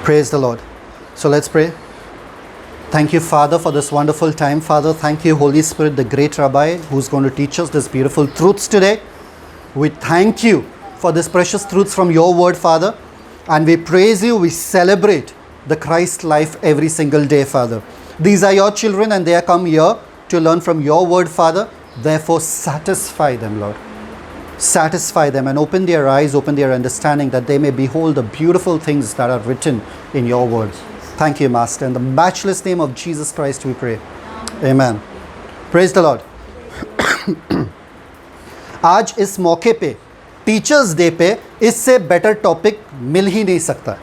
Praise the Lord. So let's pray. Thank you, Father, for this wonderful time. Father, thank you, Holy Spirit, the great Rabbi, who's going to teach us these beautiful truths today. We thank you for these precious truths from your word, Father. And we praise you, we celebrate the Christ life every single day, Father. These are your children and they are come here to learn from your word, Father. Therefore, satisfy them, Lord. Satisfy them and open their eyes, open their understanding, that they may behold the beautiful things that are written in your word. Thank you, Master. In the matchless name of Jesus Christ we pray. Amen. Praise the Lord. आज इस मौके पे, teachers day पे, इससे better topic मिल ही नहीं सकता,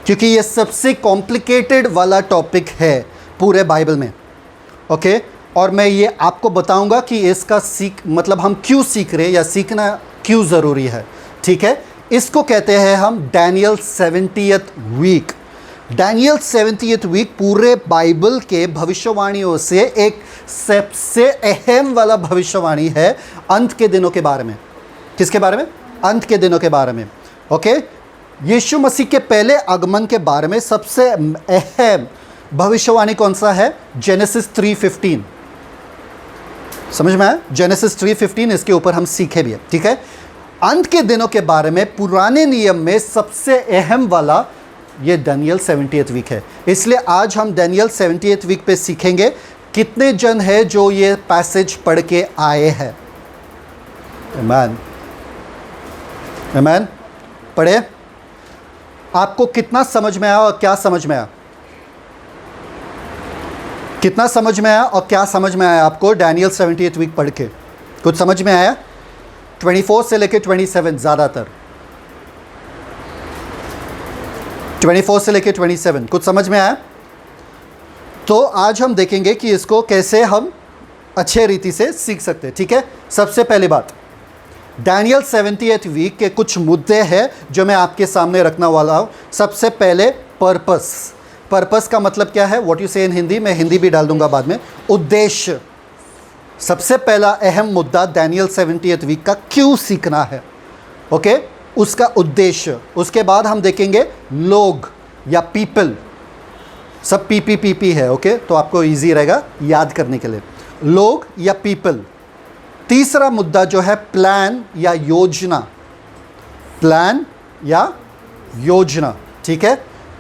क्योंकि ये सबसे कॉम्प्लिकेटेड वाला टॉपिक है पूरे बाइबल में. ओके और मैं ये आपको बताऊंगा कि इसका मतलब हम क्यों सीख रहे हैं या सीखना क्यों ज़रूरी है. ठीक है, इसको कहते हैं हम Daniel 70th week. Daniel 70th week पूरे बाइबल के भविष्यवाणियों से एक सबसे अहम वाला भविष्यवाणी है अंत के दिनों के बारे में. किसके बारे में? अंत के दिनों के बारे में. ओके, यीशु मसीह के पहले आगमन के बारे में सबसे अहम भविष्यवाणी कौन सा है? जेनेसिस 3:15. समझ में आया? जेनेसिस 3:15, इसके ऊपर हम सीखे भी है. ठीक है, अंत के दिनों के बारे में पुराने नियम में सबसे अहम वाला ये डैनियल 70th वीक है. इसलिए आज हम डैनियल 70th वीक पे सीखेंगे. कितने जन है जो ये पैसेज पढ़ के आए हैं? आमीन, आमीन. पढ़े. आपको कितना समझ में आया और क्या समझ में आया? कितना समझ में आया और क्या समझ में आया आपको डैनियल 70th वीक पढ़ के? कुछ समझ में आया? 24 से लेके 27 ज़्यादातर. 24 से लेके 27 कुछ समझ में आया? तो आज हम देखेंगे कि इसको कैसे हम अच्छे रीति से सीख सकते हैं. ठीक है, सबसे पहली बात, डैनियल 70th वीक के कुछ मुद्दे हैं जो मैं आपके सामने रखने वाला हूँ. सबसे पहले पर्पस. पर्पस का मतलब क्या है? व्हाट यू से इन हिंदी. मैं हिंदी भी डाल दूंगा बाद में. उद्देश्य. सबसे पहला अहम मुद्दा डैनियल 70th वीक का क्यों सीखना है. ओके, उसका उद्देश्य. उसके बाद हम देखेंगे लोग या पीपल. सब पीपी है. ओके, तो आपको इजी रहेगा याद करने के लिए. लोग या पीपल. तीसरा मुद्दा जो है प्लान या योजना. प्लान या योजना. ठीक है,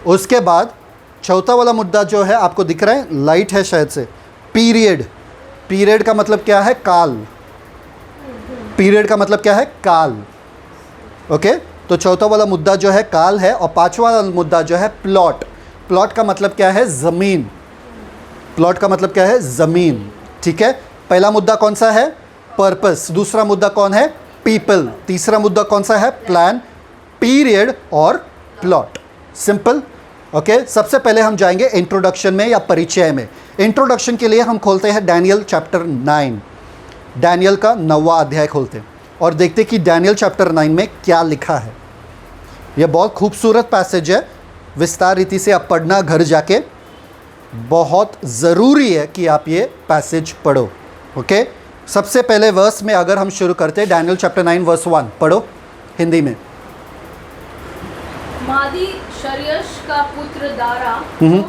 उसके बाद चौथा वाला मुद्दा जो है आपको दिख रहा है, लाइट है शायद से, पीरियड. पीरियड का मतलब क्या है? काल. पीरियड का मतलब क्या है? काल. ओके, तो चौथा वाला मुद्दा जो है काल है. और पांचवा वाला मुद्दा जो है प्लॉट. प्लॉट का मतलब क्या है? ज़मीन. प्लॉट का मतलब क्या है? ज़मीन. ठीक है, पहला मुद्दा कौन सा है? पर्पस. दूसरा मुद्दा कौन है? पीपल. तीसरा मुद्दा कौन सा है? प्लान, पीरियड और प्लॉट. सिंपल. ओके, सबसे पहले हम जाएंगे इंट्रोडक्शन में या परिचय में. इंट्रोडक्शन के लिए हम खोलते हैं डैनियल चैप्टर 9. डैनियल का 9वां अध्याय खोलते हैं और देखते कि डैनियल चैप्टर 9 में क्या लिखा है. यह बहुत खूबसूरत पैसेज है. विस्तार रीति से आप पढ़ना घर जाके. बहुत ज़रूरी है कि आप ये पैसेज पढ़ो. ओके, सबसे पहले वर्स में अगर हम शुरू करते हैं, डैनियल चैप्टर 9 वर्स 1 पढ़ो हिंदी में. मादी शर्यश का पुत्र दारा जो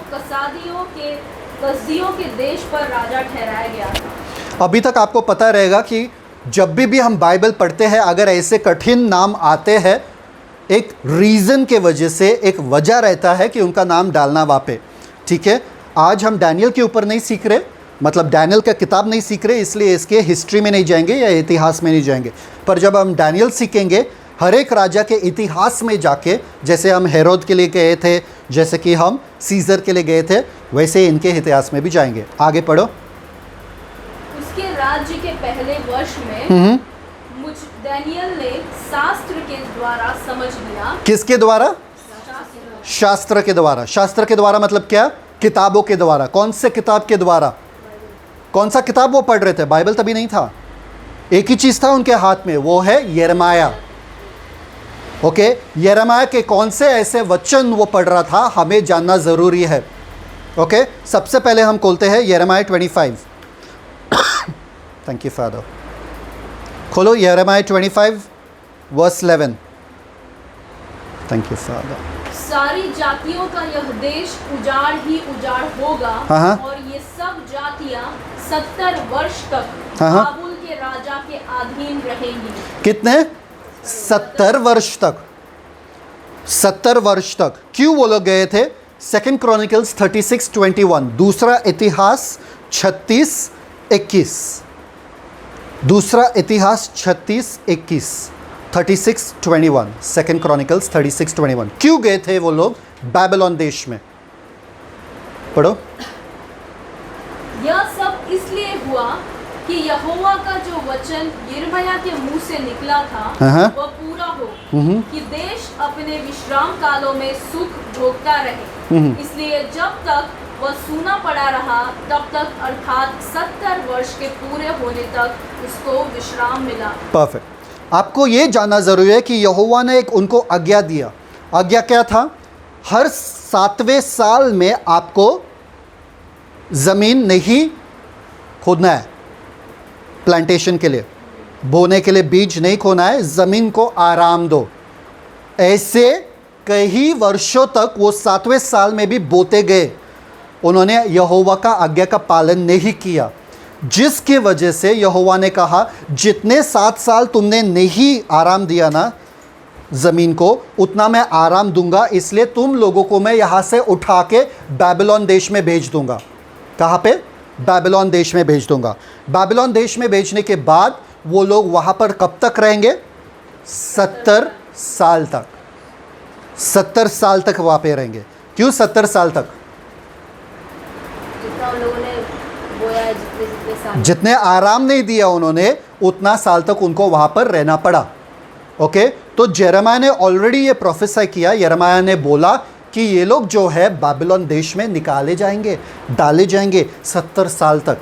कसदियों के देश पर राजा ठहराया गया था. अभी तक आपको पता रहेगा कि जब भी हम बाइबल पढ़ते हैं, अगर ऐसे कठिन नाम आते हैं, एक रीज़न के वजह से, एक वजह रहता है कि उनका नाम डालना वहाँ पे. ठीक है, आज हम डैनियल के ऊपर नहीं सीख रहे, मतलब डैनियल का किताब नहीं सीख रहे, इसलिए इसके हिस्ट्री में नहीं जाएंगे या इतिहास में नहीं जाएंगे. पर जब हम डैनियल सीखेंगे, हर एक राजा के इतिहास में जाके, जैसे हम हेरोद के लिए गए थे, जैसे कि हम सीजर के लिए गए थे, वैसे इनके इतिहास में भी जाएंगे. आगे पढ़ो. उसके राज्य के पहले वर्ष में मुझ डैनियल ने शास्त्र के द्वारा समझ लिया. किसके द्वारा? शास्त्र के द्वारा. शास्त्र के द्वारा मतलब क्या? किताबों के द्वारा. कौन से किताब के द्वारा? कौन सा किताब वो पढ़ रहे थे? बाइबल तभी नहीं था. एक ही चीज़ था उनके हाथ में, वो है यिर्मयाह. ओके, यिर्मयाह के कौन से ऐसे वचन वो पढ़ रहा था, हमें जानना ज़रूरी है. ओके, सबसे पहले हम खोलते हैं यिर्मयाह 25. Thank you father. खोलो यिर्मयाह 25 वर्स 11. Thank you father. सारी जातियों का यह देश उजाड़ ही उजाड़ होगा हाँ। और ये सब जातियां 70 वर्ष तक हाँ। बाबुल के राजा के अधीन रहेंगी। कितने? 70 वर्ष तक। 70 वर्ष तक। क्यों वो लोग गए थे? 2 क्रॉनिकल्स 36:21, दूसरा इतिहास 36:21, दूसरा इतिहास 36:21, 36:21, 2 क्रॉनिकल्स 36:21। क्यों गए थे वो लोग बाबिलोन देश में? पढ़ो। यह सब इसलिए हुआ कि यहोवा का जो वचन यिर्मयाह के मुंह से निकला था वह पूरा हो कि देश अपने विश्राम कालों में सुख भोगता रहे। इसलिए जब तक वह सूना पड़ा रहा तब तक अर्थात 70 वर्ष के पूरे होने तक उसको विश्राम मिला। परफेक्ट। आपको ये जानना ज़रूरी है कि यहोवा ने एक उनको आज्ञा दिया। आज्ञा क्या था? हर 7वें साल में आपको ज़मीन नहीं खोदना है प्लांटेशन के लिए, बोने के लिए बीज नहीं खोना है, ज़मीन को आराम दो। ऐसे कई वर्षों तक वो 7वें साल में भी बोते गए। उन्होंने यहोवा का आज्ञा का पालन नहीं किया, जिसकी वजह से यहोवा ने कहा जितने 7 साल तुमने नहीं आराम दिया ना ज़मीन को, उतना मैं आराम दूंगा, इसलिए तुम लोगों को मैं यहाँ से उठा के बाबिलोन देश में भेज दूंगा। कहाँ पे? बाबिलोन देश में भेज दूंगा। बाबिलोन देश में भेजने के बाद वो लोग वहाँ पर कब तक रहेंगे? 70 साल तक। 70 साल तक वहाँ पे रहेंगे। क्यों 70 साल तक? जितना उन लोगों ने बोया है, जितने साल, जितने आराम नहीं दिया उन्होंने, उतना साल तक उनको वहाँ पर रहना पड़ा। ओके, तो यिर्मयाह ने ऑलरेडी ये प्रोफेसाई किया। यिर्मयाह ने बोला कि ये लोग जो है बाबिलोन देश में निकाले जाएंगे, डाले जाएंगे 70 साल तक।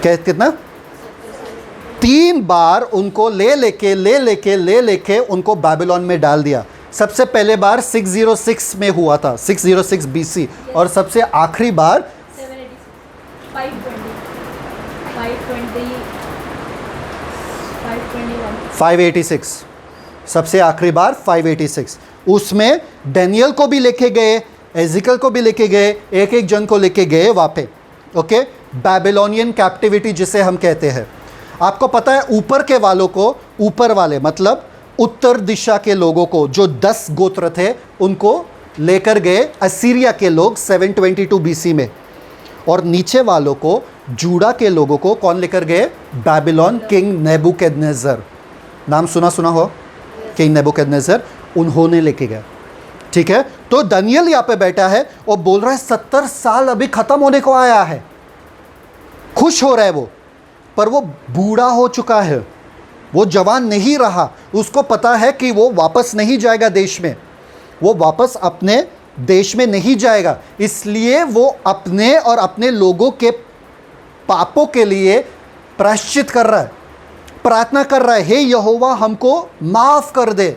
कितना? 3 बार उनको ले लेके उनको बाबिलोन में डाल दिया। सबसे पहले बार 606 में हुआ था, 606 BC, और सबसे आखिरी बार 586। सबसे आखिरी बार 586। उसमें डैनियल को भी लेके गए, एजिकल को भी लेके गए, एक एक जन को लेके गए वहाँ पे। ओके, बैबिलोनियन कैप्टिविटी जिसे हम कहते हैं। आपको पता है ऊपर के वालों को, ऊपर वाले मतलब उत्तर दिशा के लोगों को, जो 10 गोत्र थे, उनको लेकर गए असीरिया के लोग 722 BC में, और नीचे वालों को, जूडा के लोगों को कौन लेकर गए? Babylon king Nebuchadnezzar. नाम सुना हो? किंग नेबुकदनेस्सर, उन्होंने लेके गया। ठीक है, तो दानियल यहाँ पे बैठा है और बोल रहा है 70 साल अभी ख़त्म होने को आया है। खुश हो रहा है वो, पर वो बूढ़ा हो चुका है, वो जवान नहीं रहा। उसको पता है कि वो वापस नहीं जाएगा देश में, वो वापस अपने देश में नहीं जाएगा। इसलिए वो अपने और अपने लोगों के पापों के लिए प्रायश्चित कर रहा है, प्रार्थना कर रहा है, हे यहोवा हमको माफ़ कर दे।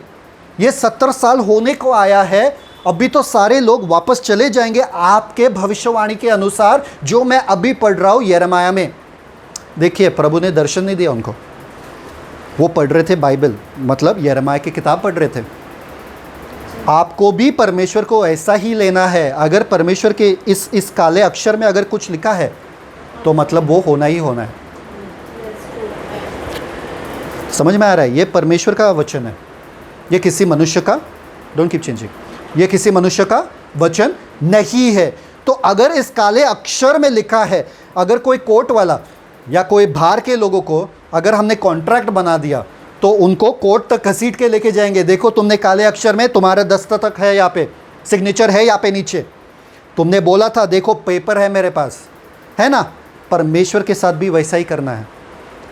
ये 70 साल होने को आया है, अभी तो सारे लोग वापस चले जाएंगे आपके भविष्यवाणी के अनुसार, जो मैं अभी पढ़ रहा हूँ यिर्मयाह में। देखिए, प्रभु ने दर्शन नहीं दिया उनको, वो पढ़ रहे थे बाइबल, मतलब यिर्मयाह की किताब पढ़ रहे थे। आपको भी परमेश्वर को ऐसा ही लेना है। अगर परमेश्वर के इस काले अक्षर में अगर कुछ लिखा है तो मतलब वो होना ही होना है। समझ में आ रहा है? ये परमेश्वर का वचन है, ये किसी मनुष्य का, डोंट कीप चेंजिंग, ये किसी मनुष्य का वचन नहीं है। तो अगर इस काले अक्षर में लिखा है, अगर कोई कोर्ट वाला या कोई बाहर के लोगों को अगर हमने कॉन्ट्रैक्ट बना दिया, तो उनको कोर्ट तक घसीट के लेके जाएंगे। देखो, तुमने काले अक्षर में, तुम्हारा दस्तखत है यहाँ पे, सिग्नेचर है यहाँ पे नीचे, तुमने बोला था, देखो पेपर है मेरे पास, है ना? परमेश्वर के साथ भी वैसा ही करना है।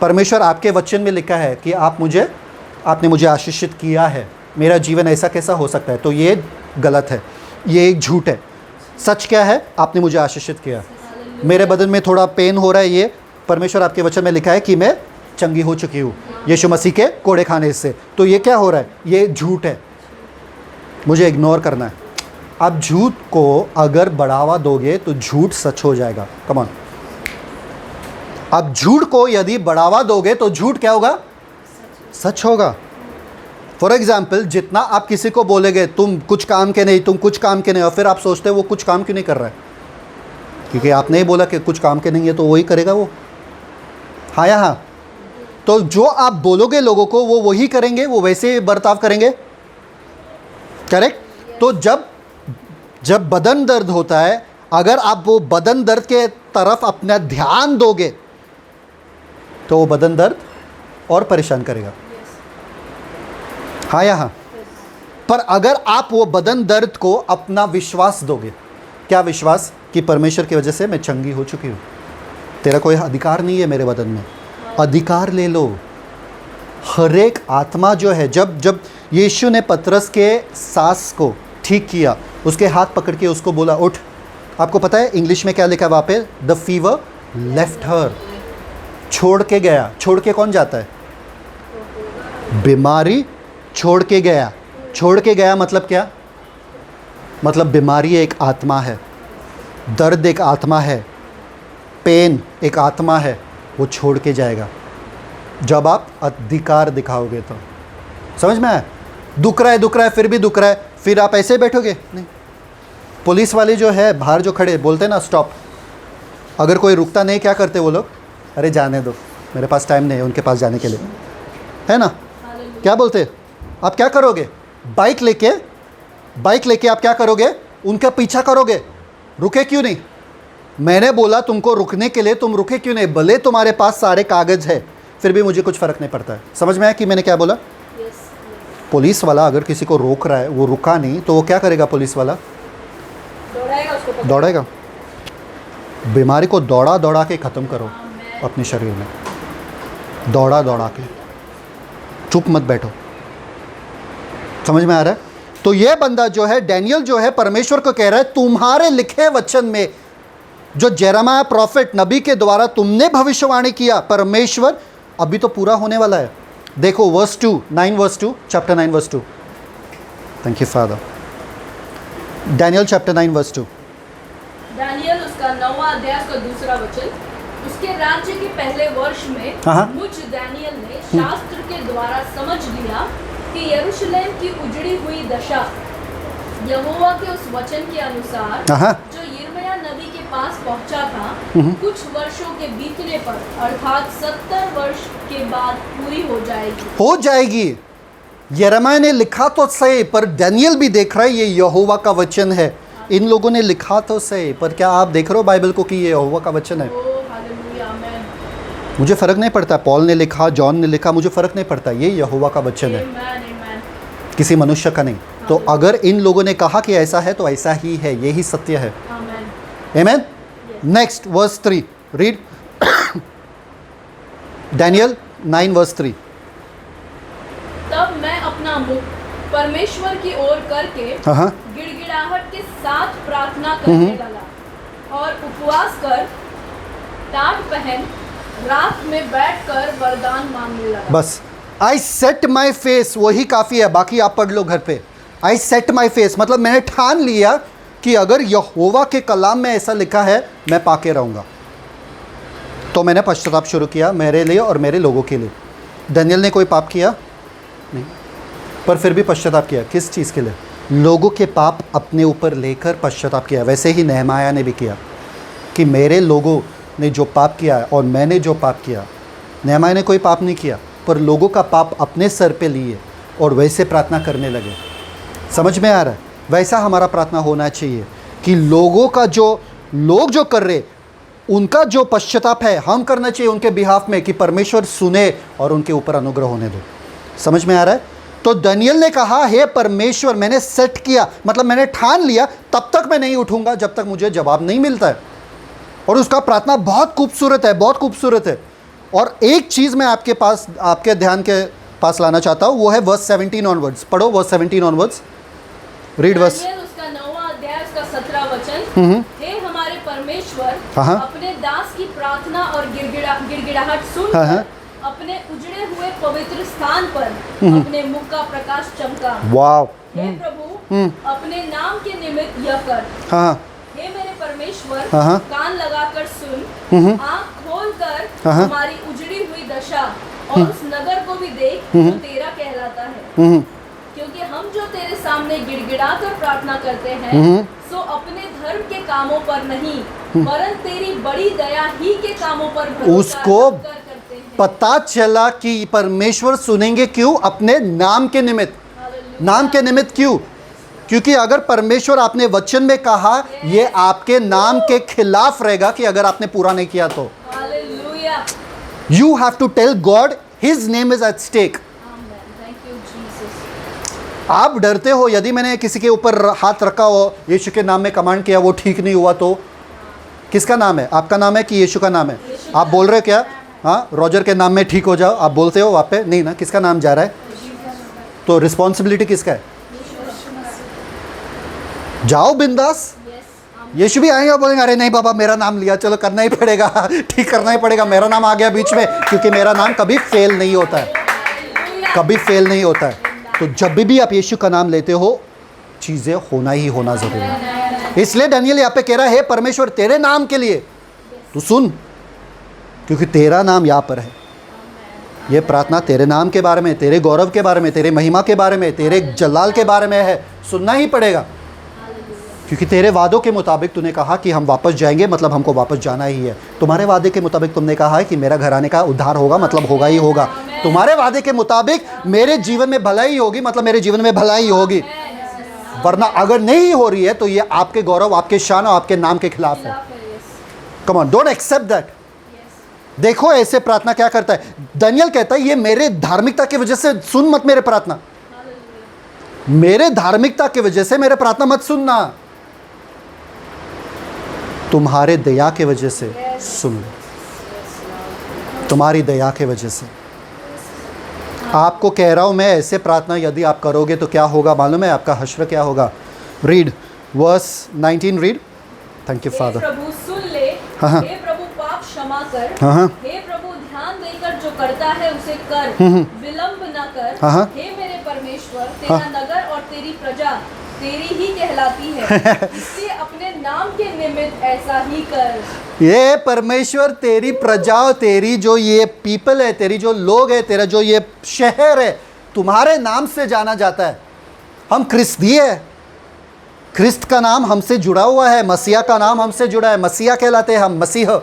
परमेश्वर आपके वचन में लिखा है कि आपने मुझे आशीषित किया है, मेरा जीवन ऐसा कैसा हो सकता है? तो ये गलत है, ये एक झूठ है। सच क्या है? आपने मुझे आशीषित किया, मेरे बदन में थोड़ा पेन हो रहा है, ये परमेश्वर आपके वचन में लिखा है कि मैं चंगी हो चुकी हूँ यीशु मसीह के कोड़े खाने से। तो ये क्या हो रहा है? ये झूठ है, मुझे इग्नोर करना है। आप झूठ को अगर बढ़ावा दोगे तो झूठ सच हो जाएगा। कम ऑन, आप झूठ को यदि बढ़ावा दोगे तो झूठ क्या होगा? सच होगा। फॉर एग्जाम्पल जितना आप किसी को बोलेंगे तुम कुछ काम के नहीं, तुम कुछ काम के नहीं, और फिर आप सोचते हो वो कुछ काम क्यों नहीं कर रहा है, क्योंकि आपने ही बोला कि कुछ काम के नहीं है, तो वही करेगा वो। हाँ या हाँ? तो जो आप बोलोगे लोगों को वो वही करेंगे, वो वैसे बर्ताव करेंगे। करेक्ट? तो जब बदन दर्द होता है, अगर आप वो बदन दर्द के तरफ अपना ध्यान दोगे तो वो बदन दर्द और परेशान करेगा। हाँ या हाँ? पर अगर आप वो बदन दर्द को अपना विश्वास दोगे, क्या विश्वास? कि परमेश्वर की वजह से मैं चंगी हो चुकी हूँ, तेरा कोई अधिकार नहीं है मेरे बदन में, अधिकार ले लो। हर एक आत्मा जो है, जब यीशु ने पतरस के सांस को ठीक किया, उसके हाथ पकड़ के उसको बोला उठ, आपको पता है इंग्लिश में क्या लिखा है वहाँ पे? The fever left her. छोड़ के गया। छोड़ के कौन जाता है? बीमारी छोड़ के गया। छोड़ के गया मतलब क्या? मतलब बीमारी एक आत्मा है, दर्द एक आत्मा है, पेन एक आत्मा है, वो छोड़ के जाएगा जब आप अधिकार दिखाओगे। तो समझ में आया? दुख रहा है फिर भी दुख रहा है, फिर आप ऐसे बैठोगे? नहीं। पुलिस वाले जो है बाहर जो खड़े बोलते हैं ना स्टॉप, अगर कोई रुकता नहीं क्या करते वो लोग? अरे जाने दो, मेरे पास टाइम नहीं है उनके पास जाने के लिए, है ना? क्या बोलते? आप क्या करोगे? बाइक लेके आप क्या करोगे? उनका पीछा करोगे। रुके क्यों नहीं? मैंने बोला तुमको रुकने के लिए, तुम रुके क्यों नहीं? भले तुम्हारे पास सारे कागज है, फिर भी मुझे कुछ फ़र्क नहीं पड़ता है। समझ में आया कि मैंने क्या बोला? पुलिस वाला अगर किसी को रोक रहा है, वो रुका नहीं, तो वो क्या करेगा? पुलिस वाला दौड़ेगा। बीमारी को दौड़ा के ख़त्म करो अपने शरीर में, दौड़ा के। चुप मत बैठो। समझ में आ रहा है? तो ये बंदा जो है, डैनियल जो है, परमेश्वर को कह रहा है तुम्हारे लिखे वचन में जो जेरेमाया प्रॉफिट नबी के द्वारा तुमने भविष्यवाणी किया, परमेश्वर अभी तो पूरा होने वाला है। देखो verse 2, 9 verse 2, chapter 9 verse 2। Thank you father. Daniel chapter 9 verse 2। दानियल उसका 9वां अध्याय का दूसरा वचन। उसके राज्य के पहले वर्ष में मुझ दानियल ने शास्त्र के द्वारा समझ लिया कि यरूशलेम की उजड़ी हुई दशा यहोवा के उस वचन के अनुसार जो यिर्मयाह नबी के पास पहुंचा था, कुछ वर्षों के बीतने पर अर्थात 70 वर्ष के बाद पूरी हो जाएगी। यिर्मयाह ने लिखा तो सही, पर डैनियल भी देख रहा है ये यहोवा का वचन है। इन लोगों ने लिखा तो सही, पर क्या आप देख रहे हो बाइबल को कि ये यहोवा का वचन है? मुझे फ़र्क नहीं पड़ता पॉल ने लिखा, जॉन ने लिखा, मुझे फ़र्क नहीं पड़ता, ये यहोवा का वचन है, किसी मनुष्य का नहीं। तो अगर इन लोगों ने कहा कि ऐसा है तो ऐसा ही है, यही सत्य है। Amen. Next verse 3 read. Daniel 9 verse 3। तब मैं अपना मुख परमेश्वर की ओर करके गिड़गिड़ाहट के साथ प्रार्थना करने लगा और उपवास कर टाट पहन रात में बैठकर वरदान मांगने लगा। बस आई सेट माई फेस, वही काफ़ी है, बाकी आप पढ़ लो घर पे। आई सेट माई फेस मतलब मैंने ठान लिया कि अगर यहोवा के कलाम में ऐसा लिखा है मैं पाके रहूँगा। तो मैंने पश्चाताप शुरू किया मेरे लिए और मेरे लोगों के लिए। डैनियल ने कोई पाप किया नहीं, पर फिर भी पश्चाताप किया। किस चीज़ के लिए? लोगों के पाप अपने ऊपर लेकर पश्चाताप किया। वैसे ही नेहमाया ने भी किया कि मेरे लोगों ने जो पाप किया और मैंने जो पाप किया। नेहमाया ने कोई पाप नहीं किया, पर लोगों का पाप अपने सर पे लिए और वैसे प्रार्थना करने लगे। समझ में आ रहा है? वैसा हमारा प्रार्थना होना चाहिए कि लोगों का लोग जो कर रहे उनका जो पश्चाताप है हम करना चाहिए उनके बिहाफ में, कि परमेश्वर सुने और उनके ऊपर अनुग्रह होने दो। समझ में आ रहा है? तो दानियल ने कहा हे परमेश्वर, मैंने सेट किया मतलब मैंने ठान लिया, तब तक मैं नहीं उठूंगा जब तक मुझे जवाब नहीं मिलता है। और उसका प्रार्थना बहुत खूबसूरत है, बहुत खूबसूरत है। और एक चीज़ मैं आपके ध्यान के पास लाना चाहता हूँ, वो है वर्स 17 ऑनवर्ड्स। पढ़ो वर्स 17 ऑनवर्ड्स, रीड वर्स। उसका 9वां अध्याय उसका 17 वचन। हे हमारे परमेश्वर, अपने दास की प्रार्थना और गिड़गिड़ाहट सुन अपने उजड़े हुए पवित्र स्थान पर अपने मुख का प्रकाश चमका। वाव। हे प्रभु, अपने नाम के निमित्त यह कर। हे मेरे परमेश्वर, कान लगाकर सुन, आँख खोलकर हमारी उजड़ी हुई दशा और उस नगर को भी देख जो तेरा कहलाता है, क्योंकि हम जो तेरे सामने गिड़गिड़ा कर प्रार्थना करते हैं सो अपने धर्म के कामों पर नहीं वरन तेरी बड़ी दया ही के कामों पर भरोसा उसको रखकर करते हैं। पता चला कि परमेश्वर सुनेंगे क्यों? अपने नाम के निमित्त। हालेलुया। नाम के निमित्त क्यों? क्योंकि अगर परमेश्वर आपने वचन में कहा, ये आपके नाम के खिलाफ रहेगा कि अगर आपने पूरा नहीं किया तो। Hallelujah. You have to tell God his name is at stake. Amen. Thank you Jesus. आप डरते हो यदि मैंने किसी के ऊपर हाथ रखा हो, यीशु के नाम में कमांड किया, वो ठीक नहीं हुआ तो किसका नाम है? आपका नाम है कि यीशु का नाम है? आप बोल रहे हो क्या? हाँ, रॉजर के नाम में ठीक हो जाओ, आप बोलते हो वहाँ पे? नहीं ना, किसका नाम जा रहा है? तो रिस्पॉन्सिबिलिटी किसका है? जाओ बिंदास। यीशु भी आएंगे और बोलेंगे अरे नहीं बाबा मेरा नाम लिया, चलो करना ही पड़ेगा, ठीक करना ही पड़ेगा, मेरा नाम आ गया बीच में, क्योंकि मेरा नाम कभी फेल नहीं होता है, कभी फेल नहीं होता है। तो जब भी आप यीशु का नाम लेते हो, चीज़ें होना ही होना ज़रूरी है। इसलिए दानियल यहाँ पे कह रहा है परमेश्वर तेरे नाम के लिए तू सुन, क्योंकि तेरा नाम यहाँ पर है। ये प्रार्थना तेरे नाम के बारे में, तेरे गौरव के बारे में, तेरे महिमा के बारे में, तेरे जलाल के बारे में है, सुनना ही पड़ेगा। क्योंकि तेरे वादों के मुताबिक तूने कहा कि हम वापस जाएंगे, मतलब हमको वापस जाना ही है। तुम्हारे वादे के मुताबिक तुमने कहा है कि मेरा घराने का उद्धार होगा, मतलब होगा ही होगा। तुम्हारे वादे के मुताबिक मेरे जीवन में भलाई होगी, मतलब मेरे जीवन में भलाई होगी। वरना अगर नहीं हो रही है तो ये आपके गौरव, आपके शान और आपके नाम के खिलाफ है। Come on, don't accept that. देखो ऐसे प्रार्थना क्या करता है। दानियल कहता है ये मेरे धार्मिकता की वजह से सुन मत मेरे प्रार्थना, मेरे धार्मिकता की वजह से मेरे प्रार्थना मत सुनना, तुम्हारे दया के वजह से सुन लो, तुम्हारी दया के वजह से। आपको कह रहा हूं मैं, ऐसे प्रार्थना यदि आप करोगे तो क्या होगा मालूम है? आपका हश्र क्या होगा? Read verse 19, read. Thank you father. प्रभु सुन ले, हाँ। हे प्रभु पाप क्षमा कर, हाँ। हे प्रभु ध्यान देकर जो करता है उसे कर, विलंब न कर। हाँ। हे मेरे परमेश्वर, तेरा नगर और तेरी प्रजा तेरी ही कहलाती है, इसलिए अपने नाम के निमित्त ऐसा ही कर। ये परमेश्वर तेरी प्रजा, तेरी जो ये पीपल है, तेरी जो लोग है, तेरा जो ये शहर है, तुम्हारे नाम से जाना जाता है। हम क्रिस्ती है, क्रिस्त का नाम हमसे जुड़ा हुआ है, मसीहा का नाम हमसे जुड़ा है, मसीहा कहलाते हैं हम, मसीह।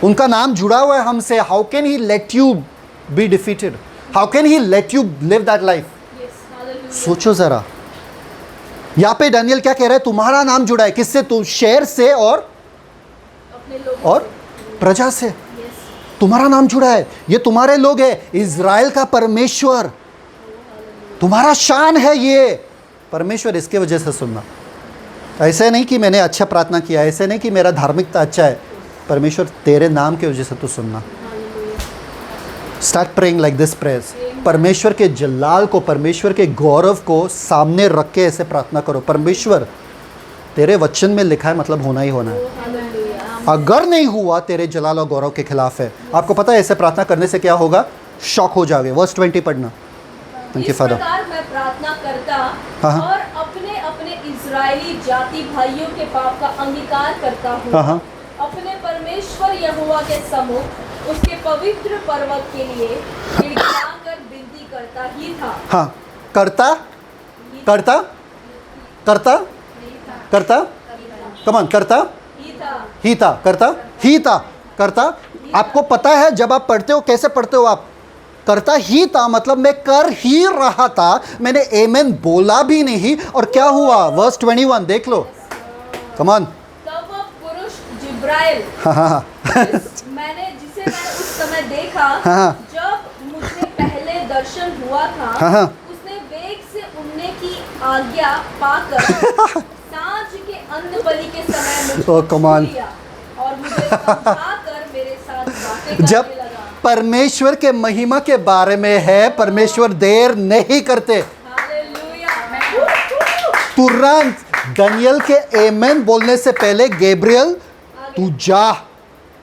उनका नाम जुड़ा हुआ है हमसे। How can he let you be defeated? How can he let you live that life? सोचो जरा। यहाँ पे दानियल क्या कह रहा है? तुम्हारा नाम जुड़ा है किससे? तुम शहर से और प्रजा से तुम्हारा नाम जुड़ा है। ये तुम्हारे लोग हैं, इज़राइल का परमेश्वर तुम्हारा शान है। ये परमेश्वर, इसके वजह से सुनना। ऐसे नहीं कि मैंने अच्छा प्रार्थना किया, ऐसे नहीं कि मेरा धार्मिकता अच्छा है, परमेश्वर तेरे नाम की वजह से तो सुनना। Start praying like this prayers. परमेश्वर के जलाल को, परमेश्वर के गौरव को सामने रख के ऐसे प्रार्थना करो। परमेश्वर तेरे वचन में लिखा है, मतलब होना ही होना है। अगर नहीं हुआ तेरे जलाल और गौरव के खिलाफ है। आपको पता है ऐसे प्रार्थना करने से क्या होगा? शॉक हो जाओगे। वर्स 20 पढ़ना। Thank you father. मैं प्रार्थना करता हाँ। और अपने अपने इजरायली जाति भाइयों के पाप का अंगीकार करता हूँ, हाँ। अपने परमेश्वर यहोवा के सम्मुख उसके पवित्र पर्वत के लिए गिड़गिड़ाकर विनती करता ही था। हाँ, करता करता करता करता, कमान, करता ही था, करता ही था, करता। आपको पता है जब आप पढ़ते हो कैसे पढ़ते हो आप? करता ही था मतलब मैं कर ही रहा था, मैंने आमेन बोला भी नहीं। और क्या हुआ? वर्स 21 देख लो, कमान। तब वह पुरुष जिब्राइल, मैंने जिसे मैं उस समय देखा, जब मुझे पहले दर्शन हुआ था, उसने वेग से उड़ने की आज्ञा पाकर सांझ के अन्न बलि के समय मुझे छू लिया और मुझे समझाकर मेरे साथ बातें करने जब लगा। परमेश्वर के महिमा के बारे में है, परमेश्वर देर नहीं करते। तुरंत दानियल के आमेन बोलने से पहले गैब्रियल तू जा,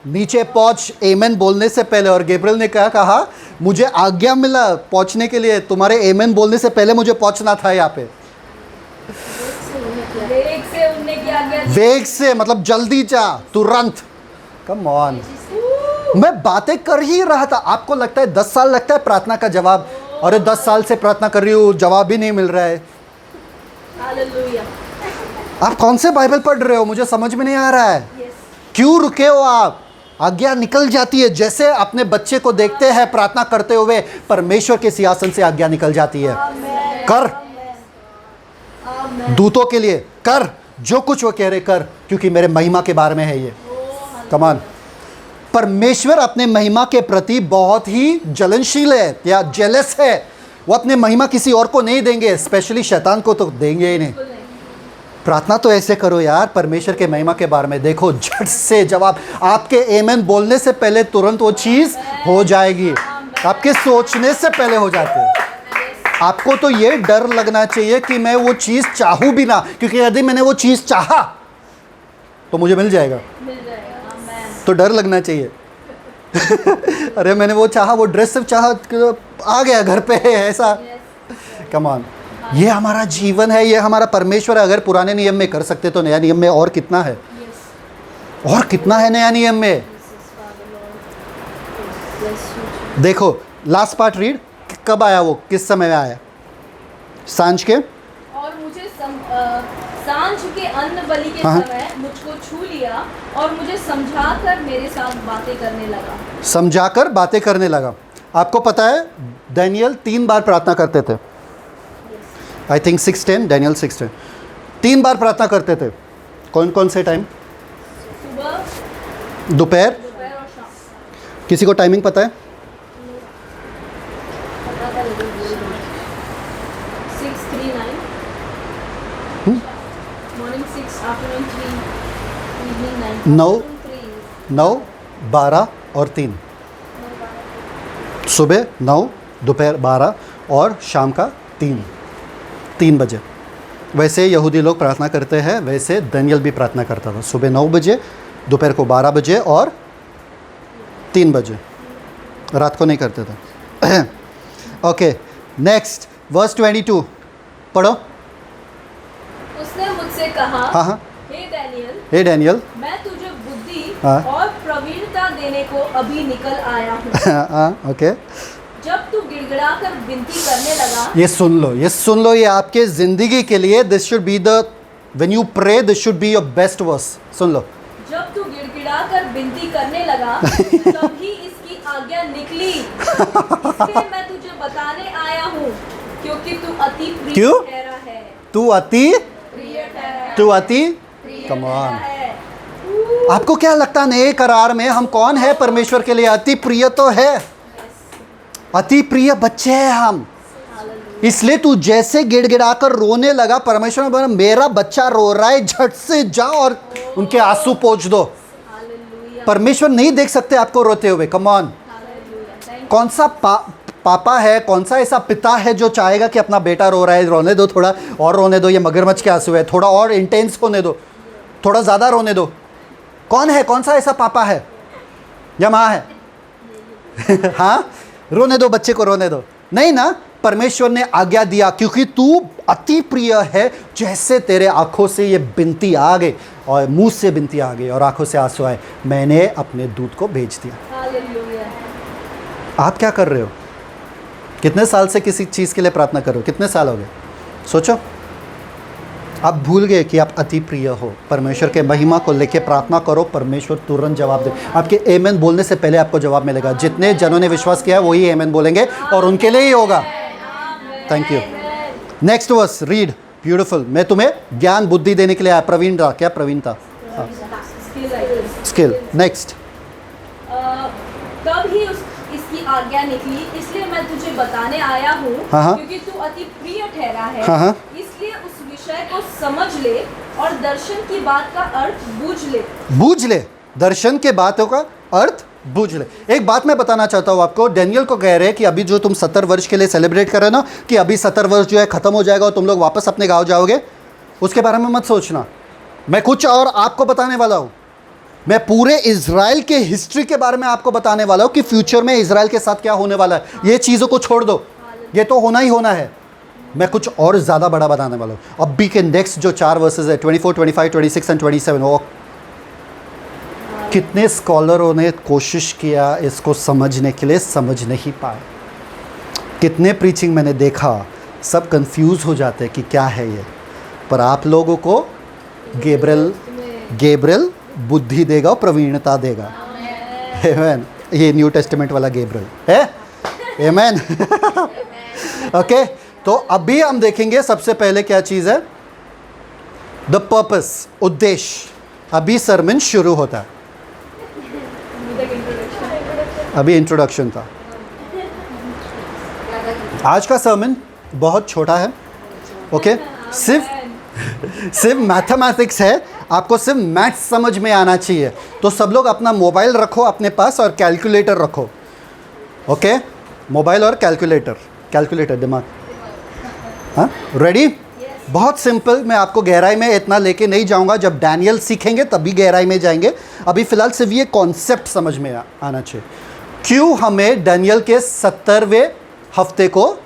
नीचे पहुंच। आमेन बोलने से पहले, और गैब्रियल ने क्या कहा? मुझे आज्ञा मिला पहुंचने के लिए, तुम्हारे आमेन बोलने से पहले मुझे पहुंचना था यहाँ पे। वेग से मतलब जल्दी जा, तुरंत। Come on. मैं बातें कर ही रहा था, आपको लगता है 10 साल लगता है प्रार्थना का जवाब? अरे 10 साल से प्रार्थना कर रही हूँ, जवाब भी नहीं मिल रहा है। हालेलुया। आप कौन से बाइबल पढ़ रहे हो? मुझे समझ में नहीं आ रहा है। यस। क्यों रुके हो आप? आज्ञा निकल जाती है, जैसे अपने बच्चे को देखते हैं प्रार्थना करते हुए, परमेश्वर के सिंहासन से आज्ञा निकल जाती है। आमेन। कर, आमेन। दूतों के लिए कर, जो कुछ वो कह रहे कर, क्योंकि मेरे महिमा के बारे में है ये। कमान, परमेश्वर अपने महिमा के प्रति बहुत ही जलनशील है या जेलस है। वो अपने महिमा किसी और को नहीं देंगे, स्पेशली शैतान को तो देंगे ही नहीं। प्रार्थना तो ऐसे करो यार, परमेश्वर के महिमा के बारे में देखो, झट से जवाब आपके आमेन बोलने से पहले तुरंत वो चीज़ हो जाएगी, आपके सोचने से पहले हो जाते हैं। आपको तो ये डर लगना चाहिए कि मैं वो चीज़ चाहूँ भी ना, क्योंकि यदि मैंने वो चीज़ चाहा तो मुझे मिल जाएगा, मिल जाएगा। आमेन। तो डर लगना चाहिए। अरे मैंने वो चाहा, वो ड्रेस सिर्फ चाहा, आ गया घर पे है, ऐसा। कम ऑन, ये हमारा जीवन है, ये हमारा परमेश्वर है। अगर पुराने नियम में कर सकते तो नया नियम में और कितना है, और कितना है नया नियम में। देखो लास्ट पार्ट रीड, कब आया वो, किस समय में आया? सांझ के, और मुझे सांझ के अन्न बलि के हाँ। समय मुझको छू लिया और मुझे समझाकर मेरे साथ बातें करने लगा। समझाकर बातें करने लगा। आपको पता है दानियल 3 बार प्रार्थना करते थे। आई थिंक 6:10, दानियल 6:10 3 बार प्रार्थना करते थे। कौन कौन से टाइम? सुबह, दोपहर, दोपहर और शाम। किसी को टाइमिंग पता है? 6:39 मॉर्निंग 6, आफ्टरनून 3, इवनिंग 9। 9, 9, 12 और 3। सुबह 9, दोपहर 12 और शाम का 3 बजे। वैसे यहूदी लोग प्रार्थना करते हैं, वैसे दानियल भी प्रार्थना करता था। सुबह 9 बजे, दोपहर को 12 बजे और 3 बजे। रात को नहीं करते थे। ओके, नेक्स्ट वर्स 22 पढ़ो। उसने मुझसे कहा, हाँ हाँ, हे डैनियल, हे डैनियल, मैं तुझे बुद्धि हाँ। और प्रवीणता देने को अभी निकल आया हूँ। हाँ ओके, जब तू गिड़गिड़ाकर विनती करने लगा, ये सुन लो, ये सुन लो, ये आपके ज़िंदगी के लिए this should be the, when you pray this should be your best verse. सुन लो, जब तू गिड़गिड़ाकर विनती करने लगा तभी इसकी आज्ञा निकली। इसलिए मैं तुझे बताने आया हूँ, क्योंकि तू अति प्रिय क्यों? ठहरा है। तू अति, प्रिय ठहरा है। तू अति, प्रिय कम ठहरा ऑन। है। आपको क्या लगता है नए करार में हम कौन है परमेश्वर के लिए? अति प्रिय तो है, अति प्रिय बच्चे हैं हम। इसलिए तू जैसे गिड़गिड़ाकर रोने लगा, परमेश्वर ने बोला मेरा बच्चा रो रहा है, झट से जाओ और उनके आंसू पोंछ दो। हालेलुया, परमेश्वर नहीं देख सकते आपको रोते हुए। Come on, hallelujah. थैंक कौन सा पापा है, कौन सा ऐसा पिता है जो चाहेगा कि अपना बेटा रो रहा है, रोने दो, थोड़ा और रोने दो, ये मगरमच्छ के आंसू है, थोड़ा और इंटेंस होने दो, थोड़ा ज़्यादा रोने दो। कौन है, कौन सा ऐसा पापा है या माँ है? हाँ, रोने दो बच्चे को, रोने दो। नहीं ना, परमेश्वर ने आज्ञा दिया, क्योंकि तू अति प्रिय है। जैसे तेरे आंखों से ये बिनती आ गई और मुंह से बिनती आ गई और आंखों से आंसू आए, मैंने अपने दूत को भेज दिया। हालेलुया। आप क्या कर रहे हो? कितने साल से किसी चीज़ के लिए प्रार्थना कर रहे हो? कितने साल हो गए? सोचो, आप भूल गए कि आप अति प्रिय हो। परमेश्वर के महिमा को लेके प्रार्थना करो, परमेश्वर तुरंत जवाब दे। आपके आमेन बोलने से पहले आपको जवाब मिलेगा। जितने जनों ने विश्वास किया है वही आमेन बोलेंगे और उनके लिए ही होगा। Thank you. Next verse read, beautiful. मैं तुम्हें ज्ञान बुद्धि देने के लिए आया। प्रवीणता, क्या प्रवीणता? स्किल। नेक्स्ट, तब ही इसकी आज्ञा निकली, इसलिए मैं तुझे बताने आया हूँ, हाँ, हाँ। क्योंकि तू अति प्रिय ठहरा है। हाँ, हाँ। इसलिए उस विषय को समझ ले और दर्शन की बात का अर्थ बूझ ले। बूझ ले, दर्शन के बातों का अर्थ बूझ ले। एक बात मैं बताना चाहता हूँ आपको, डैनियल को कह रहे हैं कि अभी जो तुम 70 वर्ष के लिए सेलिब्रेट कर रहे हो ना, कि अभी 70 वर्ष जो है ख़त्म हो जाएगा और तुम लोग वापस अपने गाँव जाओगे, उसके बारे में मत सोचना। मैं कुछ और आपको बताने वाला हूँ। मैं पूरे इज़राइल के हिस्ट्री के बारे में आपको बताने वाला हूँ कि फ्यूचर में इज़राइल के साथ क्या होने वाला है। ये चीज़ों को छोड़ दो, ये तो होना ही होना है। मैं कुछ और ज़्यादा बड़ा बताने वाला हूँ। अभी के नेक्स्ट जो 4 वर्सेस है, 24, 25, 26 एंड 27, वो कितने स्कॉलरों ने कोशिश किया इसको समझने के लिए, समझ नहीं पाए। कितने प्रीचिंग मैंने देखा, सब कंफ्यूज हो जाते हैं कि क्या है ये, पर आप लोगों को गैब्रियल बुद्धि देगा और प्रवीणता देगा। आमेन। ये न्यू टेस्टामेंट वाला गैब्रियल है। आमेन। ओके, तो अभी हम देखेंगे सबसे पहले क्या चीज़ है, द पर्पस, उद्देश्य। अभी सरमन शुरू होता है, अभी इंट्रोडक्शन था। आज का सरमन बहुत छोटा है, ओके। सिर्फ मैथमेटिक्स है, आपको सिर्फ मैथ्स समझ में आना चाहिए। तो सब लोग अपना मोबाइल रखो अपने पास और कैलकुलेटर रखो, ओके। मोबाइल और कैलकुलेटर दिमाग, हाँ, रेडी। बहुत सिंपल, मैं आपको गहराई में इतना लेके नहीं जाऊंगा, जब डैनियल सीखेंगे तभी गहराई में जाएंगे। अभी फ़िलहाल सिर्फ ये कॉन्सेप्ट समझ में आना चाहिए। क्यों हमें डैनियल के 70वें हफ्ते को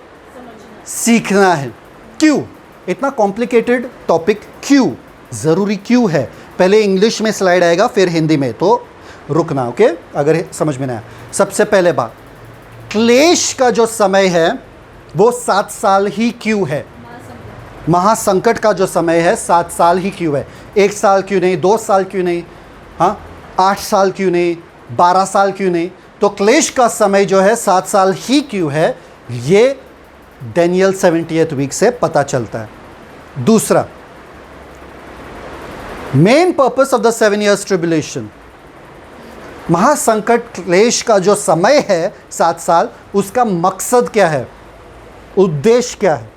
सीखना है, क्यों इतना कॉम्प्लिकेटेड टॉपिक, क्यों ज़रूरी, क्यों है। पहले इंग्लिश में स्लाइड आएगा, फिर हिंदी में, तो रुकना, ओके, अगर समझ में ना आया। सबसे पहले बात, क्लेश का जो समय है वो 7 साल ही क्यों है। महासंकट का जो समय है 7 साल ही क्यों है। 1 साल क्यों नहीं, 2 साल क्यों नहीं, हाँ, 8 साल क्यों नहीं, 12 साल क्यों नहीं। तो क्लेश का समय जो है 7 साल ही क्यों है, ये डैनियल 70th वीक से पता चलता है। दूसरा, main purpose of the 7 years tribulation, महासंकट क्लेश का जो समय है 7 साल, उसका मकसद क्या है, उद्देश्य क्या है।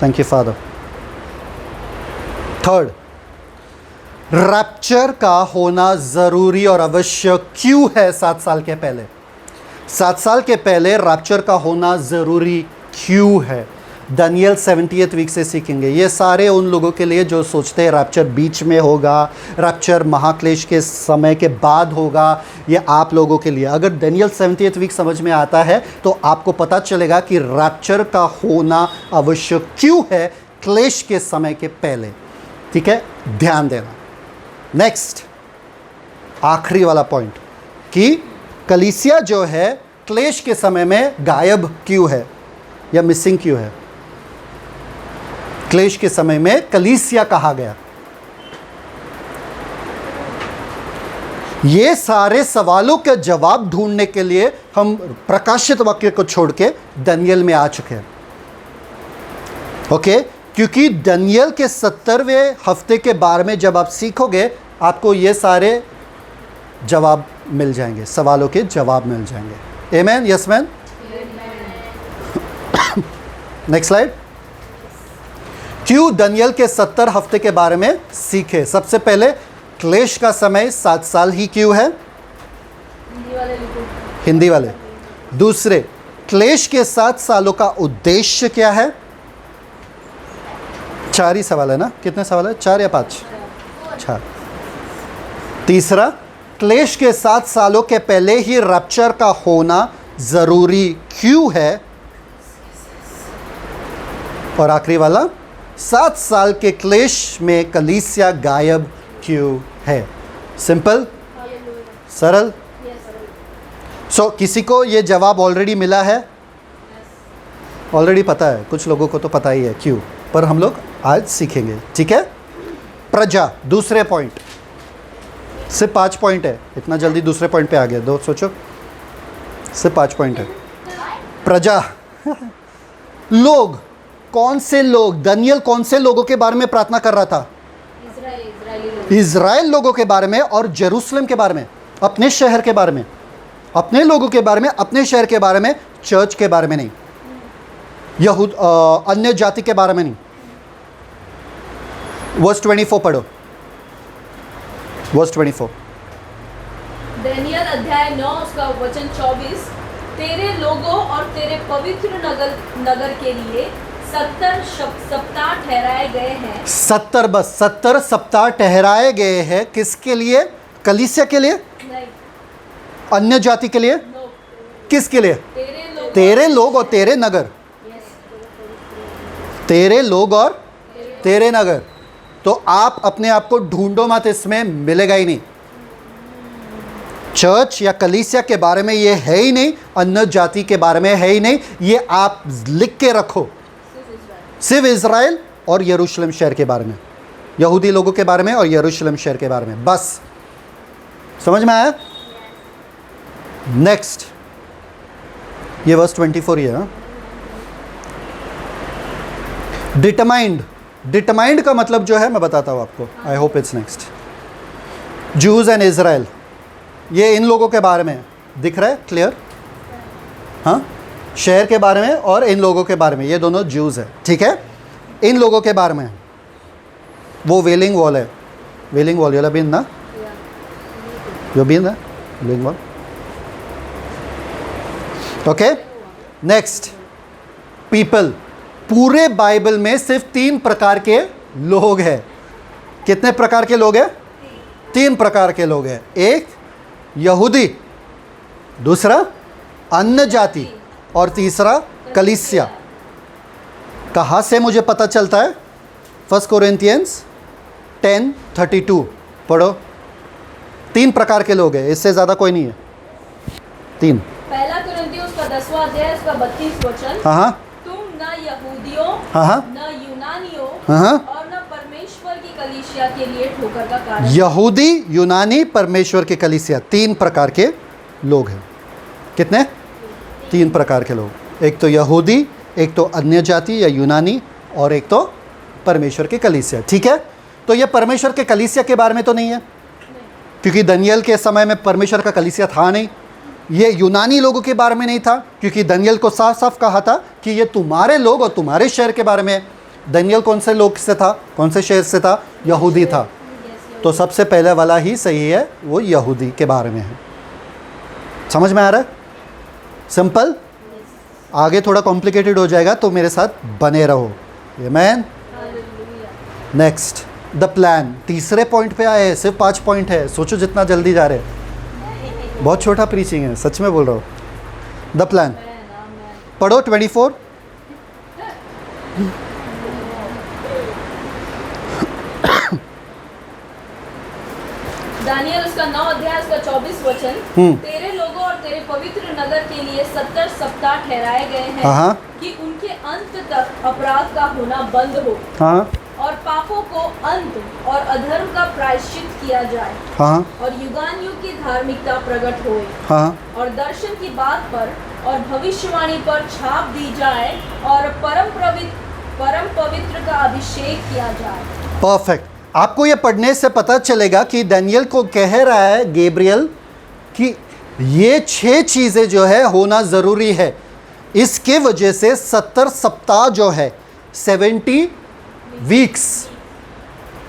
Thank you father. Third, rapture का होना ज़रूरी और आवश्यक क्यों है 7 साल के पहले। 7 साल के पहले रैप्चर का होना ज़रूरी क्यों है, दानियल 70th वीक से सीखेंगे। ये सारे उन लोगों के लिए जो सोचते हैं रैप्चर बीच में होगा, रैप्चर महाक्लेश के समय के बाद होगा, ये आप लोगों के लिए। अगर दानियल 70th वीक समझ में आता है तो आपको पता चलेगा कि रैप्चर का होना आवश्यक क्यों है क्लेश के समय के पहले, ठीक है, ध्यान देना। नेक्स्ट, आखिरी वाला पॉइंट, कि कलीसिया जो है क्लेश के समय में गायब क्यों है या मिसिंग क्यों है। क्लेश के समय में कलीसिया कहा गया। ये सारे सवालों के जवाब ढूंढने के लिए हम प्रकाशित वाक्य को छोड़ के दानियल में आ चुके हैं, ओके। क्योंकि दानियल के 70वें हफ्ते के बारे में जब आप सीखोगे, आपको ये सारे जवाब मिल जाएंगे, सवालों के जवाब मिल जाएंगे। Amen, yes man. Next slide. क्यों दानियल के 70 हफ्ते के बारे में सीखे। सबसे पहले, क्लेश का समय 7 साल ही क्यों है, हिंदी वाले। दूसरे, क्लेश के 7 सालों का उद्देश्य क्या है। 4 ही सवाल है ना, कितने सवाल है, 4 या 5, 4। तीसरा, क्लेश के 7 सालों के पहले ही रैप्चर का होना ज़रूरी क्यों है। और आखिरी वाला, 7 साल के क्लेश में कलीसिया गायब क्यों है। सिंपल, सरल। सो किसी को ये जवाब ऑलरेडी मिला है, ऑलरेडी पता है, कुछ लोगों को तो पता ही है क्यों, पर हम लोग आज सीखेंगे, ठीक है। प्रजा, दूसरे पॉइंट, सिर्फ 5 पॉइंट है, इतना जल्दी दूसरे पॉइंट पे आ गया, दो सोचो, सिर्फ 5 पॉइंट है। प्रजा, लोग, कौन से लोग, दानियल कौन से लोगों के बारे में प्रार्थना कर रहा था, इज़राइल लोगों के बारे में और जेरूसलम के बारे में, अपने शहर के बारे में, अपने लोगों के बारे में, अपने शहर के बारे में, चर्च के बारे में नहीं, यहूद अन्य जाति के बारे में नहीं। वर्स 24 पढ़ो, वर्स 24। दानियल अध्याय 9 उसका वचन 24, तेरे लोगों और तेरे पवित्र नगर के लिए 70 सप्ताह ठहराए गए हैं। 70, बस 70 सप्ताह ठहराए गए हैं। किसके लिए, कलीसिया के लिए, नहीं, अन्य जाति के लिए, नो, किसके लिए, तेरे लोग और तेरे नगर, तेरे लोग और तेरे नगर। तो आप अपने आप को ढूंढो मत, इसमें मिलेगा ही नहीं, चर्च या कलीसिया के बारे में ये है ही नहीं, अन्य जाति के बारे में है ही नहीं, ये आप लिख के रखो। सिर्फ इज़राइल और यरूशलेम शहर के बारे में, यहूदी लोगों के बारे में और यरूशलेम शहर के बारे में, बस। समझ में आया? नेक्स्ट, ये वर्स 24 ही है। डिटरमाइंड, डिटरमाइंड का मतलब जो है मैं बताता हूँ आपको, I hope it's next. Jews and Israel, ये इन लोगों के बारे में दिख रहा है क्लियर? हाँ, शहर के बारे में और इन लोगों के बारे में, ये दोनों जूज है, ठीक है? इन लोगों के बारे में वो वेलिंग वॉल है, वेलिंग वॉल ये बीन ना, जो बीन है वेलिंग वॉल। Okay, next, people. पूरे बाइबल में सिर्फ 3 प्रकार के लोग हैं। कितने प्रकार के लोग हैं? 3 प्रकार के लोग हैं। एक यहूदी, दूसरा अन्य जाति और तीसरा कलीसिया। कहाँ से मुझे पता चलता है? 1 कोरिन्थियंस 10:32 पढ़ो। 3 प्रकार के लोग हैं, इससे ज़्यादा कोई नहीं है। 3। पहला कुरिन्थियों का 10वां अध्याय उसका 32 वचन। हाँ, तुम न यहूदियों हाँ, न यूनानियों हाँ, और न परमेश्वर की कलीसिया के लिए ठोकर का कारण। यहूदी, यूनानी, परमेश्वर के कलीसिया, 3 प्रकार के लोग हैं। कितने? 3 प्रकार के लोग। एक तो यहूदी, एक तो अन्य जाति या यूनानी, और एक तो परमेश्वर के कलीसिया। ठीक है, तो ये परमेश्वर के कलीसिया के बारे में तो नहीं है, क्योंकि दानियेल के समय में परमेश्वर का कलीसिया था नहीं। ये यूनानी लोगों के बारे में नहीं था, क्योंकि दानियेल को साफ साफ कहा था कि ये तुम्हारे लोग और तुम्हारे शहर के बारे में है। दानियेल कौन से लोग से था, कौन से शहर से था? यहूदी था। तो सबसे पहले वाला ही सही है, वो यहूदी के बारे में है। समझ में आ रहा है? सिंपल। आगे थोड़ा कॉम्प्लिकेटेड हो जाएगा, तो मेरे साथ बने रहो। आमीन। Next, the plan. तीसरे पॉइंट पे आए हैं, सिर्फ 5 पॉइंट है। सोचो जितना जल्दी जा रहे हैं, बहुत छोटा प्रीचिंग है, सच में बोल रहा हूँ। द प्लान पढ़ो 24। दानियेल उसका 9 अध्याय उसका 24 वचन। तेरे लोगों और तेरे पवित्र नगर के लिए 70 सप्ताह ठहराए गए हैं कि उनके अंत तक अपराध का होना बंद हो, और पापों को अंत और अधर्म का प्रायश्चित किया जाए, और युगानुयुग की धार्मिकता प्रकट होए, और दर्शन की बात पर और भविष्यवाणी पर छाप दी जाए, और परम पवित्र का अभिषेक किया जाए। परफेक्ट। आपको ये पढ़ने से पता चलेगा कि दानियेल को कह रहा है गैब्रियल कि ये 6 चीज़ें जो है होना ज़रूरी है। इसके वजह से 70 सप्ताह जो है, 70 वीक्स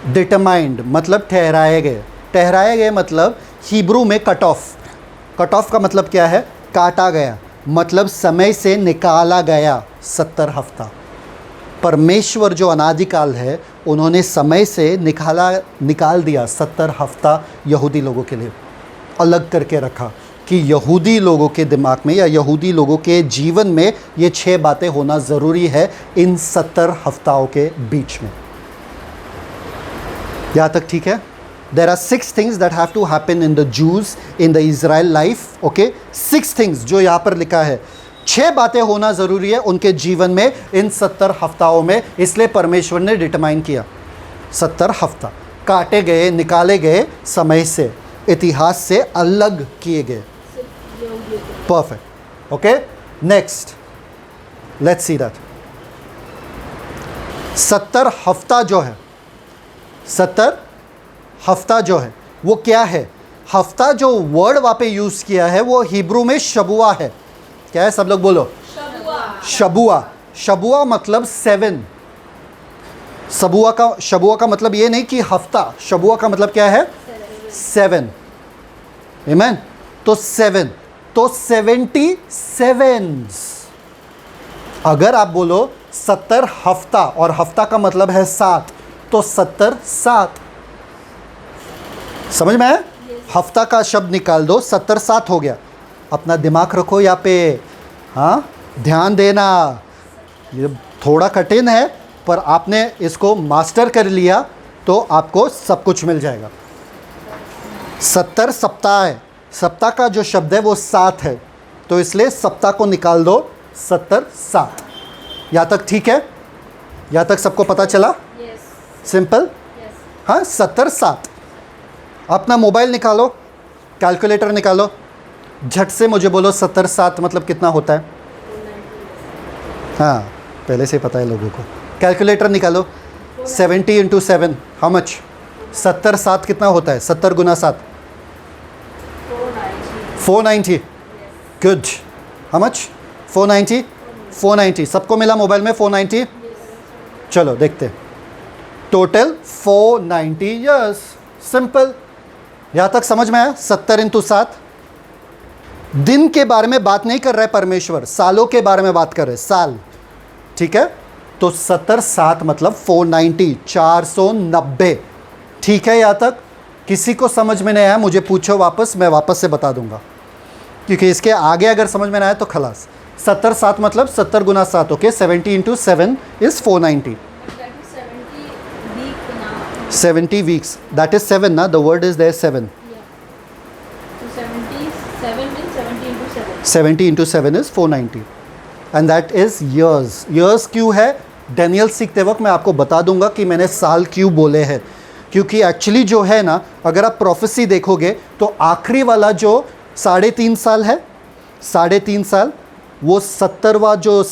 डिटरमाइंड, मतलब ठहराए गए। ठहराए गए मतलब हिब्रू में कट ऑफ। कट ऑफ का मतलब क्या है? काटा गया, मतलब समय से निकाला गया। 70 हफ्ता परमेश्वर जो अनादिकाल है, उन्होंने समय से निकाल दिया। 70 हफ्ता यहूदी लोगों के लिए अलग करके रखा कि यहूदी लोगों के दिमाग में या यहूदी लोगों के जीवन में ये 6 बातें होना ज़रूरी है इन 70 हफ्ताओं के बीच में। यहाँ तक ठीक है? There are 6 things that have to happen in the Jews, in the Israel life, okay? 6 things जो यहाँ पर लिखा है। 6 बातें होना ज़रूरी है उनके जीवन में इन 70 हफ्ताओं में, इसलिए परमेश्वर ने डिटरमाइन किया। 70 हफ्ता काटे गए, निकाले गए, समय से, इतिहास से अलग किए गए। Perfect. Okay, next let's see that. 70 हफ्ता जो है, 70 हफ्ता जो है वो क्या है? हफ्ता जो वर्ड वहाँ पे यूज़ किया है वो हिब्रू में शबुआ है। क्या है? सब लोग बोलो। शबुआ। शबुआ मतलब 7। शबुआ का मतलब ये नहीं कि हफ्ता, शबुआ का मतलब क्या है? 7। आमीन। तो 7, तो 77। अगर आप बोलो 70 हफ्ता, और हफ्ता का मतलब है 7, तो 70 7। समझ में आया? हफ्ता का शब्द निकाल दो, 70 7 हो गया। अपना दिमाग रखो यहाँ पे, हाँ, ध्यान देना। ये थोड़ा कठिन है, पर आपने इसको मास्टर कर लिया तो आपको सब कुछ मिल जाएगा। 70 सप्ताह है, सप्ताह का जो शब्द है वो 7 है, तो इसलिए सप्ताह को निकाल दो 70 7। यहाँ तक ठीक है? यहाँ तक सबको पता चला? Yes simple. यस। हाँ 70 7। अपना मोबाइल निकालो, कैलकुलेटर निकालो, झट से मुझे बोलो 70 7 मतलब कितना होता है? हाँ पहले से पता है लोगों को। कैलकुलेटर निकालो, 70 इंटू 7 हाउ मच? 70 7 कितना होता है? 70 गुना 7 490। गुड। How much? 490। 490 सबको मिला मोबाइल में 490? चलो देखते। Total 490 years. सिंपल। यहाँ तक समझ में आया? 70 इंटू 7। दिन के बारे में बात नहीं कर रहा है परमेश्वर, सालों के बारे में बात कर रहे हैं, साल। ठीक है, तो 70 7 मतलब 490 490। ठीक है, यहाँ तक किसी को समझ में नहीं आया मुझे पूछो वापस, मैं वापस से बता दूंगा, क्योंकि इसके आगे अगर समझ में ना आया तो खलास। 70 7 मतलब 70 गुना 7। Okay, 70 into 7 is 490। 70 weeks, that is 7 ना, the word is there 7। 70 into 7 is 490 and that is years. Years क्यों है? डैनियल सीखते वक्त मैं आपको बता दूंगा कि मैंने साल क्यों बोले हैं, क्योंकि एक्चुअली जो है ना, अगर आप प्रोफेसी देखोगे तो आखिरी वाला जो 3.5 साल है, 3.5 साल, वो 70वां जो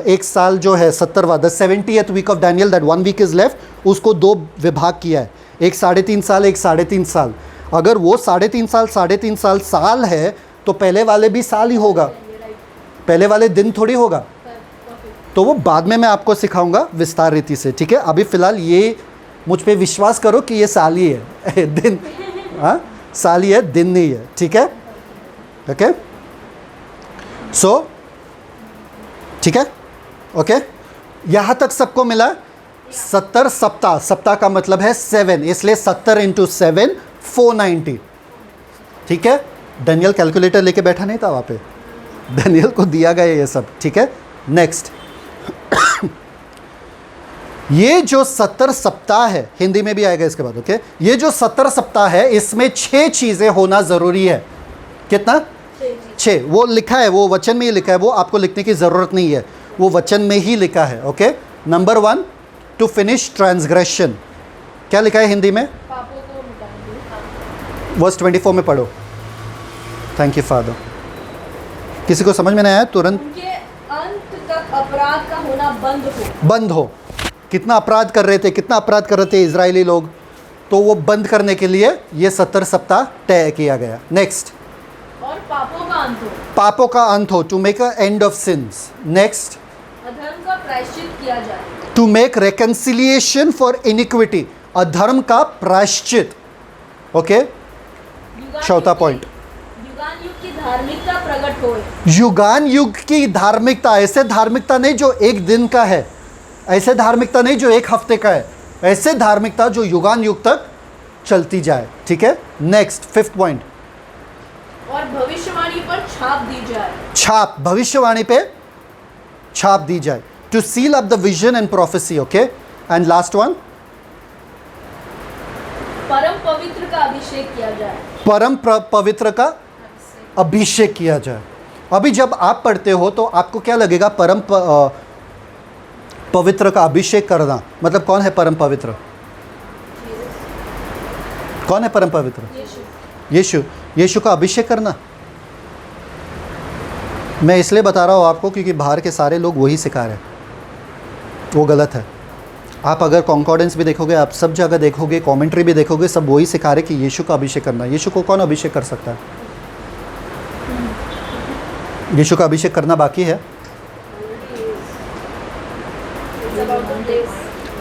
एक साल जो है 70वां, the 70th week of Daniel, that 1 week is left, उसको 2 विभाग किया है, एक 3.5 साल, एक 3.5 साल। अगर वो 3.5 साल 3.5 साल साल है तो पहले वाले भी साल ही होगा, पहले वाले दिन थोड़ी होगा। तो वो बाद में मैं आपको सिखाऊंगा विस्तार रीति से। ठीक है, अभी फ़िलहाल ये मुझ पे विश्वास करो कि ये साल ही है दिन, हाँ साल ही है, दिन नहीं है। ठीक है, ओके सो ठीक है, ओके यहाँ तक सबको मिला। 70 सप्ताह, सप्ताह का मतलब है 7, इसलिए 70 इंटू 7 490। ठीक है, डैनियल कैलकुलेटर लेके बैठा नहीं था वहाँ पे, डैनियल को दिया गया ये सब। ठीक है, नेक्स्ट ये जो 70 सप्ताह है, हिंदी में भी आएगा इसके बाद। ओके, ये जो 70 सप्ताह है इसमें 6 चीज़ें होना ज़रूरी है। कितना? 6। वो लिखा है, वो वचन में ही लिखा है, वो आपको लिखने की ज़रूरत नहीं है, वो वचन में ही लिखा है। Okay, number 1 to finish transgression. क्या लिखा है हिंदी में? वर्स 24 में पढ़ो। Thank you father. किसी को समझ में नहीं आया तुरंत? उनके अंत तक अपराध का होना बंद हो। कितना अपराध कर रहे थे, कितना अपराध कर रहे थे इजरायली लोग, तो वो बंद करने के लिए ये 70 सप्ताह तय किया गया। नेक्स्ट, और पापों का अंत हो। पापों का अंत हो, to make a end of sins. Next, अधर्म का प्रायश्चित किया जाए, to make reconciliation for iniquity, अधर्म का प्रायश्चित। ओके, चौथा पॉइंट, युगान युग की धार्मिकता प्रकट होए। युगान युग की धार्मिकता, ऐसे धार्मिकता नहीं जो एक दिन का है, ऐसे धार्मिकता नहीं जो एक हफ्ते का है, ऐसे धार्मिकता जो युगान युग तक चलती जाए। ठीक है, नेक्स्ट 5th पॉइंट, और भविष्यवाणी पर छाप दी जाए। छाप, भविष्यवाणी पे छाप दी जाए, to seal up the vision and prophecy. Okay, and last one, परम पवित्र का अभिषेक किया जाए। परम पवित्र का अभिषेक किया जाए। अभी जब आप पढ़ते हो तो आपको क्या लगेगा? परम पवित्र का अभिषेक करना मतलब कौन है परम पवित्र? कौन है परम पवित्र? यीशु। यीशु का अभिषेक करना। मैं इसलिए बता रहा हूँ आपको क्योंकि बाहर के सारे लोग वही सिखा रहे हैं, वो गलत है। आप अगर कॉन्कॉर्डेंस भी देखोगे, आप सब जगह देखोगे, कमेंट्री भी देखोगे, सब वही सिखा रहे कि यीशु का अभिषेक करना। यीशु को कौन अभिषेक कर सकता है? यीशु का अभिषेक करना बाकी है।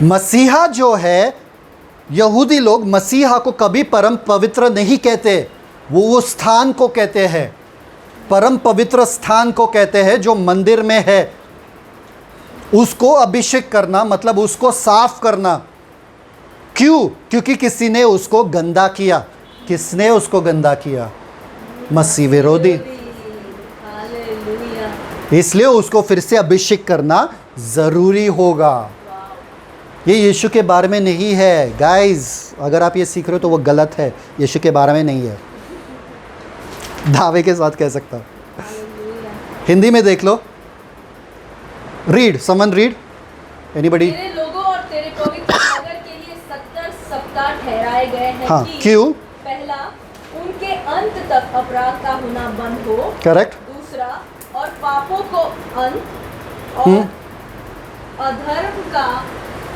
मसीहा जो है, यहूदी लोग मसीहा को कभी परम पवित्र नहीं कहते, वो स्थान को कहते हैं, परम पवित्र स्थान को कहते हैं जो मंदिर में है। उसको अभिषेक करना मतलब उसको साफ करना। क्यों? क्योंकि किसी ने उसको गंदा किया। किसने उसको गंदा किया? मसीह विरोधी। इसलिए उसको फिर से अभिषेक करना ज़रूरी होगा। ये यीशु के बारे में नहीं है गाइस, अगर आप ये सीख रहे हो तो वो गलत है, यीशु के बारे में नहीं है। दावे के साथ कह सकता हूँ। हिंदी में देख लो, रीड, समवन रीड, एनीबडी। तेरे लोगों और तेरे पवित्र नगर के लिए 70 सप्ताह ठहराए गए हैं हाँ, कि क्यों? पहला, उनके अंत तक अपराध का होना बंद हो। करेक्ट। दूसरा, और पापों को अंत और अधर्म का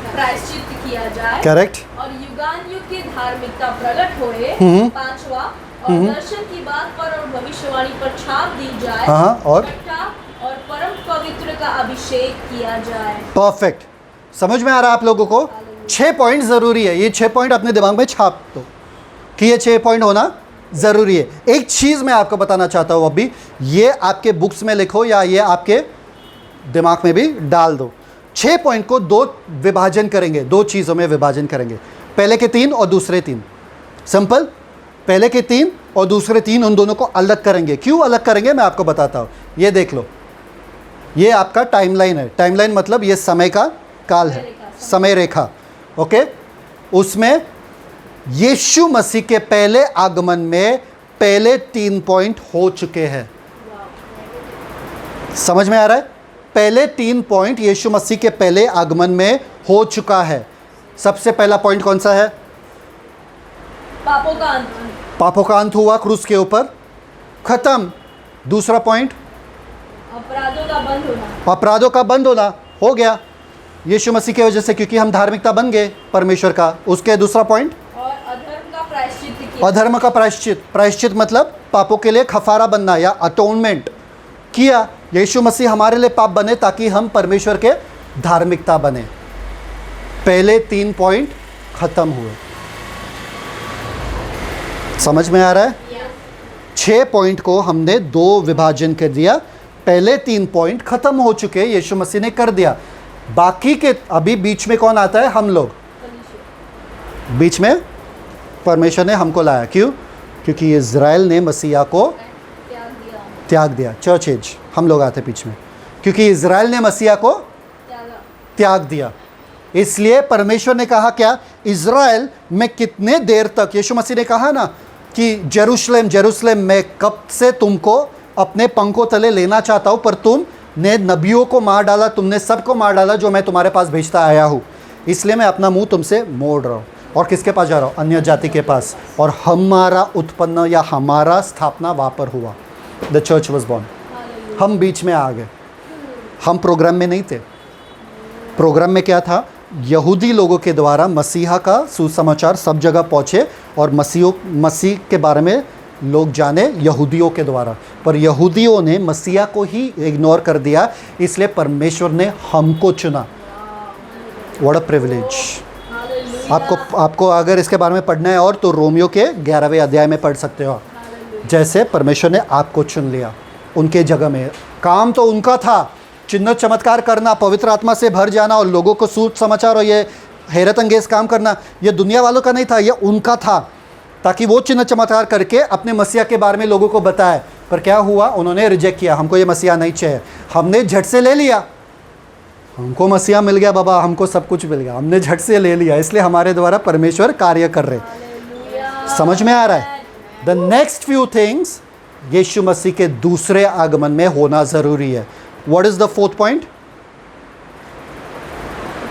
प्रायश्चित किया जाए। करेक्ट। और युगानुयुग की धार्मिकता प्रकट होए। पांचवा, और दर्शन की बात पर और भविष्यवाणी पर छाप दी जाए। हाँ, और छठा, और परम पवित्र का अभिषेक किया जाए। परफेक्ट। समझ में आ रहा है आप लोगों को? 6 पॉइंट ज़रूरी है, ये 6 पॉइंट अपने दिमाग में छाप दो कि ये 6 पॉइंट होना ज़रूरी है। एक चीज़ मैं आपको बताना चाहता हूँ अभी, ये आपके बुक्स में लिखो या ये आपके दिमाग में भी डाल दो। 6 पॉइंट को 2 विभाजन करेंगे, 2 चीज़ों में विभाजन करेंगे, पहले के 3 और दूसरे 3। सिंपल, पहले के 3 और दूसरे 3, उन दोनों को अलग करेंगे। क्यों अलग करेंगे मैं आपको बताता हूँ। ये देख लो, ये आपका टाइमलाइन है। टाइमलाइन मतलब ये समय का काल है, समय रेखा। ओके, उसमें यीशु मसीह के पहले आगमन में पहले 3 पॉइंट हो चुके हैं। समझ में आ रहा है? पहले 3 पॉइंट यीशु मसीह के पहले आगमन में हो चुका है। सबसे पहला पॉइंट कौन सा है? पापों का अंत। पापों का अंत हुआ क्रूस के ऊपर, खत्म। दूसरा पॉइंट, अपराधों का बंद होना। अपराधों का बंद होना, हो गया यीशु मसीह की वजह से, क्योंकि हम धार्मिकता बन गए परमेश्वर का। उसके दूसरा पॉइंट, और अधर्म का प्रायश्चित किया। अधर्म का प्रायश्चित। प्रायश्चित मतलब पापों के लिए खफारा बनना या अटोनमेंट किया। यीशु मसीह हमारे लिए पाप बने ताकि हम परमेश्वर के धार्मिकता बने। पहले 3 पॉइंट खत्म हुए। समझ में आ रहा है? 6 पॉइंट को हमने 2 विभाजन कर दिया। पहले 3 पॉइंट खत्म हो चुके, यीशु मसीह ने कर दिया। बाकी के अभी बीच में कौन आता है? हम लोग। बीच में परमेश्वर ने हमको लाया। क्यों? क्योंकि इज़राइल ने मसीहा को त्याग दिया। चर्च एज, हम लोग आते बीच में, क्योंकि इज़राइल ने मसीहा को त्याग दिया। इसलिए परमेश्वर ने कहा क्या? इज़राइल में कितने देर तक, यीशु मसीह ने कहा ना कि जेरूशलेम जेरूशलेम, मैं कब से तुमको अपने पंखों तले लेना चाहता हूँ, पर तुमने नबियों को मार डाला, तुमने सबको मार डाला जो मैं तुम्हारे पास भेजता आया हूँ। इसलिए मैं अपना मुंह तुमसे मोड़ रहा हूँ। और किसके पास जा रहा हूँ? अन्य जाति के पास। और हमारा उत्पन्न या हमारा स्थापना वहाँ पर हुआ। The church was born. हम बीच में आ गए, हम प्रोग्राम में नहीं थे। प्रोग्राम में क्या था? यहूदी लोगों के द्वारा मसीहा का सुसमाचार सब जगह पहुँचे और मसीह के बारे में लोग जाने यहूदियों के द्वारा। पर यहूदियों ने मसीहा को ही इग्नोर कर दिया, इसलिए परमेश्वर ने हमको चुना। What a privilege. आपको अगर इसके बारे में पढ़ना है और तो रोमियो के 11वें अध्याय में पढ़ सकते हो। जैसे परमेश्वर ने आपको चुन लिया उनके जगह में। काम तो उनका था, चिन्ह चमत्कार करना, पवित्र आत्मा से भर जाना और लोगों को सुसमाचार और ये हैरत अंगेज काम करना, ये दुनिया वालों का नहीं था, ये उनका था, ताकि वो चिन्ह चमत्कार करके अपने मसीहा के बारे में लोगों को बताए। पर क्या हुआ? उन्होंने रिजेक्ट किया। हमको ये मसीहा नहीं चाहिए। हमने झट से ले लिया, हमको मसीहा मिल गया बाबा, हमको सब कुछ मिल गया, हमने झट से ले लिया। इसलिए हमारे द्वारा परमेश्वर कार्य कर रहे। समझ में आ रहा है? The next few things Yeshu Masih के दूसरे आगमन में होना ज़रूरी है। What is the 4th point?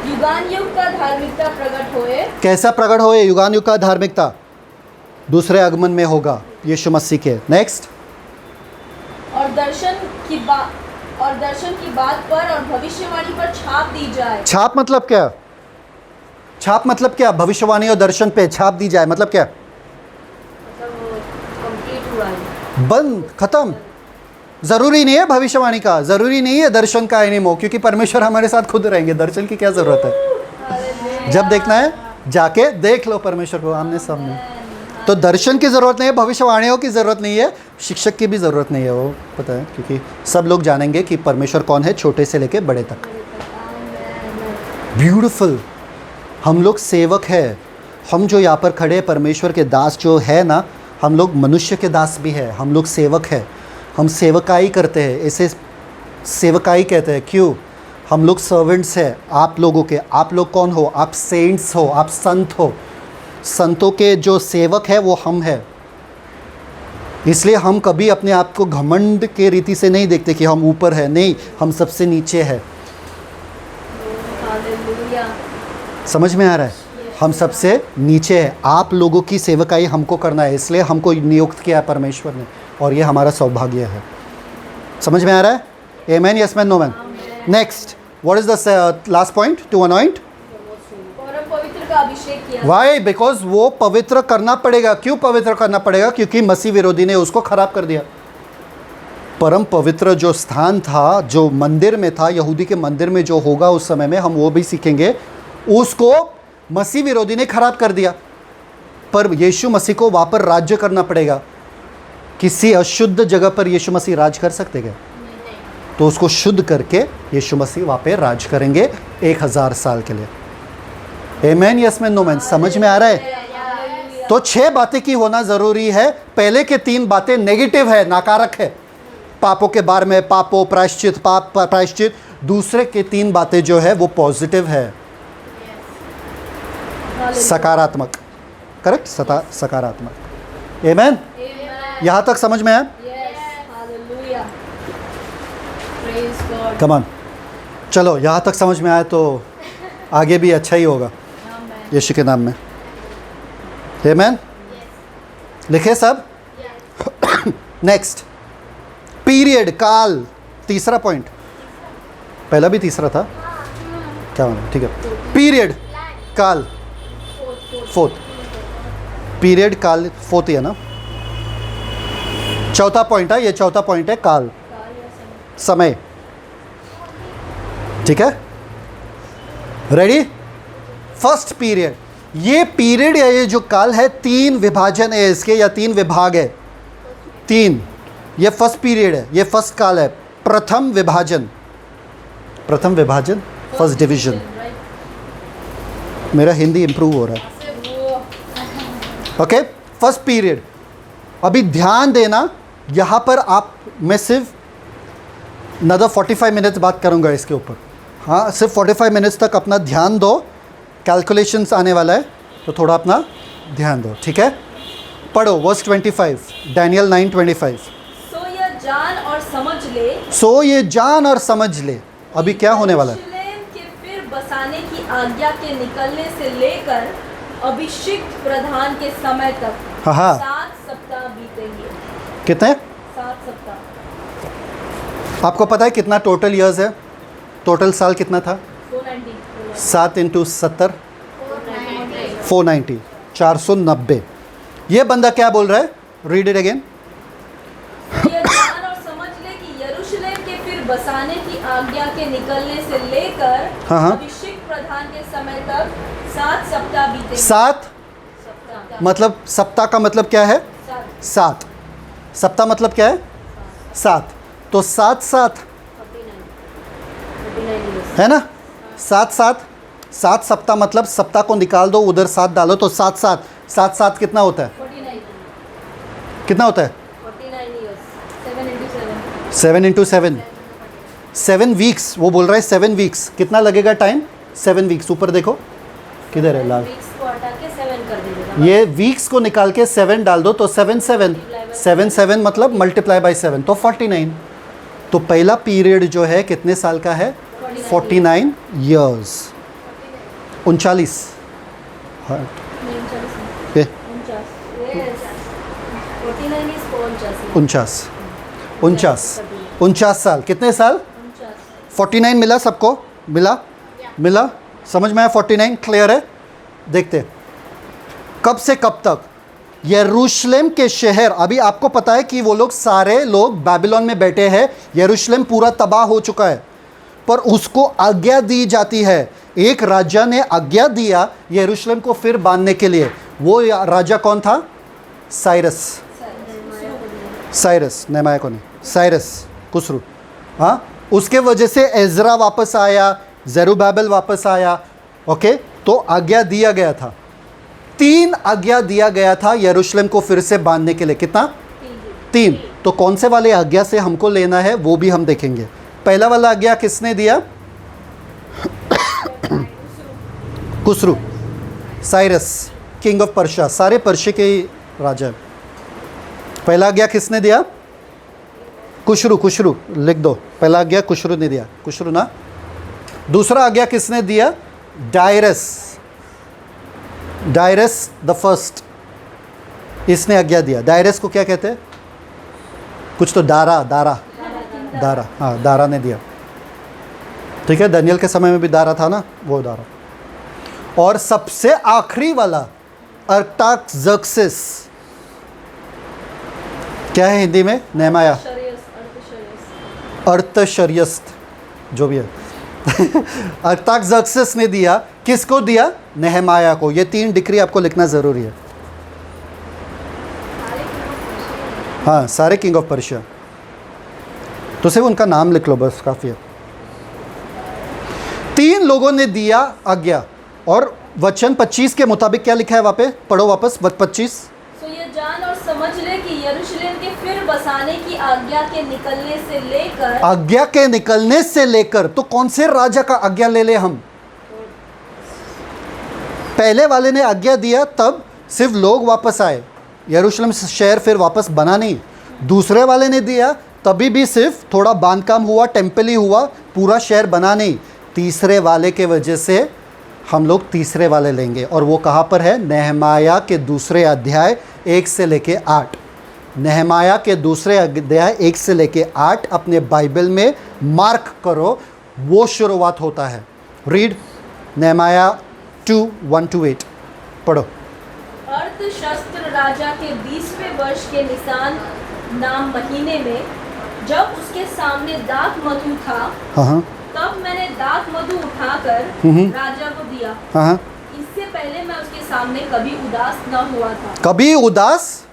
युगान युग का धार्मिकता प्रकट होए। कैसा प्रकट होए? युगान युग का धार्मिकता दूसरे आगमन में होगा यीशु मसीह के। नेक्स्ट, और दर्शन की बात पर और भविष्यवाणी पर छाप दी जाए। छाप मतलब क्या? छाप मतलब क्या? भविष्यवाणी और दर्शन पे छाप दी जाए मतलब क्या? कंप्लीट हुआ है, बंद, खत्म। ज़रूरी नहीं है भविष्यवाणी का, ज़रूरी नहीं है दर्शन का एनीमोर, क्योंकि परमेश्वर हमारे साथ खुद रहेंगे। दर्शन की क्या ज़रूरत है? जब देखना है जाके देख लो परमेश्वर को आमने सामने। तो दर्शन की ज़रूरत नहीं है, भविष्यवाणियों की ज़रूरत नहीं है, शिक्षक की भी ज़रूरत नहीं है। वो पता है, क्योंकि सब लोग जानेंगे कि परमेश्वर कौन है, छोटे से लेके बड़े तक। ब्यूटीफुल। हम लोग सेवक है। हम जो यहाँ पर खड़े परमेश्वर के दास जो है ना, हम लोग मनुष्य के दास भी है, हम लोग सेवक है। हम सेवकाई करते हैं, इसे सेवकाई कहते हैं। क्यों? हम लोग सर्वेंट्स हैं आप लोगों के। आप लोग कौन हो? आप सेंट्स हो, आप संत हो। संतों के जो सेवक है वो हम हैं। इसलिए हम कभी अपने आप को घमंड के रीति से नहीं देखते कि हम ऊपर है, नहीं, हम सबसे नीचे है। हालेलुया। समझ में आ रहा है? हम सबसे नीचे है। आप लोगों की सेवकाई हमको करना है, इसलिए हमको नियुक्त किया है परमेश्वर ने, और ये हमारा सौभाग्य है। समझ में आ रहा है? Amen, yes man, no man. Next, what is the last point? To anoint, परम पवित्र का अभिषेक किया। वाई? बिकॉज वो पवित्र करना पड़ेगा। क्यों पवित्र करना पड़ेगा? क्योंकि मसीह विरोधी ने उसको खराब कर दिया। परम पवित्र जो स्थान था, जो मंदिर में था, यहूदी के मंदिर में जो होगा उस समय में, हम वो भी सीखेंगे, उसको मसीह विरोधी ने खराब कर दिया। पर यीशु मसीह को वहाँ पर राज्य करना पड़ेगा। किसी अशुद्ध जगह पर यीशु मसीह राज कर सकते क्या? तो उसको शुद्ध करके यीशु मसीह वहाँ पे राज करेंगे 1000 साल के लिए। आमेन, यस मैन, नो मैन। समझ में आ रहा है? तो 6 बातें की होना ज़रूरी है। पहले के 3 बातें नेगेटिव है, नकारात्मक है, पापों के बारे में, पापों, प्रायश्चित, पाप प्रायश्चित। दूसरे के 3 बातें जो है वो पॉजिटिव है, सकारात्मक। करेक्ट, सकारात्मक। आमेन। यहाँ तक समझ में आया? कम ऑन, चलो, यहाँ तक समझ में आया तो आगे भी अच्छा ही होगा यीशु के नाम में। आमेन। लिखे सब? नेक्स्ट, पीरियड, काल, तीसरा पॉइंट। पहला भी तीसरा था क्या? ठीक है, पीरियड, काल, फोर्थ। पीरियड, काल, फोर्थ ही है ना? चौथा पॉइंट है ये, चौथा पॉइंट है काल, समय। ठीक है, रेडी? फर्स्ट पीरियड, ये पीरियड या ये जो काल है, 3 विभाजन है इसके, या 3 विभाग है। 3, ये फर्स्ट पीरियड है, ये फर्स्ट काल है। प्रथम विभाजन, प्रथम विभाजन, फर्स्ट डिवीजन। मेरा हिंदी इंप्रूव हो रहा है। Okay, first period. अभी ध्यान देना, यहाँ पर आप, मैं सिर्फ another 45 मिनट्स बात करूँगा इसके ऊपर। हाँ, सिर्फ 45 मिनट्स तक अपना ध्यान दो। कैलकुलेशंस आने वाला है तो थोड़ा अपना ध्यान दो, ठीक है? पढ़ो वर्स 25, डैनियल 9:25। सो ये जान और समझ ले, सो ये जान और समझ ले। अभी क्या होने वाला है? यरूशलेम के फिर बसाने की आज्ञा के निकलने से लेकर अभिषिक्त प्रधान के समय तक हाँ हाँ, 7 सप्ताह बीतेंगे। कितने? 7 सप्ताह। आपको पता है कितना टोटल ईयर्स है? टोटल साल कितना था? 490। 7 × 70, 490, 490। ये बंदा क्या बोल रहा है? Read it again. ये जान और समझ ले कि यरूशलेम के फिर बसाने की आज्ञा के निकलने से लेकर हाँ हाँ, अभिषेक प्रधान के समय तक 7 सप्ताह बीतेंगे। 7 सप्ताह, मतलब, सप्ताह का मतलब क्या है? 7। सप्ताह मतलब क्या है? 7। तो 7 है ना? 7 सप्ताह मतलब सप्ताह को निकाल दो, उधर 7 डालो तो 7 कितना होता है? 49। कितना होता है? 49 years। 7 × 7, 7 वीक्स। वो बोल रहा है 7 वीक्स। कितना लगेगा टाइम? 7 वीक्स। ऊपर देखो, किधर है लाल? वीक्स को हटा के 7 कर दीजिएगा। ये वीक्स को निकाल के 7 डाल दो तो 7 मतलब मल्टीप्लाई बाय 7 तो 49। तो पहला पीरियड जो है कितने साल का है? 49 ईयर्स। 39। हाँ, ये 49 साल। कितने साल? 49 मिला सबको? मिला? समझ में आया? 49 क्लियर है? देखते कब से कब तक यरूशलेम के शहर। अभी आपको पता है कि वो लोग सारे लोग बाबिलोन में बैठे हैं, यरूशलेम पूरा तबाह हो चुका है, पर उसको आज्ञा दी जाती है। एक राजा ने आज्ञा दिया यरूशलेम को फिर बांधने के लिए। वो राजा कौन था? साइरस। नेहमाया को नहीं, साइरस कुसरू। हाँ, उसके वजह से एजरा वापस आया, जेरुब्बाबेल वापस आया। ओके, तो आज्ञा दिया गया था। 3 आज्ञा दिया गया था यरूशलेम को फिर से बांधने के लिए। कितना? 3। तो कौन से वाले आज्ञा से हमको लेना है वो भी हम देखेंगे। पहला वाला आज्ञा किसने दिया? Khusro, Cyrus, king of Persia, सारे पर्शिया के राजा। पहला आज्ञा किसने दिया? कुशरू, कुशरू लिख दो। पहला आज्ञा कुशरू ने दिया, कुशरू ना। दूसरा आज्ञा किसने दिया? डायरस, डायरस द फर्स्ट, इसने आज्ञा दिया। डायरस को क्या कहते हैं? कुछ तो दारा, दारा, दारा, हाँ दारा ने दिया। ठीक है, दानियल के समय में भी दारा था ना, वो दारा। और सबसे आखिरी वाला अर्ताक्सर्क्सिस, क्या है हिंदी में? नेहमाया, अर्थशर्यस्त, जो भी है। अर्ताक्सर्क्सिस ने दिया। किसको दिया? नेहमाया को। ये 3 डिक्री आपको लिखना ज़रूरी है। हाँ, सारे किंग ऑफ पर्शिया, तो सिर्फ उनका नाम लिख लो बस, काफ़ी है। 3 लोगों ने दिया आज्ञा। और वचन 25 के मुताबिक क्या लिखा है वहाँ पे? पढ़ो वापस 25। सो ये जान और समझ ले कि यरूशलेम के फिर बसाने की आज्ञा के निकलने से लेकर, आज्ञा के निकलने से लेकर, तो कौन से राजा का आज्ञा ले ले हम? पहले वाले ने आज्ञा दिया तब सिर्फ लोग वापस आए, यरूशलेम शहर फिर वापस बना नहीं। दूसरे वाले ने दिया तभी भी सिर्फ थोड़ा बांधकाम हुआ, टेम्पल ही हुआ, पूरा शहर बना नहीं। तीसरे वाले के वजह से हम लोग तीसरे वाले लेंगे, और वो कहाँ पर है? नेहमाया के दूसरे अध्याय 1 से लेके 8। नेहमाया के दूसरे अध्याय 1 से लेके 8 अपने बाइबल में मार्क करो, वो शुरुआत होता है। रीड नेहमाया 2:1-8 पढ़ो। अर्थशस्त्र राजा के 20वें वर्ष के निसान नाम महीने में, जब उसके सामने दाख मधु था, हाँ, तब मैंने दाख मधु उठाकर राजा को दिया। हाँ, इससे पहले मैं उसके सामने कभी उदास न हुआ था। कभी उदास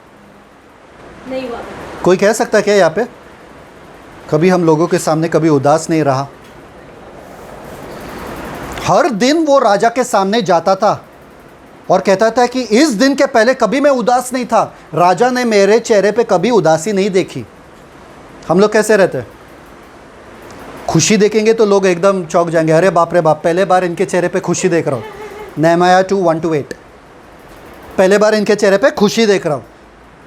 नहीं हुआ था। कोई कह सकता है क्या यहाँ पे? कभी हम लोगों के सामने कभी उदास नहीं रहा। हर दिन वो राजा के सामने जाता था और कहता था कि इस दिन के पहले कभी मैं उदास नहीं था, राजा ने मेरे चेहरे पे कभी उदासी नहीं देखी। हम लोग कैसे रहते हैं? खुशी देखेंगे तो लोग एकदम चौंक जाएंगे, अरे बाप रे बाप, पहले बार इनके चेहरे पे खुशी देख रहा हूँ। नेहमाया 2:1-8, पहले बार इनके चेहरे पे खुशी देख रहा हूँ।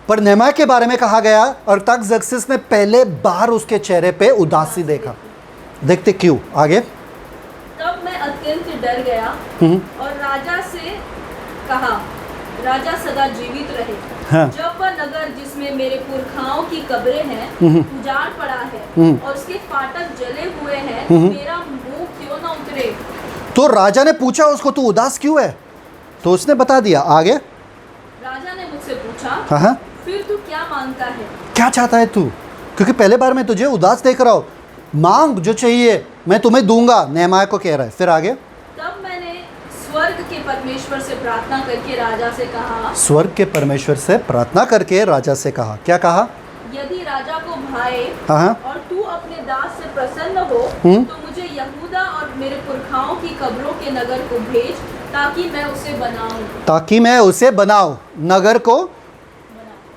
पर नेहमाया के बारे में कहा गया, अर्ताक्सर्क्सिस ने पहले बार उसके चेहरे पे उदासी देखा। देखते क्यों, आगे। तब मैं अत्यंत डर गया और राजा से कहा, राजा सदा जीवित रहे। हाँ। जब वह नगर जिसमें मेरे पुरखाओं की कब्रें हैं उजाड़ पड़ा है और उसके फाटक जले हुए हैं, मेरा मुंह क्यों न उतरे? तो राजा ने पूछा उसको, तू उदास क्यों है? तो उसने बता दिया। आगे। राजा ने मुझसे पूछा, हाँ, फिर तू क्या मांगता है? क्या चाहता है तू? क्योंकि पहले बार मैं तुझे उदास देख रहा हूँ, मांग जो चाहिए मैं तुम्हें दूंगा, नेहमाया को कह रहा है। फिर आगे। तब मैंने स्वर्ग के परमेश्वर से प्रार्थना करके राजा से कहा, स्वर्ग के परमेश्वर से प्रार्थना करके राजा से कहा, क्या कहा? यदि राजा को भाए हाँ, और तू अपने दास से प्रसन्न हो तो मुझे यहूदा और मेरे पुरखाओं की कब्रों के नगर को भेज, ताकि मैं उसे बनाऊं। ताकि मैं उसे बनाऊं, नगर को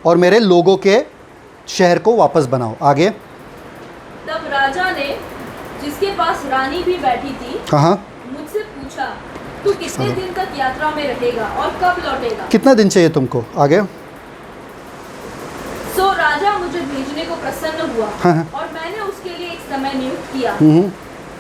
और मेरे लोगों के शहर को वापस बनाओ। आगे। तब राजा ने, जिसके पास रानी भी बैठी थी, हाँ, मुझसे पूछा, तू कितने दिन तक यात्रा में रहेगा और कब लौटेगा? कितना दिन चाहिए तुमको? आगे। सो राजा मुझे भेजने को प्रसन्न हुआ हाँ। और मैंने उसके लिए एक समय नियुक्त किया।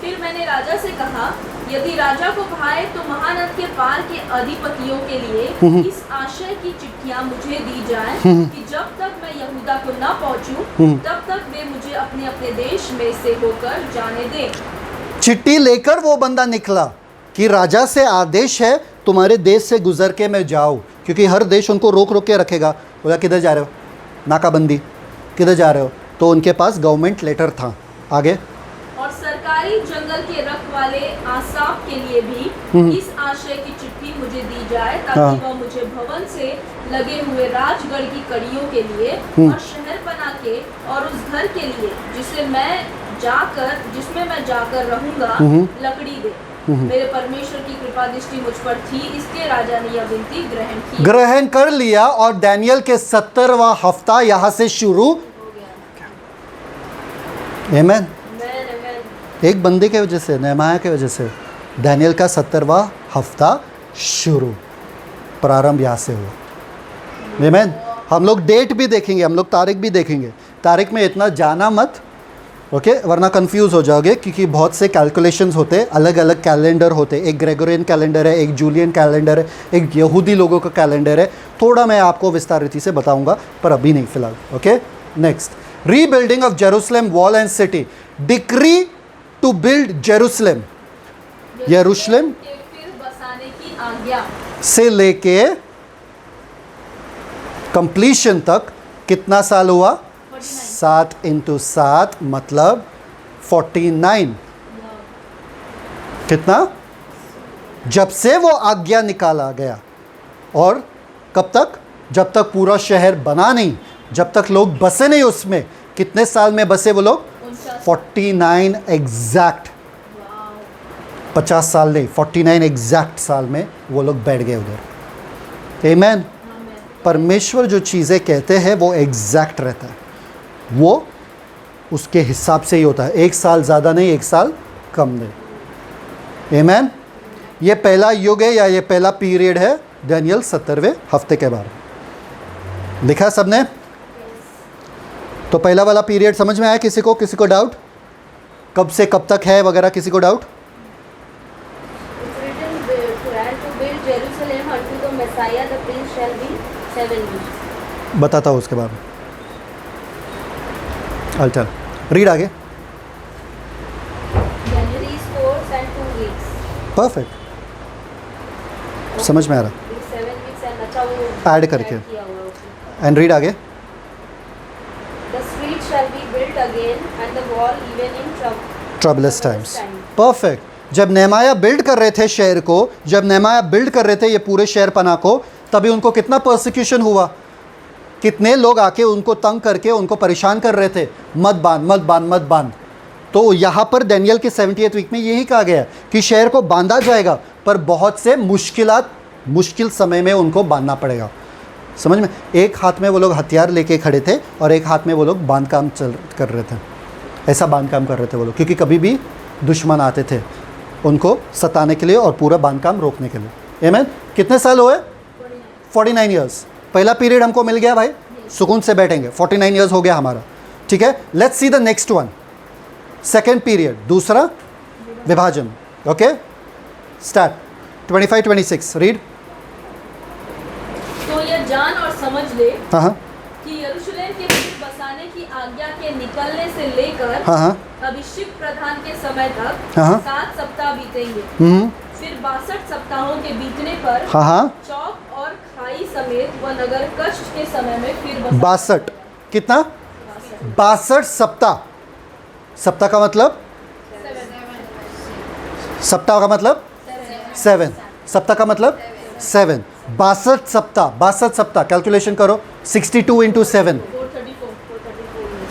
फिर मैंने राजा से कहा, यदि राजा को भाए तो महानद के पार के अधिपतियों के लिए इस आशय की चिट्ठियां मुझे दी जाएं कि जब तक मैं यहूदा को न पहुंचूं तब तक वे मुझे अपने अपने देश में से होकर जाने दें। चिट्ठी लेकर वो बंदा निकला कि राजा से आदेश है तुम्हारे देश से गुजर के मैं जाऊँ, क्योंकि हर देश उनको रोक रोक के रखेगा। बोला किधर जा रहे हो? नाकाबंदी। किधर जा रहे हो? तो उनके पास गवर्नमेंट लेटर था। आगे। और सरकारी जंगल के रखवाले आसाफ के लिए भी इस आशय की चिट्ठी मुझे दी जाए, ताकि वह मुझे भवन से लगे हुए राजगढ़ की कड़ियों के लिए और शहर बना के और उस घर के लिए जिसमें मैं जाकर रहूंगा लकड़ी दे। मेरे परमेश्वर की कृपा दृष्टि मुझ पर थी, इसलिए राजा ने यह विनती ग्रहण कर लिया और दानियल के 70वां हफ्ता यहाँ से शुरू हो गया। आमीन। एक बंदे के वजह से, नेहमाया के वजह से दानियल का 70वां हफ्ता शुरू, प्रारंभ यहाँ से हुआ। आमीन। हम लोग डेट भी देखेंगे, हम लोग तारीख भी देखेंगे। तारीख में इतना जाना मत, ओके, वरना कंफ्यूज हो जाओगे, क्योंकि बहुत से कैलकुलेशंस होते हैं, अलग अलग कैलेंडर होते हैं। एक ग्रेगोरियन कैलेंडर है, एक जूलियन कैलेंडर है, एक यहूदी लोगों का कैलेंडर है। थोड़ा मैं आपको विस्तारित से बताऊंगा, पर अभी नहीं फिलहाल। Okay, next, rebuilding of Jerusalem wall and city, decree to build Jerusalem, यरूशलेम के फिर बसाने की आज्ञा से लेके कंप्लीशन तक कितना साल हुआ? 7 × 7 मतलब 49। कितना? जब से वो आज्ञा निकाला गया, और कब तक? जब तक पूरा शहर बना नहीं, जब तक लोग बसे नहीं उसमें। कितने साल में बसे वो लोग? 49 एग्जैक्ट, 50 साल नहीं, 49 एग्जैक्ट साल में वो लोग बैठ गए उधर। आमेन। परमेश्वर जो चीज़ें कहते हैं वो एग्जैक्ट रहता है, वो उसके हिसाब से ही होता है। एक साल ज़्यादा नहीं, एक साल कम नहीं। आमेन। ये पहला युग है या ये पहला पीरियड है दानियल 70वें हफ्ते के बाद। लिखा सबने? तो पहला वाला पीरियड समझ में आया किसी को? किसी को डाउट? कब से कब तक है वगैरह, किसी को डाउट? बताता हूँ उसके बाद में। अल्टर रीड आगे। परफेक्ट, समझ में आ रहा, ऐड करके। एंड रीड आगे। ट्रबलस टाइम्स। परफेक्ट। जब नेहमाया बिल्ड कर रहे थे शहर को, जब नेहमाया बिल्ड कर रहे थे ये पूरे शहर पना को, तभी उनको कितना परसिक्यूशन हुआ, कितने लोग आके उनको तंग करके उनको परेशान कर रहे थे, मत बांध मत बांध मत बांध। तो यहाँ पर दानियल के 70th वीक में यही कहा गया कि शहर को बांधा जाएगा, पर बहुत से मुश्किल समय में उनको बांधना पड़ेगा। समझ में? एक हाथ में वो लोग हथियार लेके खड़े थे और एक हाथ में वो लोग बांध काम कर रहे थे। ऐसा बांध काम कर रहे थे वो लोग, क्योंकि कभी भी दुश्मन आते थे उनको सताने के लिए और पूरा बांध काम रोकने के लिए। आमेन। कितने साल हुए? 49 ईयर्स। पहला पीरियड हमको मिल गया भाई, सुकून से बैठेंगे। 49 ईयर्स हो गया हमारा, ठीक है। Let's see the next one, second period, दूसरा विभाजन। Okay, start. 25-26 रीड। तो यह जान और समझ ले हाँ कि यरूशलेम के फिर बसाने की आज्ञा के निकलने से लेकर हाँ अभिषिक्त प्रधान के समय तक हाँ 7 सप्ताह बीतेंगे। फिर 62 सप्ताहों के बीतने पर हाँ चौक और खाई समेत व नगर कष्ट के समय में फिर 62 कितना? 62 सप्ताह। सप्ताह का मतलब? सप्ताह का मतलब 7। सप्ताह का मतलब 7। 62 सप्ताह। 62 सप्ताह कैलकुलेशन करो। 62 × 7।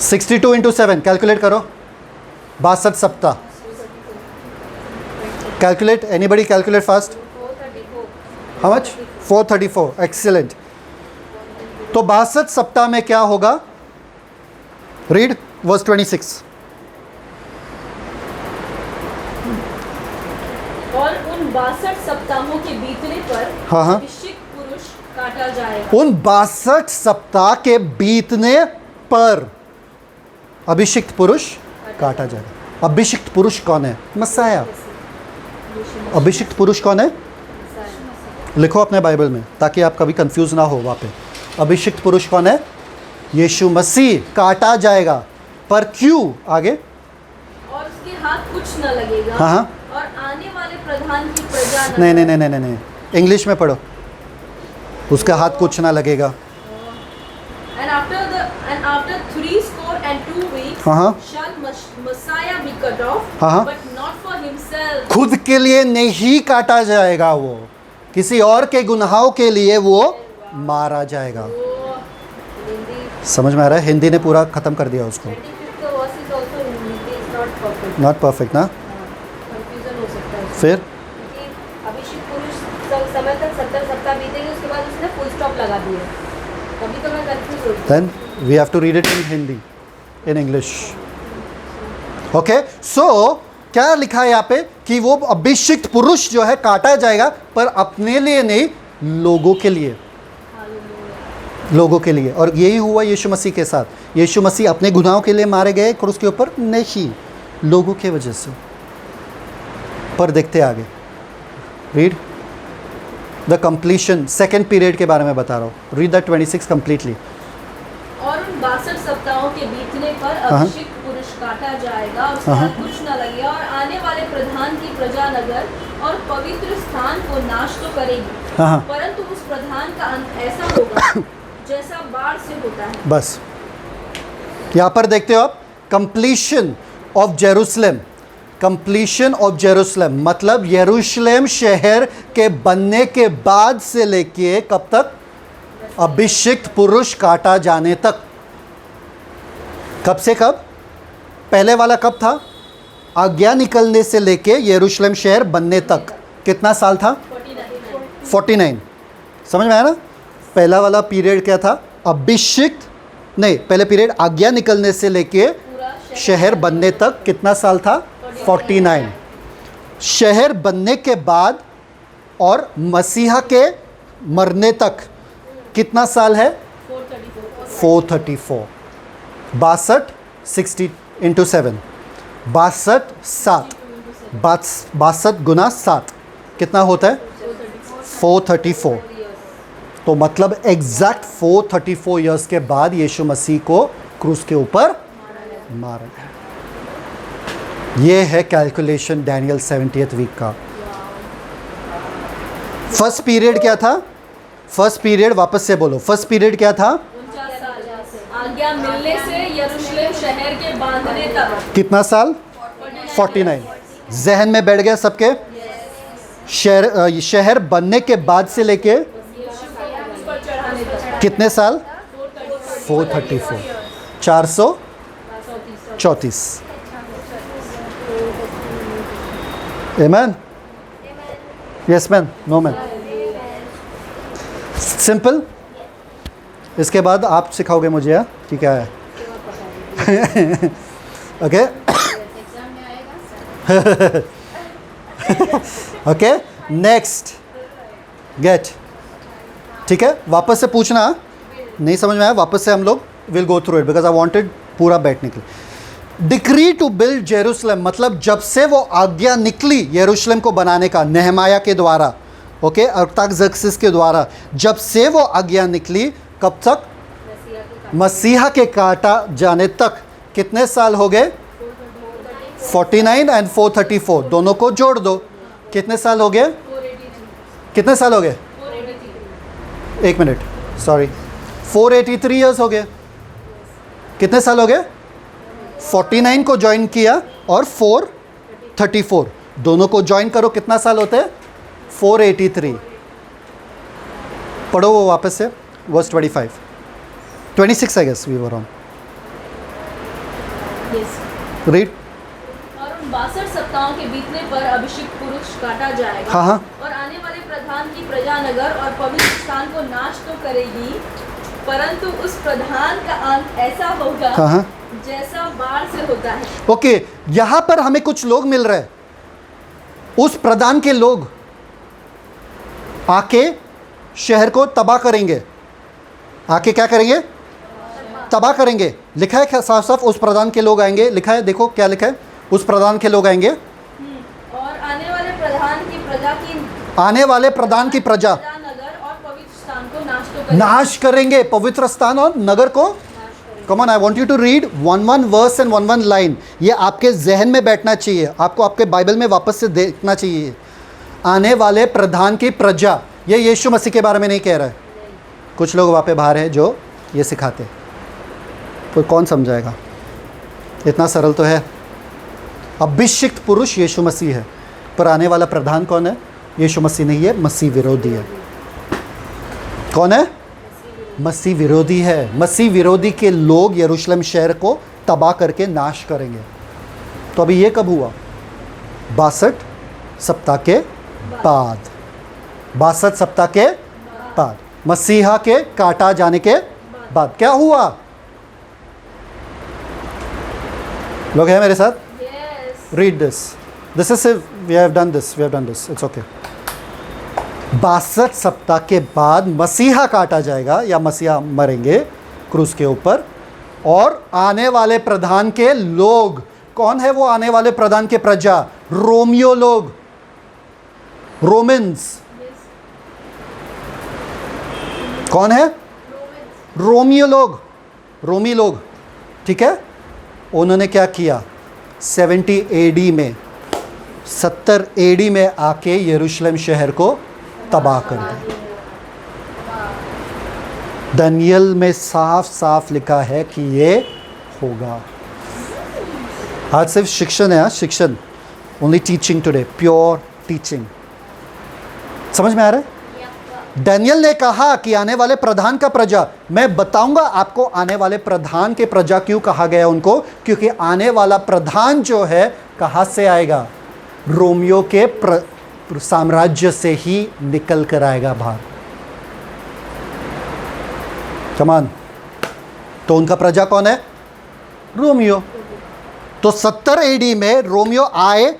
62 × 7 कैलकुलेट करो। 62 सप्ताह calculate. Anybody calculate fast? How much? 434। Excellent. तो 62 सप्ताह में क्या होगा? Read verse 26। और उन 62 सप्ताहों के बीतने पर हाँ अभिषिक्त पुरुष काटा जाएगा। उन 62 सप्ताह के बीतने पर अभिषिक्त पुरुष काटा जाएगा। अभिषिक्त पुरुष कौन है? मसाया। अभिषिक्त पुरुष कौन है? लिखो अपने बाइबल में, ताकि आप कभी कंफ्यूज ना हो वहाँ पे। अभिषिक्त पुरुष कौन है? यीशु मसीह। काटा जाएगा, पर क्यों? आगे। और उसके हाथ कुछ न लगेगा। हाँ और आने वाले प्रधान की प्रजा न। नहीं नहीं नहीं नहीं नहीं, इंग्लिश में पढ़ो। उसका हाथ कुछ ना लगेगा। And after 62 weeks shall Messiah be cut off, but not for himself. खुद के लिए नहीं काटा जाएगा, वो किसी और के गुनाहों के लिए वो मारा जाएगा। समझ में आ रहा है? हिंदी ने पूरा खत्म कर दिया उसको। नॉट परफेक्ट ना? फिर अभिषेक पुरुष समय तक 70 सप्ताह बीतेंगे, उसके बाद उसने फुल स्टॉप लगा दिया। तभी तो मैं कंफ्यूज हो गई। Then we have to read it in Hindi, in English. Okay, so क्या लिखा है यहाँ पे कि वो अभिषिक्त पुरुष जो है काटा जाएगा, पर अपने लिए नहीं, लोगों के लिए। लोगों के लिए। और यही हुआ यीशु मसीह के साथ। यीशु मसीह अपने गुनाहों के लिए मारे गए क्रूस के ऊपर? नहीं, लोगों के वजह से। पर देखते आगे, read the completion, second period के बारे में बता रहा हूँ। Read the 26 completely. और उन 62 सप्ताहों के बीतने पर अभिषिक्त पुरुष काटा जाएगा, उसके बाद कुछ न लगेगा, और आने वाले प्रधान की प्रजा नगर और पवित्र स्थान को नाश तो करेगी, परंतु उस प्रधान का अंत ऐसा होगा जैसा बाढ़ से होता है। बस यहाँ पर देखते हो आप, completion of Jerusalem. Completion of Jerusalem मतलब यरूशलेम शहर के बनने के बाद से लेके कब तक? अभिषिक्त पुरुष काटा जाने तक। कब से कब? पहले वाला कब था? आज्ञा निकलने से लेके यरूशलेम शहर बनने तक कितना साल था? 49। समझ में आया ना? पहला वाला पीरियड क्या था? अभिषिक्त नहीं, पहले पीरियड आज्ञा निकलने से लेके शहर बनने तक कितना साल था? 49। शहर बनने के बाद और मसीहा के मरने तक कितना साल है? 434। 62 60 इंटू 7, 62 गुना 7 कितना होता है? 434। तो मतलब एग्जैक्ट 434 ईयर्स के बाद यीशु मसीह को क्रूस के ऊपर मारा गया। ये है कैलकुलेशन डैनियल 70th वीक का। फर्स्ट पीरियड क्या था? फर्स्ट पीरियड वापस से बोलो, फर्स्ट पीरियड क्या था? 49 साल। आज्ञा मिलने से यरूशलेम शहर के बांधने तक कितना साल? 49। जहन में बैठ गया सबके? शहर बनने के बाद से लेके कितने साल? 434। 434। Amen? Yes man? No man? Simple. इसके बाद आप सिखाओगे मुझे हाँ कि क्या है। Okay okay next gate. ठीक है, वापस से पूछना, नहीं समझ में आया वापस से हम लोग will go through it because I wanted पूरा बैठने के लिए। डिक्री टू बिल्ड जेरूसलम मतलब जब से वो आज्ञा निकली यरूशलेम को बनाने का नेहमाया के द्वारा, ओके, अर्थाक्सर्क्सिस के द्वारा, जब से वो आज्ञा निकली कब तक? मसीहा के काटा जाने तक कितने साल हो गए? 49 एंड 434 दोनों को जोड़ दो, कितने साल हो गए? कितने साल हो गए? 1 मिनट, सॉरी, 483 ईयर्स हो गए। कितने साल हो गए? 49 को ज्वाइन किया और 434 दोनों को ज्वाइन करो, कितना साल होते हैं? 483। पढ़ो वो वापस से, verse 25 26 I guess we were on. Read. और उन 62 सप्ताहों के बीतने पर अभिषिक्त पुरुष काटा जाएगा, हाँ। और आने वाले प्रधान की प्रजा नगर और पवित्र स्थान को नाश तो करेगी, परंतु उस प्रधान का अंत ऐसा होगा हाँ। जैसा बाढ़ से होता है। ओके, यहां पर हमें कुछ लोग मिल रहे हैं, उस प्रधान के लोग आके शहर को तबाह करेंगे। आके क्या करेंगे? तबाह करेंगे। लिखा है साफ साफ, उस प्रधान के लोग आएंगे। लिखा है, देखो क्या लिखा है, उस प्रधान के लोग आएंगे और आने वाले प्रधान की प्रजा नगर और पवित्र स्थान को नाश करेंगे, पवित्र स्थान और नगर को। Come on, I want you to read 1 verse and 1 line. ये आपके जहन में बैठना चाहिए, आपको आपके बाइबल में वापस से देखना चाहिए। आने वाले प्रधान की प्रजा, ये यीशु मसीह के बारे में नहीं कह रहा है। कुछ लोग वहाँ पे बाहर हैं जो ये सिखाते, तो कौन समझाएगा? इतना सरल तो है। अभिषिक्त पुरुष यीशु मसीह है, पर आने वाला प्रधान कौन है? यीशु मसीह नहीं है, मसीह विरोधी है। कौन है? मसीह विरोधी है। मसीह विरोधी के लोग यरूशलेम शहर को तबाह करके नाश करेंगे। तो अभी ये कब हुआ? 62 सप्ताह के बाद। 62 सप्ताह के बाद, मसीहा के काटा जाने के बाद क्या हुआ? लोग हैं मेरे साथ? Read this. This is, we have done this, it's okay. 62 सप्ताह के बाद मसीहा काटा जाएगा या मसीहा मरेंगे क्रूस के ऊपर, और आने वाले प्रधान के लोग, कौन है वो आने वाले प्रधान के प्रजा? रोमियो लोग, रोमन्स। कौन है? रोमियो लोग, रोमी लोग, ठीक है। उन्होंने क्या किया? 70 AD में, 70 AD में आके यरूशलेम शहर को तबाह कर दिया। दानियल में साफ साफ लिखा है कि ये होगा। आज सिर्फ शिक्षण है, शिक्षण, only teaching today, pure teaching. समझ में आ रहा है? दानियल ने कहा कि आने वाले प्रधान का प्रजा, मैं बताऊंगा आपको आने वाले प्रधान के प्रजा क्यों कहा गया उनको, क्योंकि आने वाला प्रधान जो है कहां से आएगा? रोमियो के साम्राज्य से ही निकल कर आएगा बाहर। कमान, तो उनका प्रजा कौन है? रोमियो। तो 70 AD में रोमियो आए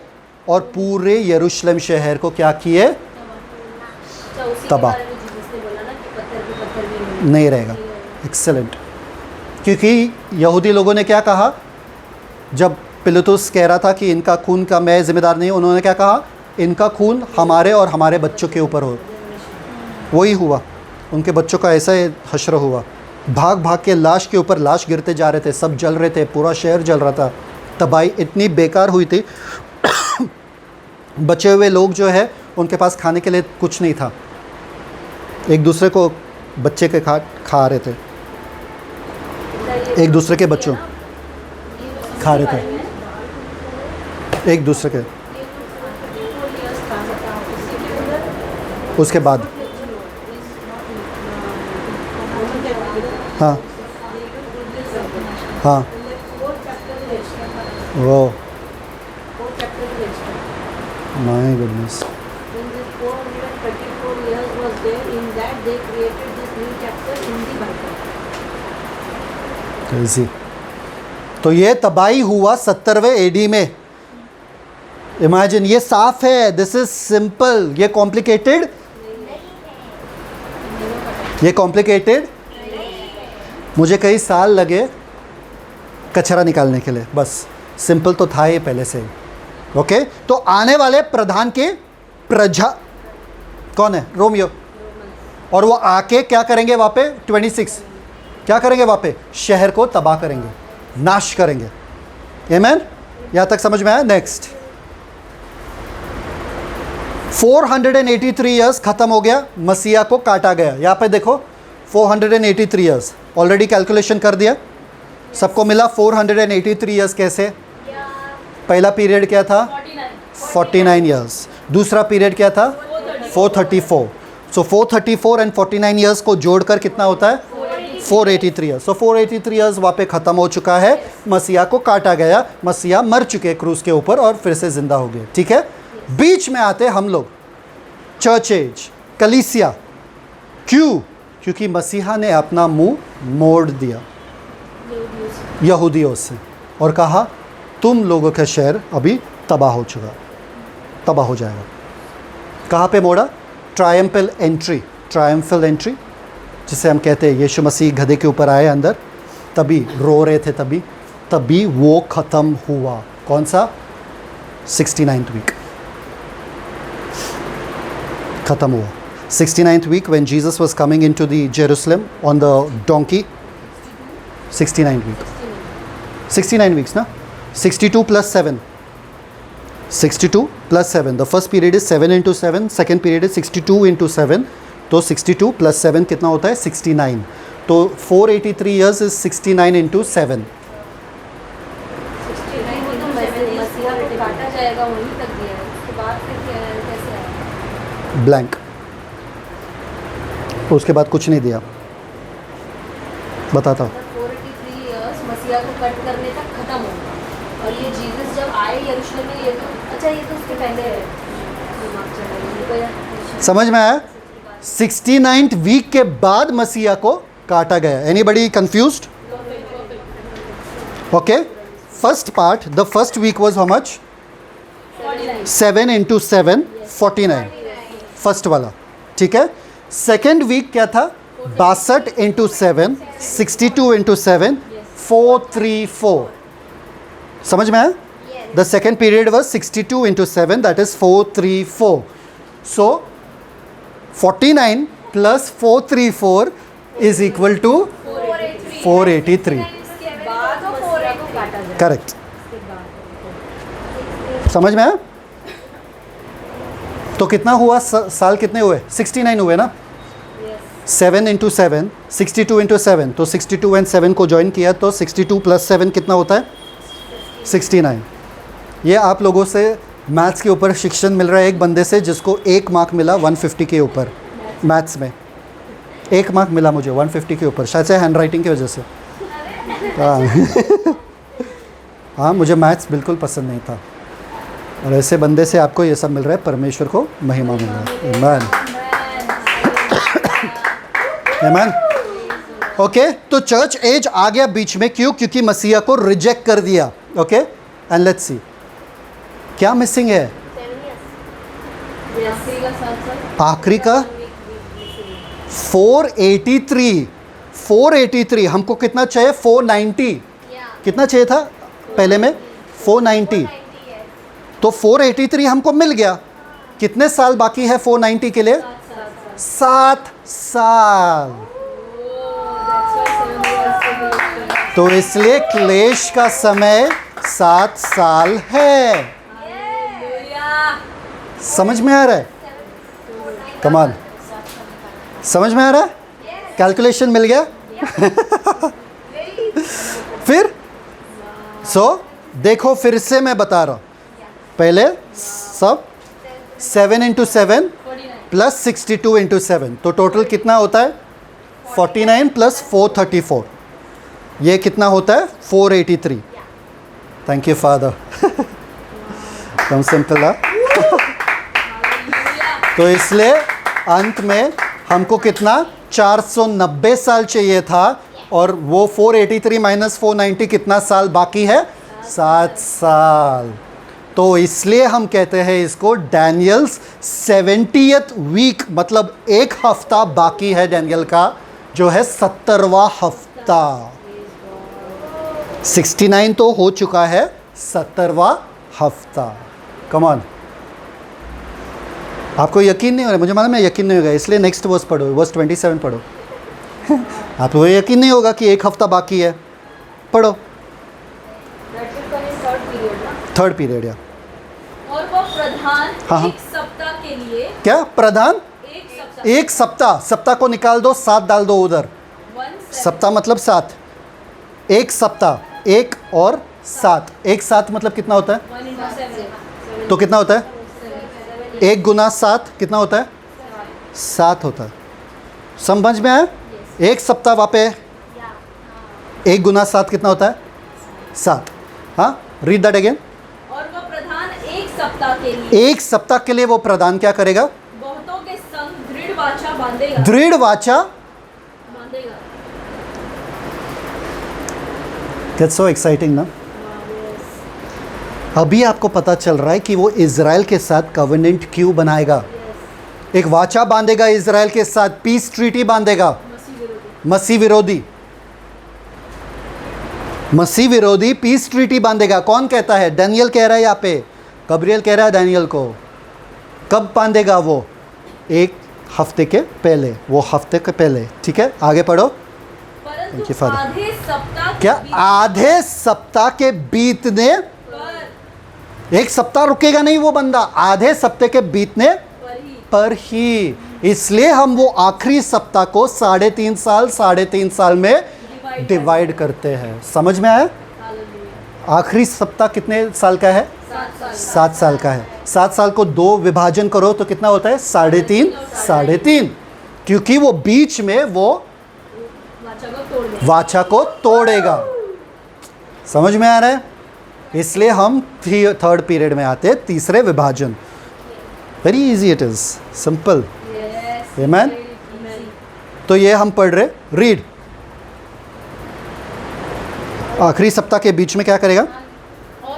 और पूरे यरूशलेम शहर को क्या किए? तबाह। नहीं रहेगा। एक्सेलेंट। क्योंकि यहूदी लोगों ने क्या कहा जब पिलातुस कह रहा था कि इनका खून का मैं जिम्मेदार नहीं हूं, उन्होंने क्या कहा? इनका खून हमारे और हमारे बच्चों के ऊपर हो। वही हुआ, उनके बच्चों का ऐसा ही हश्र हुआ। भाग भाग के लाश के ऊपर लाश गिरते जा रहे थे, सब जल रहे थे, पूरा शहर जल रहा था। तबाही इतनी बेकार हुई थी बचे हुए लोग जो है उनके पास खाने के लिए कुछ नहीं था, एक दूसरे को बच्चे के खा रहे थे, एक दूसरे के बच्चों खा रहे थे एक दूसरे के। उसके बाद हाँ हाँ वो माय गुडनेस। तो ये तबाही हुआ 70वें AD में। इमेजिन, ये साफ है, दिस इज सिंपल। ये कॉम्प्लिकेटेड, ये कॉम्प्लिकेटेड। मुझे कई साल लगे कचरा निकालने के लिए, बस सिंपल तो था ये पहले से। ओके, तो आने वाले प्रधान के प्रजा कौन है? रोमियो। और वो आके क्या करेंगे वहाँ पे? 26 क्या करेंगे वहाँ पे? शहर को तबाह करेंगे, नाश करेंगे। आमेन? यहाँ तक समझ में आया? नेक्स्ट 483 ईयर्स खत्म हो गया, मसीहा को काटा गया। यहाँ पे देखो 483 ईयर्स ऑलरेडी कैलकुलेशन कर दिया, सबको मिला 483 ईयर्स। कैसे? पहला पीरियड क्या था? 49 ईयर्स। दूसरा पीरियड क्या था? 434। सो 434 एंड 49 ईयर्स को जोड़कर कितना होता है? 483 ईयर्स। सो 483 ईयर्स वहाँ पे ख़त्म हो चुका है, मसीहा को काटा गया, मसीहा मर चुके क्रूस के ऊपर और फिर से ज़िंदा हो गए। ठीक है, बीच में आते हम लोग, चर्च एज, कलीसिया। क्यों? क्योंकि मसीहा ने अपना मुंह मोड़ दिया यहूदियों से और कहा तुम लोगों का शहर अभी तबाह हो चुका, तबाह हो जाएगा। कहाँ पे मोड़ा? ट्रायम्फल एंट्री, ट्रायम्फल एंट्री जिसे हम कहते हैं। यीशु मसीह गधे के ऊपर आए अंदर, तभी रो रहे थे, तभी वो ख़त्म हुआ। कौन सा? 69th वीक ख़त्म हुआ। 69th week when Jesus was coming into the Jerusalem on the donkey. 69th week. 69 weeks na? 62 plus 7. 62 plus 7. The first period is 7 into 7. Second period is 62 into 7. तो 62 plus 7 कितना होता है? 69. तो 483 years is 69 into 7. ब्लैंक। उसके बाद कुछ नहीं दिया। बताता 483 years मसीहा को कट करने तक खत्म होगा। और ये जीसस जब आए यरूशलेम में, ये तो अच्छा, ये तो उसके पहले है। समझ में आया? 69th वीक के बाद मसीहा को काटा गया। Anybody confused? Okay, first part, the first week was how much? 7 into 7 49, first वाला। ठीक है। सेकेंड वीक क्या था? 62 इंटू 7, 62 इंटू 7, 434। समझ में आया? The second period was 62 into 7, that is 434। So 49 plus 434 is equal to 483। Correct. समझ में आया? तो कितना हुआ? साल कितने हुए? 69 हुए ना? 7 इंटू 7, 62 इंटू 7, तो 62 एंड 7 को ज्वाइन किया तो 62 प्लस 7 कितना होता है? 69। ये आप लोगों से मैथ्स के ऊपर शिक्षण मिल रहा है एक बंदे से जिसको 1 मार्क मिला 150 के ऊपर मैथ्स में। 1 मार्क मिला मुझे 150 के ऊपर, शायद से हैंड राइटिंग की वजह से। हाँ हाँ, मुझे मैथ्स बिल्कुल पसंद नहीं था, और ऐसे बंदे से आपको ये सब मिल रहा है। परमेश्वर को महिमा मिल रहा है। आमीन आमीन। ओके, तो चर्च एज आ गया बीच में, क्यों? क्योंकि मसीहा को रिजेक्ट कर दिया। ओके, एंड लेट्स सी क्या मिसिंग है। आखिरी का 483 हमको कितना चाहिए? 490। कितना चाहिए था पहले में? 490। तो 483 हमको मिल गया। कितने साल बाकी है 490 के लिए? 7 साल। तो इसलिए क्लेश का समय 7 साल है। समझ में आ रहा है? कमाल, समझ में आ रहा है? कैलकुलेशन मिल गया? फिर देखो, फिर से मैं बता रहा हूँ। पहले सब 7 इंटू 7 प्लस 62 इंटू 7, तो टोटल कितना होता है? 49 प्लस 434, ये कितना होता है? 483। Thank you father. Come simple. तो इसलिए अंत में हमको कितना? 490 साल चाहिए था, और वो 483 माइनस 490 कितना साल बाकी है? 7 साल। तो इसलिए हम कहते हैं इसको डैनियल्स 70th वीक, मतलब 1 हफ्ता बाकी है डैनियल का, जो है 70वां हफ्ता। 69 तो हो चुका है, 70वां हफ्ता। Come on. आपको यकीन नहीं हो रहा? मुझे मालूम है यकीन नहीं होगा, इसलिए नेक्स्ट वर्स पढ़ो, वर्स 27 पढ़ो। आपको यकीन नहीं होगा कि 1 हफ्ता बाकी है। पढ़ो। Third period. या और वो प्रधान हाँ। 1 सप्ताह के लिए। क्या प्रधान? 1 सप्ताह। सप्ताह को निकाल दो, 7 डाल दो उधर। 1 सप्ताह मतलब 7। 1 सप्ताह, 1 और 7, 1 7 मतलब कितना होता है? 1 तो कितना होता है? 1 गुना 7 कितना होता है? 7 होता है। समझ में आया? 1 सप्ताह वहाँ पे 1 गुना 7 कितना होता है? 7। हाँ, रीड दैट अगेन। और वो प्रधान 1 सप्ताह के लिए। 1 सप्ताह के लिए वो प्रधान क्या करेगा? बहुतों के संग दृढ़ वाचा बांधेगा। दृढ़ वाचा। बांधेगा। That's so exciting ना? अभी आपको पता चल रहा है कि वो इज़राइल के साथ कवेनेंट क्यों बनाएगा। एक वाचा बांधेगा इज़राइल के साथ, पीस ट्रीटी बांधेगा। मसीह विरोधी, मसीह विरोधी पीस ट्रीटी बांधेगा। कौन कहता है? डैनियल कह रहा है यहाँ पे, गब्रियल कह रहा है डैनियल को। कब बांधेगा वो? 1 हफ्ते के पहले, वो हफ्ते के पहले। ठीक है, आगे पढ़ो। परंतु आधे सप्ताह के क्या? बीच आधे सप्ताह के बीतने पर 1 सप्ताह रुकेगा नहीं वो बंदा, आधे सप्ताह के बीतने पर ही। इसलिए हम वो आखिरी सप्ताह को 3.5 साल में डिवाइड करते हैं। समझ में आया? आखिरी सप्ताह कितने साल का है? 7 साल का है। 7 साल को 2 विभाजन करो तो कितना होता है? 3.5। क्योंकि वो बीच में वो वाचा को तोड़ेगा। समझ में आ रहा है? इसलिए हम थर्ड पीरियड में आते हैं, तीसरे विभाजन। Very easy it is, simple. आमीन। तो ये हम पढ़ रहे। रीड। आखिरी सप्ताह के बीच में क्या करेगा? और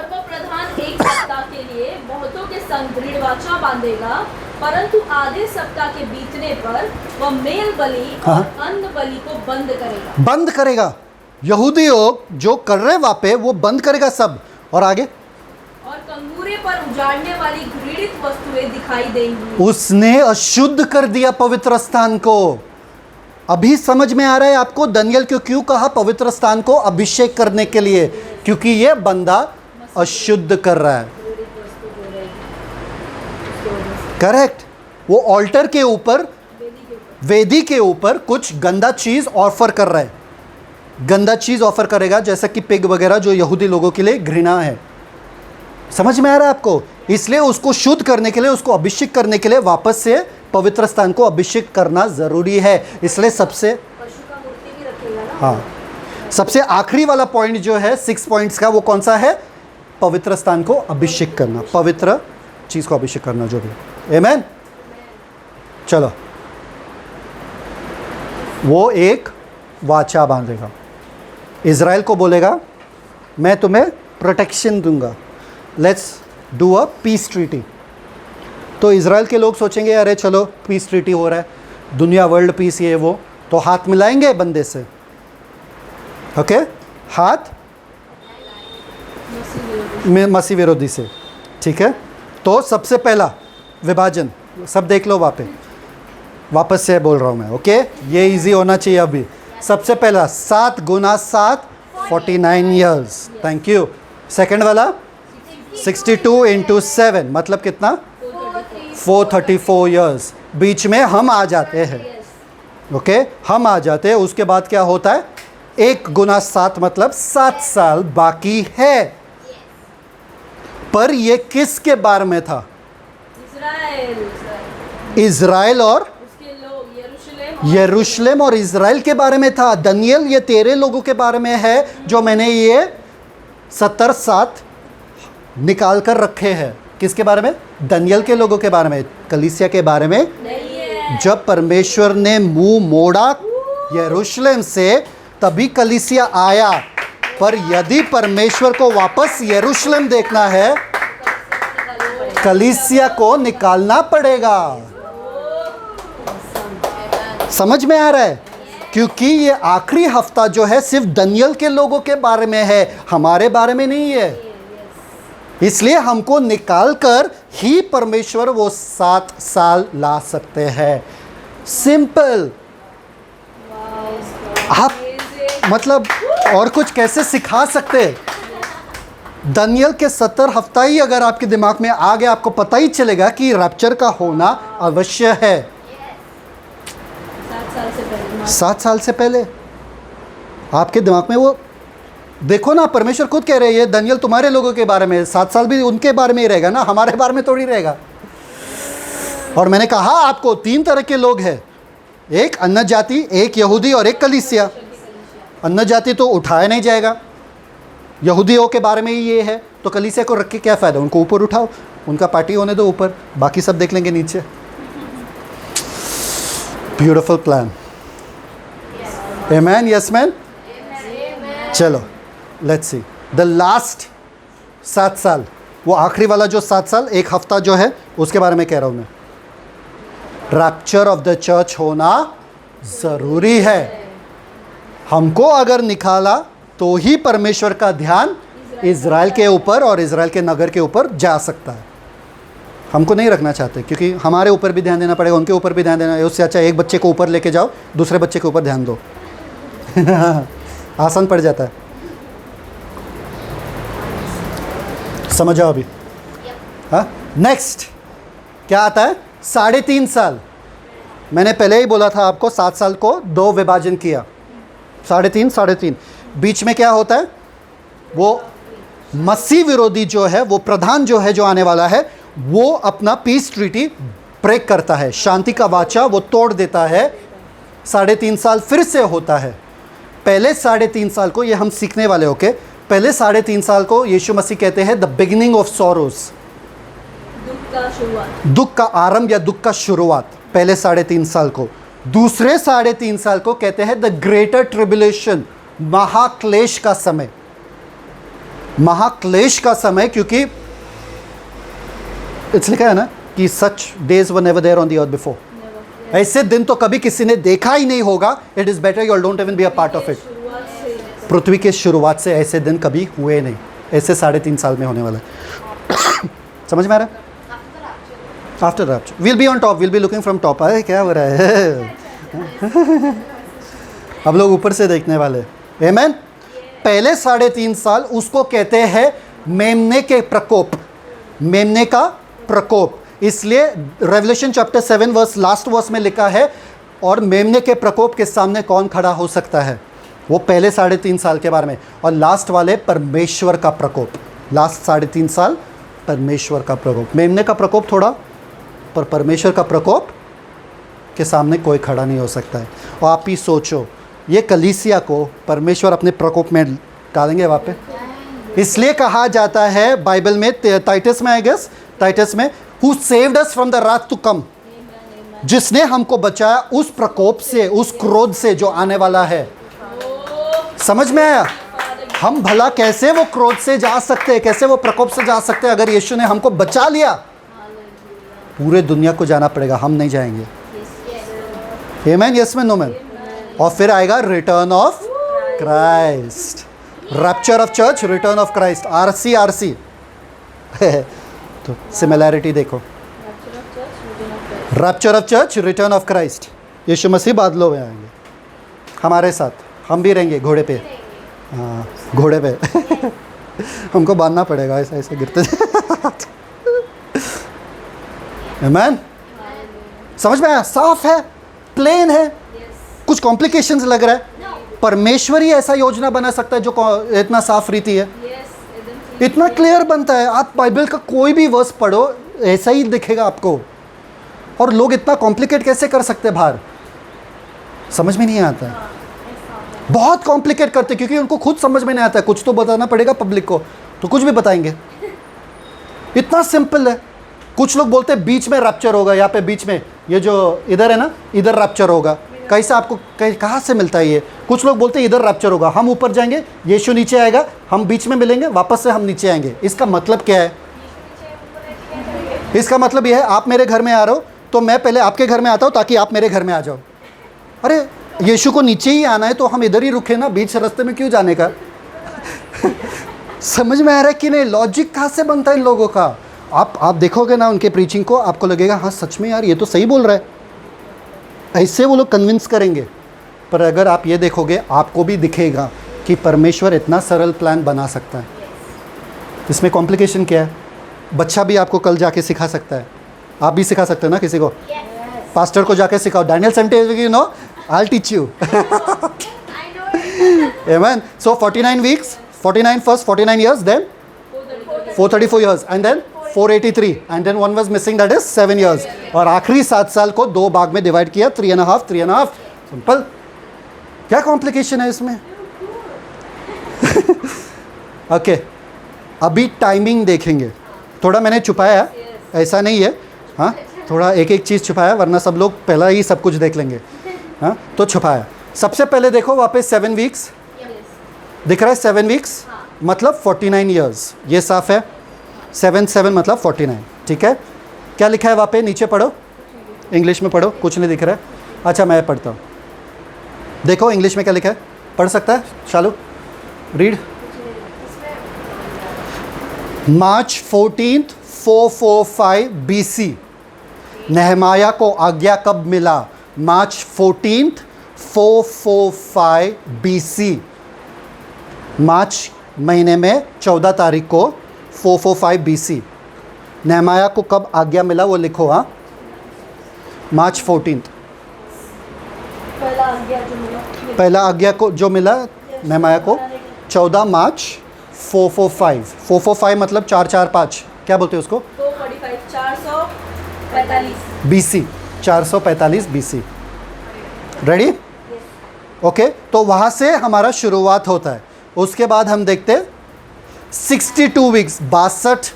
वो प्रधान 1 सप्ताह के लिए बहुतों के संग दृढ़ वाचा बांधेगा परंतु आधे सप्ताह के बीतने पर वह मेल बलि हाँ। और अन्न बलि को बंद करेगा। बंद करेगा। यहूदी लोग जो कर रहे वहां पे वो बंद करेगा सब। और आगे, और कंगूरे पर उजाड़ने वाली घृणित वस्तुएं दिखाई देंगी। उसने अशुद्ध कर दिया पवित्र स्थान को। अभी समझ में आ रहा है आपको दानियेल क्यों कहा पवित्र स्थान को अभिषेक करने के लिए? क्योंकि ये बंदा अशुद्ध कर रहा है। करेक्ट। वो ऑल्टर के ऊपर, वेदी के ऊपर कुछ गंदा चीज ऑफर कर रहा है। गंदा चीज ऑफर करेगा जैसा कि पिग वगैरह, जो यहूदी लोगों के लिए घृणा है। समझ में आ रहा है आपको? इसलिए उसको शुद्ध करने के लिए, उसको अभिषेक करने के लिए वापस से पवित्र स्थान को अभिषेक करना जरूरी है। इसलिए सबसे पशु का मूर्ति भी रखेगा ना। हाँ, सबसे आखिरी वाला पॉइंट जो है 6 पॉइंट्स का, वो कौन सा है? पवित्र स्थान को अभिषेक करना, पवित्र चीज को अभिषेक करना जो भी। आमीन। चलो, वो एक वाचा बांधेगा, इज़राइल को बोलेगा मैं तुम्हें प्रोटेक्शन दूंगा, let's do a peace treaty. तो इज़राइल के लोग सोचेंगे अरे चलो पीस ट्रीटी हो रहा है, दुनिया वर्ल्ड पीस ये वो, तो हाथ मिलाएंगे बंदे से। ओके, हाथ मसीह विरोधी से। ठीक है, तो सबसे पहला विभाजन, सब देख लो वहाँ पे, वापस से बोल रहा हूँ मैं। ओके, ये इजी होना चाहिए अभी। सबसे पहला 7 गुना 7 49 ईयर्स। Thank you. सेकंड वाला 62 इंटू 7 मतलब कितना? 434 ईयर्स। बीच में हम आ जाते हैं। ओके, हम आ जाते हैं। उसके बाद क्या होता है? 1 गुना 7 मतलब 7 साल बाकी है। पर ये किसके बारे में था? इज़राइल और उसके लोग, यरूशलेम यरूशलेम और इज़राइल के बारे में था। दानियेल ये तेरे लोगों के बारे में है जो मैंने ये 70 साथ निकाल कर रखे हैं। किसके बारे में? दानियेल के लोगों के बारे में, कलीसिया के बारे में नहीं है। जब परमेश्वर ने मुंह मोड़ा यरूशलेम से तभी कलीसिया आया। पर यदि परमेश्वर को वापस यरूशलेम देखना है, कलीसिया को निकालना पड़ेगा। समझ में आ रहा है? क्योंकि ये आखिरी हफ्ता जो है सिर्फ दानियेल के लोगों के बारे में है, हमारे बारे में नहीं है। इसलिए हमको निकाल कर ही परमेश्वर वो 7 साल ला सकते हैं। सिंपल। आप मतलब और कुछ कैसे सिखा सकते? दानियेल के 70 हफ्ता ही अगर आपके दिमाग में आ गया, आपको पता ही चलेगा कि रैप्चर का होना अवश्य है। 7 साल से पहले। 7 साल से पहले आपके दिमाग में वो देखो ना, परमेश्वर खुद कह रहे हैं ये दानियेल तुम्हारे लोगों के बारे में, 7 साल भी उनके बारे में ही रहेगा ना, हमारे बारे में थोड़ी रहेगा। और मैंने कहा आपको 3 तरह के लोग हैं, एक अन्य जाति, एक यहूदी और एक कलीसिया। अन्य जाति तो उठाया नहीं जाएगा, यहूदियों के बारे में ही ये है, तो कलीसिया को रख के क्या फ़ायदा? उनको ऊपर उठाओ, उनका पार्टी होने दो ऊपर, बाकी सब देख लेंगे नीचे। Beautiful plan. Amen, yes man. चलो लेट्स सी द लास्ट 7 साल, वो आखिरी वाला जो 7 साल, एक हफ्ता जो है उसके बारे में कह रहा हूँ मैं। रैप्चर ऑफ द चर्च होना ज़रूरी है। हमको अगर निकाला तो ही परमेश्वर का ध्यान इज़राइल के ऊपर और इज़राइल के नगर के ऊपर जा सकता है। हमको नहीं रखना चाहते, क्योंकि हमारे ऊपर भी ध्यान देना पड़ेगा, उनके ऊपर भी ध्यान देना है। उससे अच्छा एक बच्चे को ऊपर लेके जाओ, दूसरे बच्चे के ऊपर ध्यान दो। आसान पड़ जाता है। समझ आओ अभी? हाँ, नेक्स्ट क्या आता है? 3.5 साल। मैंने पहले ही बोला था आपको, 7 साल को 2 विभाजन किया, 3.5 बीच में क्या होता है? वो मसीह विरोधी जो है, वो प्रधान जो है, जो आने वाला है, वो अपना पीस ट्रीटी ब्रेक करता है, शांति का वाचा वो तोड़ देता है। 3.5 साल फिर से होता है। पहले 3.5 साल को, ये हम सीखने वाले, ओके? पहले 3.5 साल को यीशु मसीह कहते हैं द बिगिनिंग ऑफ सॉरोज, दुख का शुरुआत, दुख का आरंभ या दुख का शुरुआत, पहले 3.5 साल को। दूसरे 3.5 साल को कहते हैं द ग्रेटर ट्रिबुलेशन, महाक्लेश का समय। महाक्लेश का समय, क्योंकि इट्स लिखा है ना, कि such days were never there on the earth before, ऐसे दिन तो कभी किसी ने देखा ही नहीं होगा. It is better you don't even be a part of it. पृथ्वी के शुरुआत से ऐसे दिन कभी हुए नहीं, ऐसे 3.5 साल में होने वाला है. समझ में आ रहा है? After rapture will be on top, will be looking from top. अरे क्या हो रहा है? अब लोग ऊपर से देखने वाले. आमेन. पहले 3.5 साल उसको कहते हैं मेमने के प्रकोप, मेमने का प्रकोप. इसलिए Revelation chapter 7 verse last verse में लिखा है, और मेमने के प्रकोप के सामने कौन खड़ा हो सकता है. वो पहले 3.5 साल के बारे में, और लास्ट वाले परमेश्वर का प्रकोप. लास्ट 3.5 साल परमेश्वर का प्रकोप. मेमने का प्रकोप थोड़ा, पर परमेश्वर का प्रकोप के सामने कोई खड़ा नहीं हो सकता है. और आप ही सोचो, ये कलीसिया को परमेश्वर अपने प्रकोप में डालेंगे वहाँ पे. इसलिए कहा जाता है बाइबल में, टाइटस में, आई गेस टाइटस में, who saved us from the Wrath to come, जिसने हमको बचाया उस प्रकोप से, उस क्रोध से जो आने वाला है. समझ में आया? हम भला कैसे वो क्रोध से जा सकते हैं, कैसे वो प्रकोप से जा सकते हैं? अगर यीशु ने हमको बचा लिया, पूरे दुनिया को जाना पड़ेगा, हम नहीं जाएंगे. Amen. Yes man no man. और फिर आएगा return of Christ, rapture of church, return of Christ. आरसी तो सिमिलैरिटी देखो. Rapture of church, return of Christ. Yeshu Masih बादलों में आएंगे हमारे साथ, हम भी रहेंगे घोड़े पे. हाँ, घोड़े पे. हमको बांधना पड़ेगा, ऐसा ऐसे गिरते. आमेन. समझ में आया? साफ है, प्लेन है, कुछ कॉम्प्लिकेशंस लग रहा है. परमेश्वर ही ऐसा योजना बना सकता है जो इतना साफ रीति है, इतना क्लियर बनता है. आप बाइबल का कोई भी वर्स पढ़ो, ऐसा ही दिखेगा आपको. और लोग इतना कॉम्प्लिकेट कैसे कर सकते हैं बाहर? समझ में नहीं आता है. बहुत कॉम्प्लिकेट करते, क्योंकि उनको खुद समझ में नहीं आता है. कुछ तो बताना पड़ेगा पब्लिक को, तो कुछ भी बताएंगे. इतना सिंपल है. कुछ लोग बोलते हैं बीच में रैप्चर होगा, यहाँ पे बीच में, ये जो इधर है ना, इधर रैप्चर होगा. कैसे आपको कहाँ से मिलता है ये? कुछ लोग बोलते हैं इधर रैप्चर होगा, हम ऊपर जाएंगे, यीशु नीचे आएगा, हम बीच में मिलेंगे, वापस से हम नीचे आएंगे. इसका मतलब क्या है? इसका मतलब यह है, आप मेरे घर में आ रहे हो तो मैं पहले आपके घर में आता हूँ ताकि आप मेरे घर में आ जाओ. अरे यीशु को नीचे ही आना है तो हम इधर ही रुके ना, बीच रास्ते में क्यों जाने का? समझ में आ रहा है कि नहीं? लॉजिक कहाँ से बनता है इन लोगों का? आप देखोगे ना उनके प्रीचिंग को, आपको लगेगा हाँ सच में यार ये तो सही बोल रहा है. ऐसे वो लोग कन्विंस करेंगे. पर अगर आप ये देखोगे, आपको भी दिखेगा कि परमेश्वर इतना सरल प्लान बना सकता है. इसमें कॉम्प्लिकेशन क्या है? बच्चा भी आपको कल जाके सिखा सकता है. आप भी सिखा सकते हो ना किसी को. पास्टर को जाके सिखाओ, डैनियल सेंटे, you know, I teach you. Amen. So 49 weeks, 49 first 49 years, then 434 years, and then 483, and then one was missing, that is 7 years. और आखिरी 7 साल को 2 भाग में डिवाइड किया, 3.5. सिंपल. क्या कॉम्प्लिकेशन है इसमें? ओके. अभी टाइमिंग देखेंगे. थोड़ा मैंने छुपाया, ऐसा नहीं है. हाँ, थोड़ा एक एक चीज़ छुपाया, वरना सब लोग पहला ही सब कुछ देख लेंगे. हाँ, तो छुपाया. सबसे पहले देखो वहाँ पे 7 weeks दिख रहा है. 7 weeks मतलब 49 years. ये साफ है. 7 मतलब 49. ठीक है. क्या लिखा है वहाँ पे? नीचे पढ़ो, इंग्लिश में पढ़ो. कुछ नहीं दिख रहा है. अच्छा मैं पढ़ता हूँ. देखो इंग्लिश में क्या लिखा है, पढ़ सकता है शालू? रीड. मार्च 14th 445 BC. नेहमाया को आज्ञा कब मिला? मार्च 14th 445 BC. मार्च महीने में 14 तारीख को 445 BC. नेहमाया को कब आज्ञा मिला वो लिखो. हाँ, मार्च 14th. पहला आज्ञा को जो मिला नेहमाया को 14 मार्च 445. 445 मतलब 445. क्या बोलते हैं उसको? 445 BC. 445 BC. रेडी? ओके. तो वहाँ से हमारा शुरुआत होता है. उसके बाद हम देखते 62 weeks, 62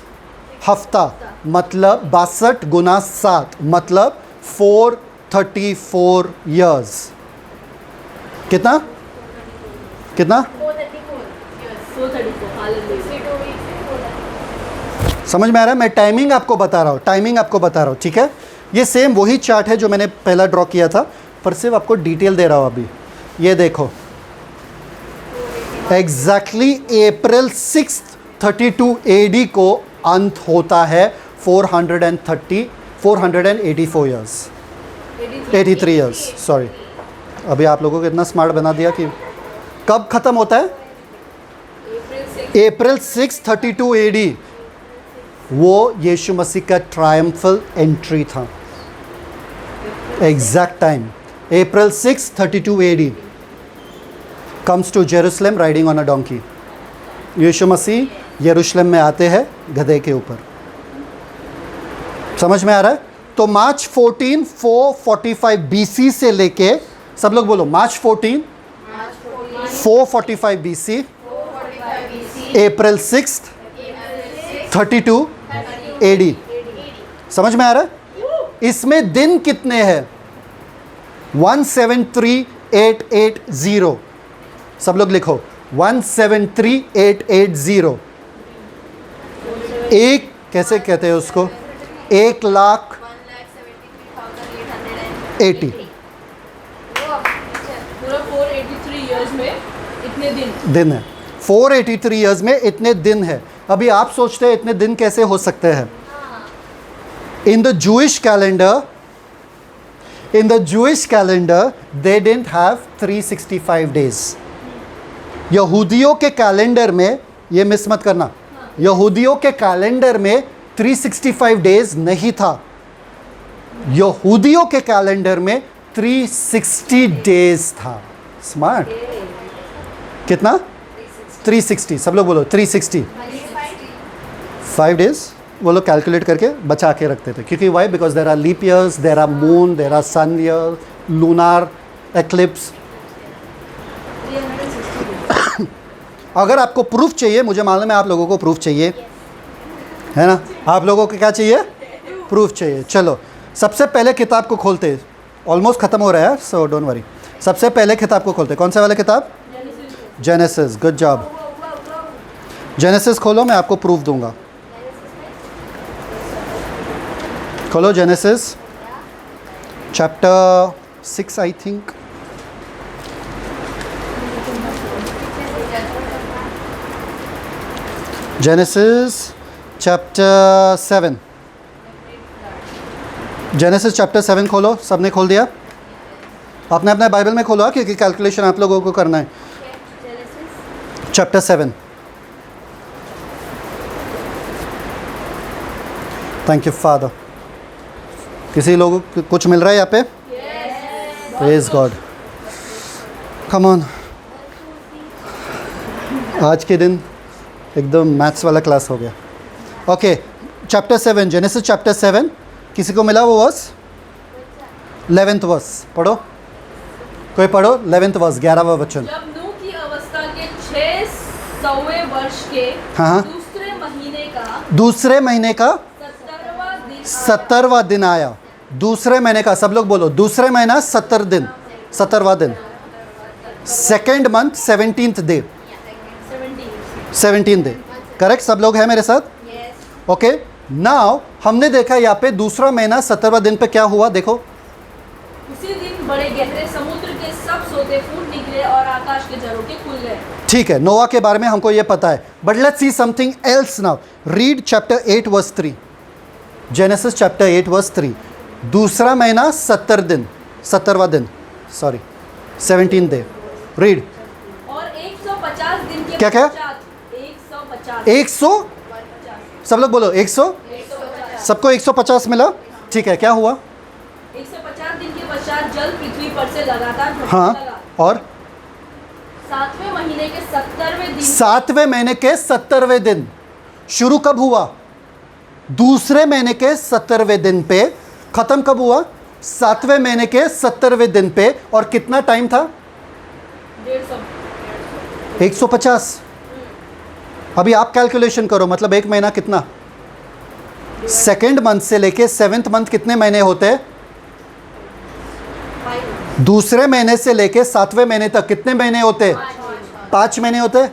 हफ्ता, मतलब 62 गुना 7 मतलब 434 years. कितना? 434. समझ में आ रहा है? मैं टाइमिंग आपको बता रहा हूँ, टाइमिंग आपको बता रहा हूँ, ठीक है? ये सेम वही चार्ट है जो मैंने पहला ड्रॉ किया था, पर सिर्फ आपको डिटेल दे रहा हूँ अभी। ये देखो, एग्जैक्टली अप्रैल 6 32 AD को अंत होता है 484 ईयर्स, 83 ईयर्स, सॉरी। अभी आप लोगों को इतना स्मार्ट बना दिया कि कब ख़त्म होता है? अप्रैल 6 32 AD। वो यीशु मसीह का ट्रायम्फल एंट्री था। Exact time April 6 32 AD। Comes to Jerusalem riding on a donkey. Yeshu Masih यरूशलेम में आते हैं गधे के ऊपर। समझ में आ रहा है? तो मार्च 14 445 BC से लेके, सब लोग बोलो, मार्च 14 445 BC, अप्रैल 6 32 AD। समझ में आ रहा है? इसमें दिन कितने हैं? 173880। सब लोग लिखो 173880। एक कैसे कहते हैं उसको? 1,80,000 पूरा 483 इयर्स में इतने दिन है। 483 ईयर्स में इतने दिन है। अभी आप सोचते हैं इतने दिन कैसे हो सकते हैं? In the Jewish calendar they didn't have 365 days. यहूदियों के कैलेंडर में, ये मिस मत करना, यहूदियों के कैलेंडर में 365 डेज नहीं था। यहूदियों के कैलेंडर में 360 डेज था। स्मार्ट। कितना? 360। सब लोग बोलो 360। 5 डेज वो लोग कैलकुलेट करके बचा के रखते थे, क्योंकि why? Because there are leap years, there are moon, there are sun year, lunar eclipse. अगर आपको प्रूफ चाहिए, मुझे मालूम है आप लोगों को प्रूफ चाहिए, है ना? आप लोगों को क्या चाहिए? प्रूफ चाहिए। चलो सबसे पहले किताब को खोलते, ऑलमोस्ट ख़त्म हो रहा है, सो डोंट वरी। सबसे पहले किताब को खोलते, कौन सा वाला किताब? जेनेसिस। Good job. जेनेसिस खोलो, मैं आपको प्रूफ दूंगा। खोलो genesis chapter 6 I think. Genesis chapter 7। Genesis chapter 7 खोलो। सबने खोल दिया? अपने अपने बाइबल में खोलो, क्योंकि कैलकुलेशन आप लोगों को करना है। चैप्टर 7। Thank you father. किसी लोगों को कुछ मिल रहा है यहाँ पे? Praise God. Come on. आज के दिन एकदम मैथ्स वाला क्लास हो गया। Okay, chapter 7, genesis chapter 7। किसी को मिला वो वर्स? 11th वर्स पढ़ो, कोई पढ़ो 11th वर्स, 11वां वचन। जब नूह की अवस्था के 600वें वर्ष के हाँ। दूसरे महीने का 70वां दिन आया। दूसरे महीने का, सब लोग बोलो, दूसरे महीना 70 दिन, 70वां दिन। Second month 17th day, 17 day. Correct? सब लोग हैं मेरे साथ? ओके। नाउ हमने देखा यहाँ पे दूसरा महीना 70वां दिन पे क्या हुआ, देखो। उसी दिन बड़े गहरे समुद्र के सब सोते फूट निकले और आकाश के झरोखे खुल गए। ठीक है, नोआ के बारे में हमको ये पता है, but let's see something else now. Read chapter 8 verse 3। Genesis chapter 8 verse 3। दूसरा महीना 70 दिन, 70वां दिन, सॉरी 17 डे। रीड। और 150 दिन के क्या? 100? सब लोग बोलो 100। सबको 150 मिला? ठीक है, क्या हुआ? 150 दिन के पश्चात जल पृथ्वी पर से लगातार घटने हाँ लगा। और 7वें महीने के 70वें दिन, 7वें महीने के 70वें दिन शुरू कब हुआ? दूसरे महीने के 70वें दिन पे। खत्म कब हुआ? 7वें महीने के 70वें दिन पे। और कितना टाइम था? 150। अभी आप कैलकुलेशन करो, मतलब एक महीना कितना? सेकेंड मंथ से लेके 7th मंथ कितने महीने होते हैं? दूसरे महीने से लेके 7वें महीने तक कितने महीने होते हैं? 5 महीने होते हैं।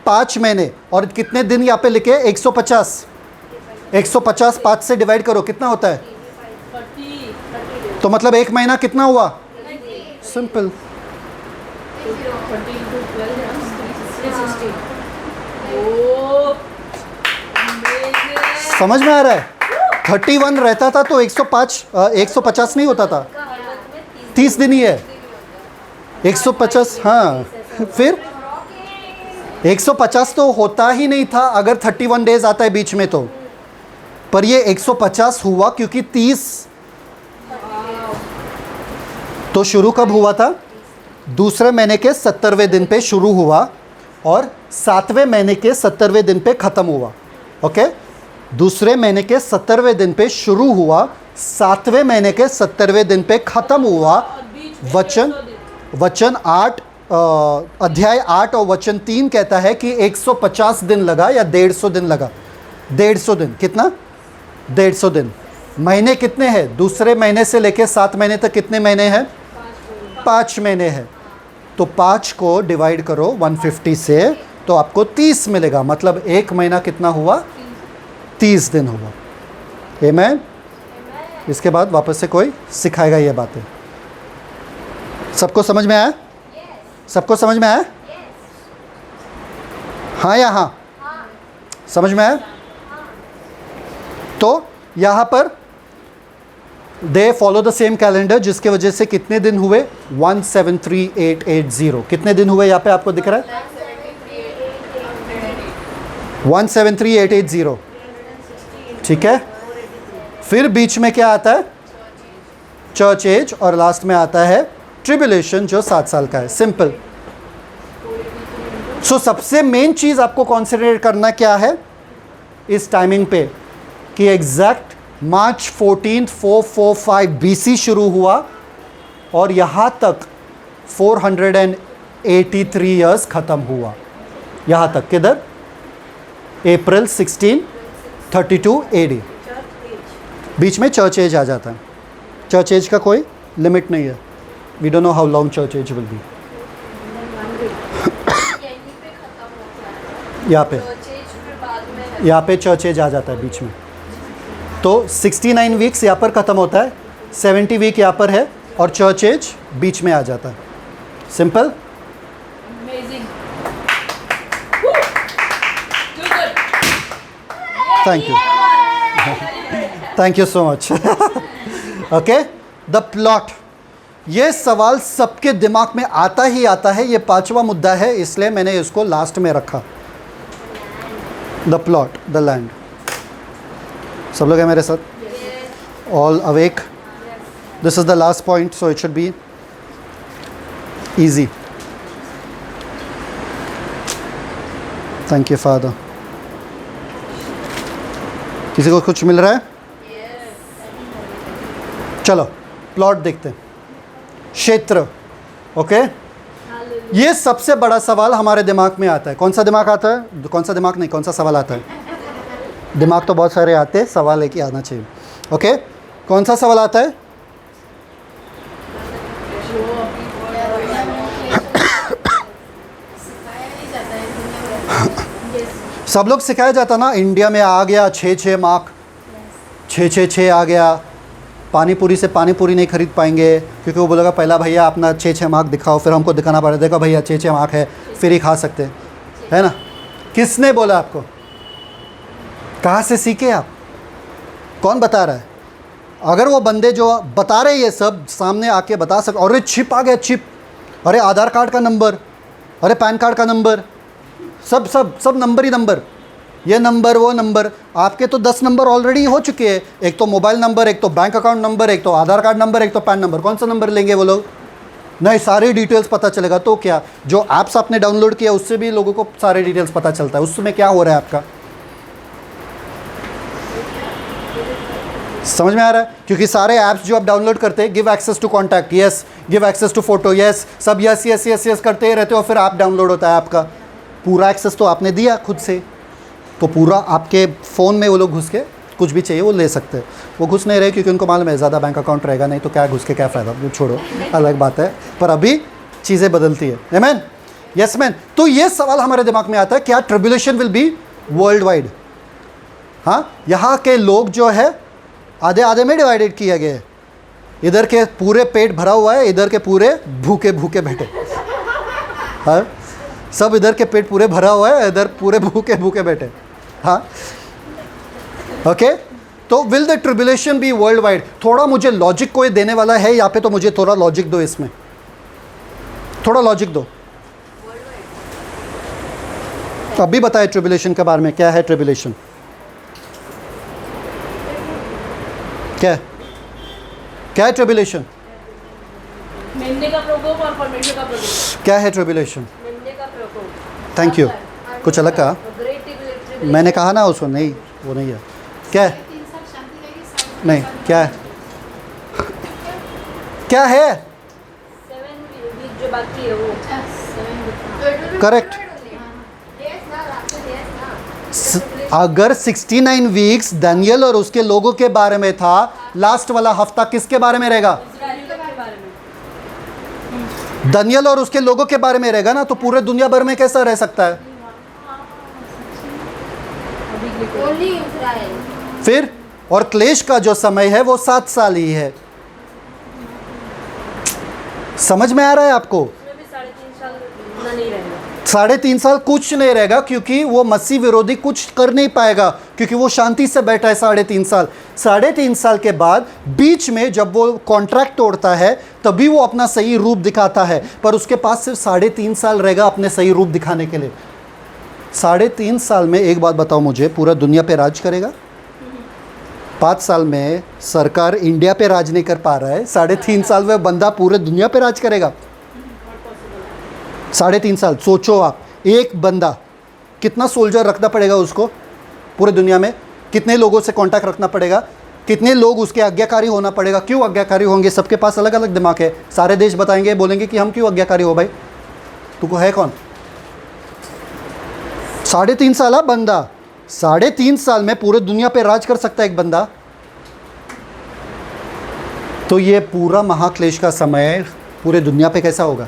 5 महीने। और कितने दिन यहाँ पे लिखे? 150। 150 5 से डिवाइड करो, कितना होता है? 30 तो मतलब एक महीना कितना हुआ? सिंपल। समझ में आ रहा है? 31 रहता था तो 150 नहीं होता था, 30 दिन ही है 150। हाँ फिर 150 तो होता ही नहीं था अगर 31 डेज आता है बीच में तो, पर ये 150 हुआ क्योंकि 30। तो शुरू कब हुआ था? दूसरे महीने के 70वें दिन पे शुरू हुआ और 7वें महीने के 70वें दिन पे ख़त्म हुआ। ओके, दूसरे महीने के 70वें दिन पे शुरू हुआ, 7वें महीने के 70वें दिन पे ख़त्म हुआ। वचन 8 अध्याय 8 और वचन 3 कहता है कि 150 दिन लगा या 150 दिन लगा। 150 दिन, कितना? 150 दिन। महीने कितने हैं? दूसरे महीने से लेकर 7 महीने तक कितने महीने हैं? 5 महीने हैं। तो 5 को डिवाइड करो 150 से तो आपको 30 मिलेगा, मतलब एक महीना कितना हुआ? 30 दिन हुआ। आमीन। इसके बाद वापस से कोई सिखाएगा ये बातें। सबको समझ में आया? सबको समझ में आया? हाँ या हाँ? समझ में आया? तो यहाँ पर they follow the same calendar, जिसके वजह से कितने दिन हुए? 173880। कितने दिन हुए यहाँ पे आपको दिख रहा है? 173880। ठीक है, फिर बीच में क्या आता है? चर्च एज, और लास्ट में आता है ट्रिबुलेशन जो 7 साल का है। सिंपल। सो सबसे मेन चीज़ आपको कॉन्सेंट्रेट करना क्या है इस टाइमिंग पे कि एग्जैक्ट मार्च 14 445 BC शुरू हुआ और यहाँ तक 483 ईयर्स ख़त्म हुआ। यहाँ तक किधर? अप्रैल 1632 AD। बीच में चर्च एज आ जाता है। चर्च एज का कोई लिमिट नहीं है। We don't know how long church age will be. यहाँ पे चर्च एज आ जाता है बीच में। तो 69 वीक्स यहाँ पर ख़त्म होता है, 70 वीक यहाँ पर है और चर्च एज बीच में आ जाता है। Simple. Thank you, thank you so much. Okay, the plot. ये सवाल सबके दिमाग में आता ही आता है, ये 5वां मुद्दा है, इसलिए मैंने इसको लास्ट में रखा। The plot, the land. सब लोग हैं मेरे साथ? All awake? This is the last point, so it should be easy. Thank you father. किसी को कुछ मिल रहा है? चलो प्लॉट देखते हैं। क्षेत्र। ओके, ये सबसे बड़ा सवाल हमारे दिमाग में आता है। कौन सा दिमाग आता है? कौन सा दिमाग नहीं, कौन सा सवाल आता है? दिमाग तो बहुत सारे आते हैं, सवाल एक ही आना चाहिए। ओके, कौन सा सवाल आता है? सब लोग सिखाया जाता ना, इंडिया में आ गया 6 मार्क, 6 आ गया। पानी पूरी से पानी पूरी नहीं खरीद पाएंगे क्योंकि वो बोलेगा पहला भैया अपना 6 मार्क दिखाओ, फिर हमको दिखाना पड़ेगा, देखो भैया 6 मार्क है, फिर ही खा सकते हैं, है ना? किसने बोला आपको? कहाँ से सीखे आप? कौन बता रहा है? अगर वो बंदे जो बता रहे ये सब सामने आके बता सक, अरे चिप आ गया, चिप, अरे आधार कार्ड का नंबर, अरे पैन कार्ड का नंबर, सब सब सब नंबर ही नंबर, ये नंबर वो नंबर। आपके तो 10 नंबर ऑलरेडी हो चुके हैं, एक तो मोबाइल नंबर, एक तो बैंक अकाउंट नंबर, एक तो आधार कार्ड नंबर, एक तो पैन नंबर। कौन सा नंबर लेंगे वो लोग? नहीं, सारी डिटेल्स पता चलेगा। तो क्या जो ऐप्स आपने डाउनलोड किया उससे भी लोगों को सारे डिटेल्स पता चलता है, उसमें क्या हो रहा है आपका? समझ में आ रहा है? क्योंकि सारे ऐप्स जो आप डाउनलोड करते हैं, give access to contact, yes, give access to photo, yes, सब यस यस यस यस करते ही रहते हो, फिर ऐप डाउनलोड होता है आपका। पूरा एक्सेस तो आपने दिया खुद से, तो पूरा आपके फ़ोन में वो लोग घुस के कुछ भी चाहिए वो ले सकते हैं। वो घुस नहीं रहे क्योंकि उनको मालूम है ज़्यादा बैंक अकाउंट रहेगा नहीं, तो क्या घुस के क्या फ़ायदा, वो छोड़ो, अलग बात है। पर अभी चीज़ें बदलती है। आमीन, यस मैन। तो ये सवाल हमारे दिमाग में आता है, क्या tribulation will be world wide? हाँ, यहाँ के लोग जो है आधे आधे में डिवाइडेड किया गया है। इधर के पूरे पेट भरा हुआ है, इधर के पूरे भूखे भूखे बैठे। हाँ, सब इधर के पेट पूरे भरा हुआ है, इधर पूरे भूखे भूखे बैठे। हाँ, ओके। तो will the tribulation be worldwide? थोड़ा मुझे लॉजिक कोई देने वाला है यहाँ पे, तो मुझे थोड़ा लॉजिक दो इसमें, थोड़ा लॉजिक दो। अभी बताए ट्रिब्यूलेशन के बारे में, क्या है ट्रिब्यूलेशन? क्या क्या है ट्रिब्यूलेशन? मेमने का प्रकोप और परमेश्वर का प्रकोप। क्या है ट्रिब्यूलेशन? मेमने का प्रकोप। Thank you. कुछ अलग कहा? Great tribulation. मैंने कहा ना उसको, नहीं वो नहीं है। क्या है? नहीं, क्या है? क्या है? 7 वीक जो बाकी है वो। करेक्ट। अगर 69 वीक्स दानियल और उसके लोगों के बारे में था, लास्ट वाला हफ्ता किसके बारे में रहेगा? इस्राएलियों के बारे में। दानियल और उसके लोगों के बारे में रहेगा ना, तो पूरे दुनिया भर में कैसा रह सकता है? फिर और क्लेश का जो समय है वो 7 साल ही है। समझ में आ रहा है आपको? उसमें भी 3.5 साल इतना नहीं रहेगा। 3.5 साल कुछ नहीं रहेगा, क्योंकि वो मसीह विरोधी कुछ कर नहीं पाएगा, क्योंकि वो शांति से बैठा है 3.5 साल। 3.5 साल के बाद बीच में जब वो कॉन्ट्रैक्ट तोड़ता है, तभी वो अपना सही रूप दिखाता है। पर उसके पास सिर्फ 3.5 साल रहेगा अपने सही रूप दिखाने के लिए। 3.5 साल में एक बात बताओ मुझे, पूरा दुनिया पे राज करेगा? 5 साल में सरकार इंडिया पे राज नहीं कर पा रहा है, 3.5 साल में बंदा पूरे दुनिया पे राज करेगा? 3.5 साल सोचो आप, एक बंदा, कितना सोल्जर रखना पड़ेगा उसको पूरे दुनिया में, कितने लोगों से कांटेक्ट रखना पड़ेगा, कितने लोग उसके आज्ञाकारी होना पड़ेगा। क्यों आज्ञाकारी होंगे? सबके पास अलग अलग दिमाग है। सारे देश बताएंगे, बोलेंगे कि हम क्यों आज्ञाकारी हो भाई, तुमको है कौन? 3.5 साल बंदा, 3.5 साल में पूरे दुनिया पे राज कर सकता है एक बंदा। तो ये पूरा महाक्लेश का समय पूरे दुनिया पे कैसा होगा?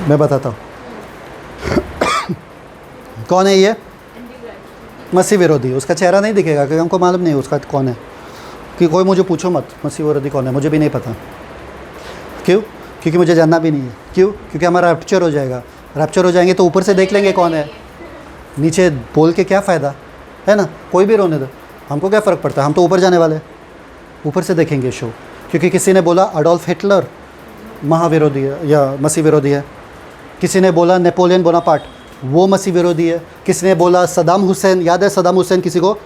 मैं बताता हूँ। कौन है ये? मसीह विरोधी। उसका चेहरा नहीं दिखेगा क्योंकि हमको मालूम नहीं उसका कौन है, कि कोई मुझे पूछो मत मसीह विरोधी कौन है, मुझे भी नहीं पता। क्यों? क्योंकि मुझे जानना भी नहीं है। क्यों? क्योंकि हमारा रैप्चर हो जाएगा। रैप्चर हो जाएंगे तो ऊपर से देख लेंगे कौन है, नीचे बोल के क्या फ़ायदा है ना? कोई भी रोने दो, हमको क्या फ़र्क पड़ता है, हम तो ऊपर जाने वाले हैं। ऊपर से देखेंगे शो। क्योंकि किसी ने बोला अडोल्फ हिटलर महाविरोधी है या मसीह विरोधी है, किसी ने बोला नेपोलियन बोनापार्ट वो मसीह विरोधी है, किसी ने बोला सदाम हुसैन, याद है सदाम हुसैन किसी को?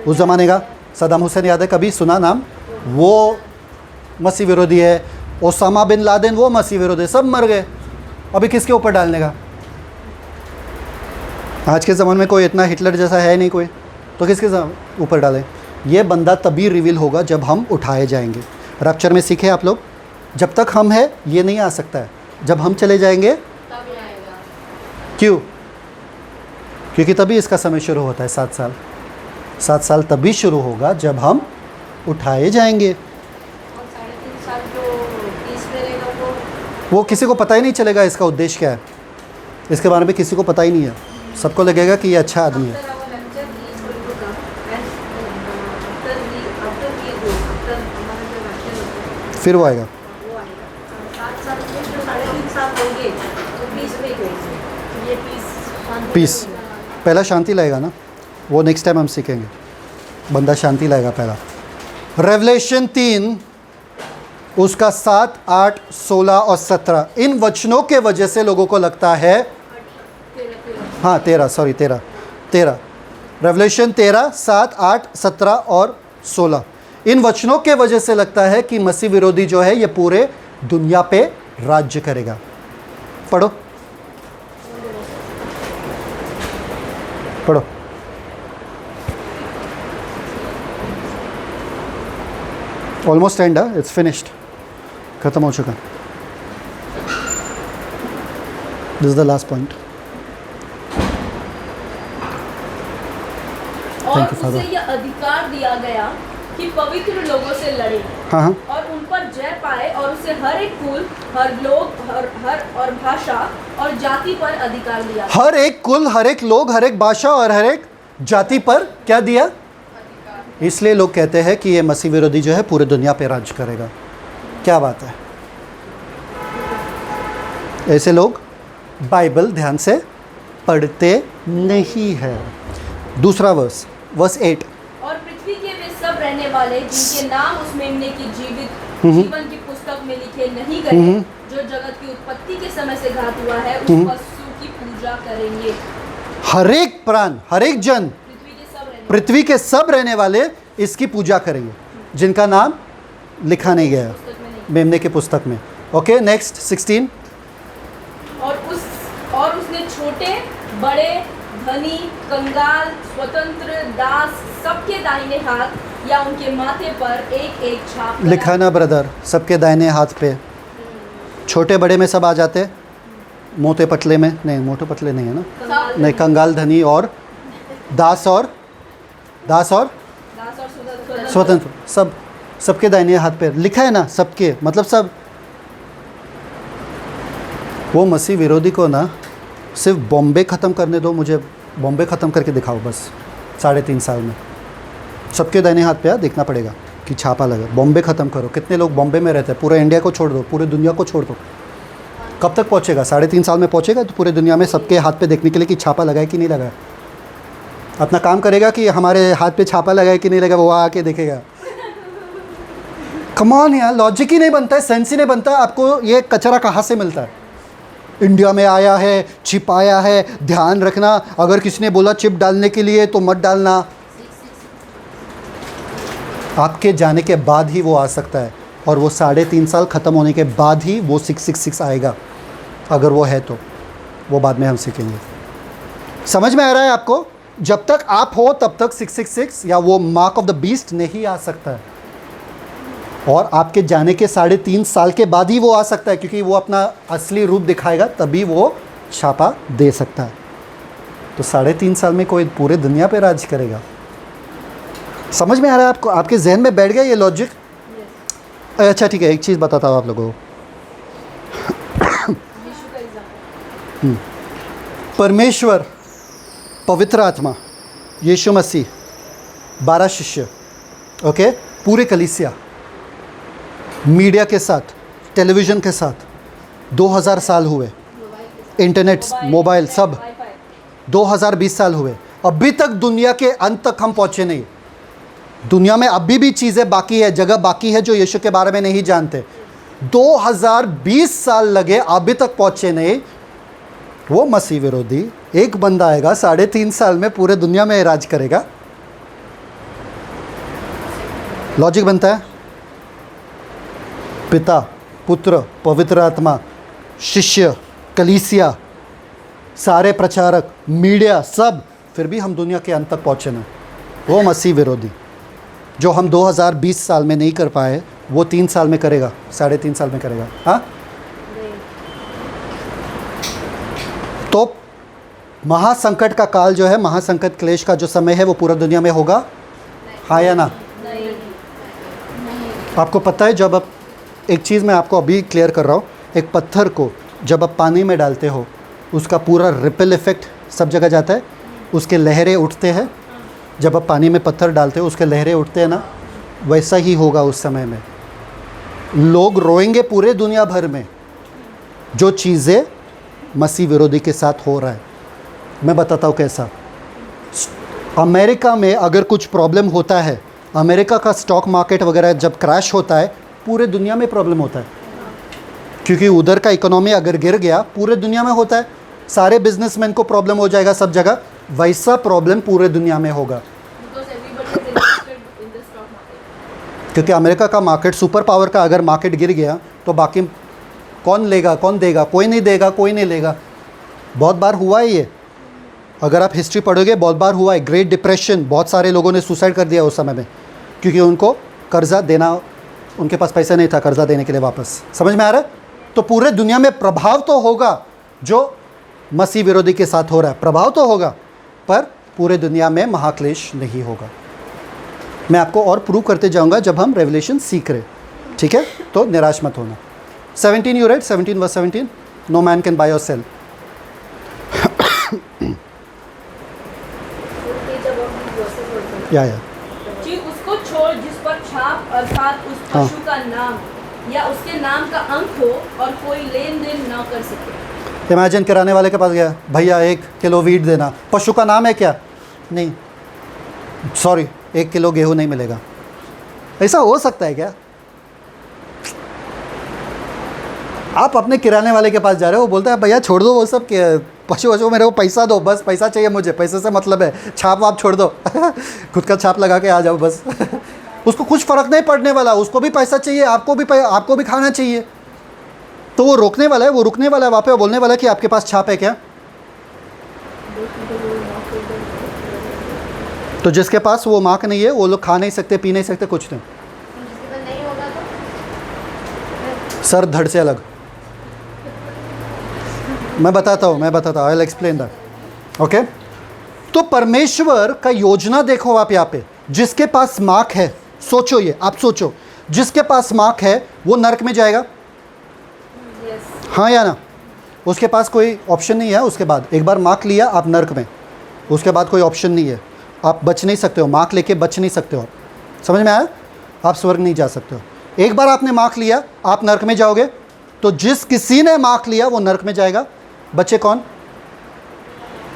उस ज़माने का सदाम हुसैन याद है? कभी सुना नाम? वो मसीह विरोधी है। ओसामा बिन लादेन वो मसीह विरोधी, सब मर गए। अभी किसके ऊपर डालने का? आज के ज़माने में कोई इतना हिटलर जैसा है नहीं कोई, तो किसके ऊपर डालें? ये बंदा तभी रिवील होगा जब हम उठाए जाएंगे। रैप्चर में सीखे आप लोग, जब तक हम हैं ये नहीं आ सकता है, जब हम चले जाएंगे तब आएगा। क्यों? क्योंकि तभी इसका समय शुरू होता है। 7 साल, 7 साल तभी शुरू होगा जब हम उठाए जाएंगे। और 3.5 साल जो 30 में रहेगा वो किसी को पता ही नहीं चलेगा इसका उद्देश्य क्या है, इसके बारे में किसी को पता ही नहीं है। सबको लगेगा कि ये अच्छा आदमी है। फिर वो आएगा। 7 साल में जो 3.5 साल होंगे तो 20 में गए। ये पीस पहला शांति लाएगा ना, वो नेक्स्ट टाइम हम सीखेंगे। बंदा शांति लाएगा पहला। रेवलेशन 3 उसका 7, 8, 16 और 17 इन वचनों के वजह से लोगों को लगता है, हाँ 13 रेवलेशन 13, 7, 8, 17 और 16 इन वचनों के वजह से लगता है कि मसीह विरोधी जो है ये पूरे दुनिया पे राज्य करेगा। पढ़ो पढ़ो। ऑलमोस्ट एंड, इट्स फिनिश्ड, खत्म हो चुका। This is the last point. और Thank you, Father. उसे यह अधिकार दिया गया कि पवित्र लोगों से लड़े हाँ हाँ और उन पर जय पाए और उसे हर एक कुल, हर लोग, हर और भाषा और जाति पर अधिकार दिया। हर एक कुल, हर एक लोग, हर एक भाषा और हर एक जाति पर क्या दिया? इसलिए लोग कहते हैं कि ये मसीह विरोधी जो है पूरी दुनिया पे राज करेगा। क्या बात है। ऐसे लोग बाइबल ध्यान से पढ़ते नहीं है। दूसरा वर्स 8। और पृथ्वी के वे सब रहने वाले जिनके नाम उस मेमने की जीवन की पुस्तक में लिखे नहीं गए, जो जगत की उत्पत्ति के समय से घात हुआ है, उस वस्तु की पूजा करेंगे। हर एक प्राण, हर एक जन, पृथ्वी के सब रहने वाले इसकी पूजा करेंगे जिनका नाम लिखा नहीं गया मेमने की पुस्तक में। Okay, next 16। और उसने छोटे बड़े, धनी, कंगाल, स्वतंत्र, दास सबके दाहिने हाथ या उनके माथे पर एक एक छाप लिखा ना ब्रदर, सबके दाहिने हाथ पे। छोटे बड़े में सब आ जाते, मोटे पतले में नहीं, मोटे पतले नहीं है ना, नहीं, कंगाल, धनी और दास और स्वतंत्र, सब सबके दाहिने हाथ पे लिखा है ना, सबके मतलब सब। वो मसीह विरोधी को ना सिर्फ बॉम्बे ख़त्म करने दो, मुझे बॉम्बे ख़त्म करके दिखाओ बस 3.5 साल में। सबके दाहिने हाथ पे देखना पड़ेगा कि छापा लगे। बॉम्बे ख़त्म करो। कितने लोग बॉम्बे में रहते हैं? पूरे इंडिया को छोड़ दो, पूरे दुनिया को छोड़ दो। कब तक पहुँचेगा? 3.5 साल में पहुँचेगा तो पूरे दुनिया में सबके हाथ पे देखने के लिए कि छापा लगा है कि नहीं लगा है। अपना काम करेगा कि हमारे हाथ पे छापा लगा है कि नहीं लगा, वो आके देखेगा। कम ऑन यार, लॉजिक ही नहीं बनता है, सेंस ही नहीं बनता। आपको ये कचरा कहाँ से मिलता है? इंडिया में आया है, छिपाया है। ध्यान रखना, अगर किसी ने बोला चिप डालने के लिए तो मत डालना। आपके जाने के बाद ही वो आ सकता है, और वो 3.5 साल ख़त्म होने के बाद ही वो 666 आएगा। अगर वो है तो वो बाद में हम सीखेंगे। समझ में आ रहा है आपको? जब तक आप हो तब तक 666 या वो मार्क ऑफ द बीस्ट नहीं आ सकता है, और आपके जाने के 3.5 साल के बाद ही वो आ सकता है, क्योंकि वो अपना असली रूप दिखाएगा, तभी वो छापा दे सकता है। तो 3.5 साल में कोई पूरे दुनिया पे राज करेगा। समझ में आ रहा है आपको? आपके जहन में बैठ गया ये लॉजिक? अच्छा ठीक है, एक चीज़ बताता हूँ आप लोगों को। परमेश्वर, पवित्र आत्मा, यीशु मसीह, 12 शिष्य, ओके, पूरे कलीसिया, मीडिया के साथ, टेलीविज़न के साथ 2000 साल हुए, इंटरनेट, मोबाइल सब 2020 साल हुए। अभी तक दुनिया के अंत तक हम पहुँचे नहीं। दुनिया में अभी भी चीज़ें बाकी है, जगह बाकी है जो यीशु के बारे में नहीं जानते। 2020 साल लगे, अभी तक पहुँचे नहीं। वो मसीह विरोधी एक बंदा आएगा, 3.5 साल में पूरे दुनिया में राज करेगा। लॉजिक बनता है? पिता, पुत्र, पवित्र आत्मा, शिष्य, कलीसिया, सारे प्रचारक, मीडिया, सब, फिर भी हम दुनिया के अंत तक पहुँचे ना। वो मसीह विरोधी जो हम 2020 साल में नहीं कर पाए, वो 3 साल में करेगा, 3.5 साल में करेगा। हाँ, तो महासंकट का काल जो है, महासंकट क्लेश का जो समय है, वो पूरा दुनिया में होगा। हाँ या ना? आपको पता है, जब आप एक चीज़ मैं आपको अभी क्लियर कर रहा हूँ, एक पत्थर को जब आप पानी में डालते हो, उसका पूरा रिपल इफ़ेक्ट सब जगह जाता है, उसके लहरें उठते हैं। जब आप पानी में पत्थर डालते हो, उसके लहरें उठते हैं ना, वैसा ही होगा उस समय में। लोग रोएंगे पूरे दुनिया भर में, जो चीज़ें मसीह विरोधी के साथ हो रहा है। मैं बताता हूँ कैसा। अमेरिका में अगर कुछ प्रॉब्लम होता है, अमेरिका का स्टॉक मार्केट वगैरह जब क्रैश होता है, पूरे दुनिया में प्रॉब्लम होता है, क्योंकि उधर का इकोनॉमी अगर गिर गया, पूरे दुनिया में होता है। सारे बिजनेसमैन को प्रॉब्लम हो जाएगा सब जगह। वैसा प्रॉब्लम पूरे दुनिया में होगा, क्योंकि अमेरिका का मार्केट, सुपर पावर का अगर मार्केट गिर गया तो बाकी कौन लेगा, कौन देगा? कोई नहीं देगा, कोई नहीं लेगा। बहुत बार हुआ है ये, अगर आप हिस्ट्री पढ़ोगे बहुत बार हुआ है। ग्रेट डिप्रेशन, बहुत सारे लोगों ने सुसाइड कर दिया उस समय में, क्योंकि उनको कर्जा देना, उनके पास पैसा नहीं था कर्जा देने के लिए वापस। समझ में आ रहा है? तो पूरे दुनिया में प्रभाव तो होगा जो मसीह विरोधी के साथ हो रहा है, प्रभाव तो होगा, पर पूरे दुनिया में महाक्लेश नहीं होगा। मैं आपको और प्रूव करते जाऊंगा जब हम रेवलेशन सीख रहे। ठीक है, तो निराश मत होना। 17 you read, 17 verse 17, no man can buy or sell. या कि उसको छोड़ जिस पर छाप अर्थात उस पशु का नाम या उसके नाम का अंक हो और कोई लेन देन न कर सके। इमेजिन किराने वाले के पास गया, भैया 1 किलो वीट देना, पशु का नाम है क्या? नहीं, सॉरी 1 किलो गेहूं नहीं मिलेगा। ऐसा हो सकता है क्या? आप अपने किराने वाले के पास जा रहे हो, वो बोलता है भैया छोड़ दो वो सब, पशु वशु, मेरे को पैसा दो, बस पैसा चाहिए मुझे, पैसे से मतलब है, छाप आप छोड़ दो खुद का छाप लगा के आ जाओ बस उसको कुछ फ़र्क नहीं पड़ने वाला, उसको भी पैसा चाहिए, आपको भी खाना चाहिए। तो वो रोकने वाला है, वो रुकने वाला है वहाँ पे, वो बोलने वाला है कि आपके पास छाप है क्या? तो जिसके पास वो मार्क नहीं है वो लोग खा नहीं सकते, पी नहीं सकते, कुछ नहीं। सर धड़ से अलग। मैं बताता हूँ, I will explain that. Okay, तो परमेश्वर का योजना देखो आप यहाँ पे, जिसके पास मार्क है, सोचो ये, आप सोचो, जिसके पास मार्क है वो नरक में जाएगा, हाँ या ना? उसके पास कोई ऑप्शन नहीं है। उसके बाद एक बार मार्क लिया आप नरक में, उसके बाद कोई ऑप्शन नहीं है, आप बच नहीं सकते हो, मार्क लेके बच नहीं सकते हो। समझ में आया? आप स्वर्ग नहीं जा सकते हो। एक बार आपने मार्क लिया आप नरक में जाओगे। तो जिस किसी ने मार्क लिया वो नरक में जाएगा। बचे कौन?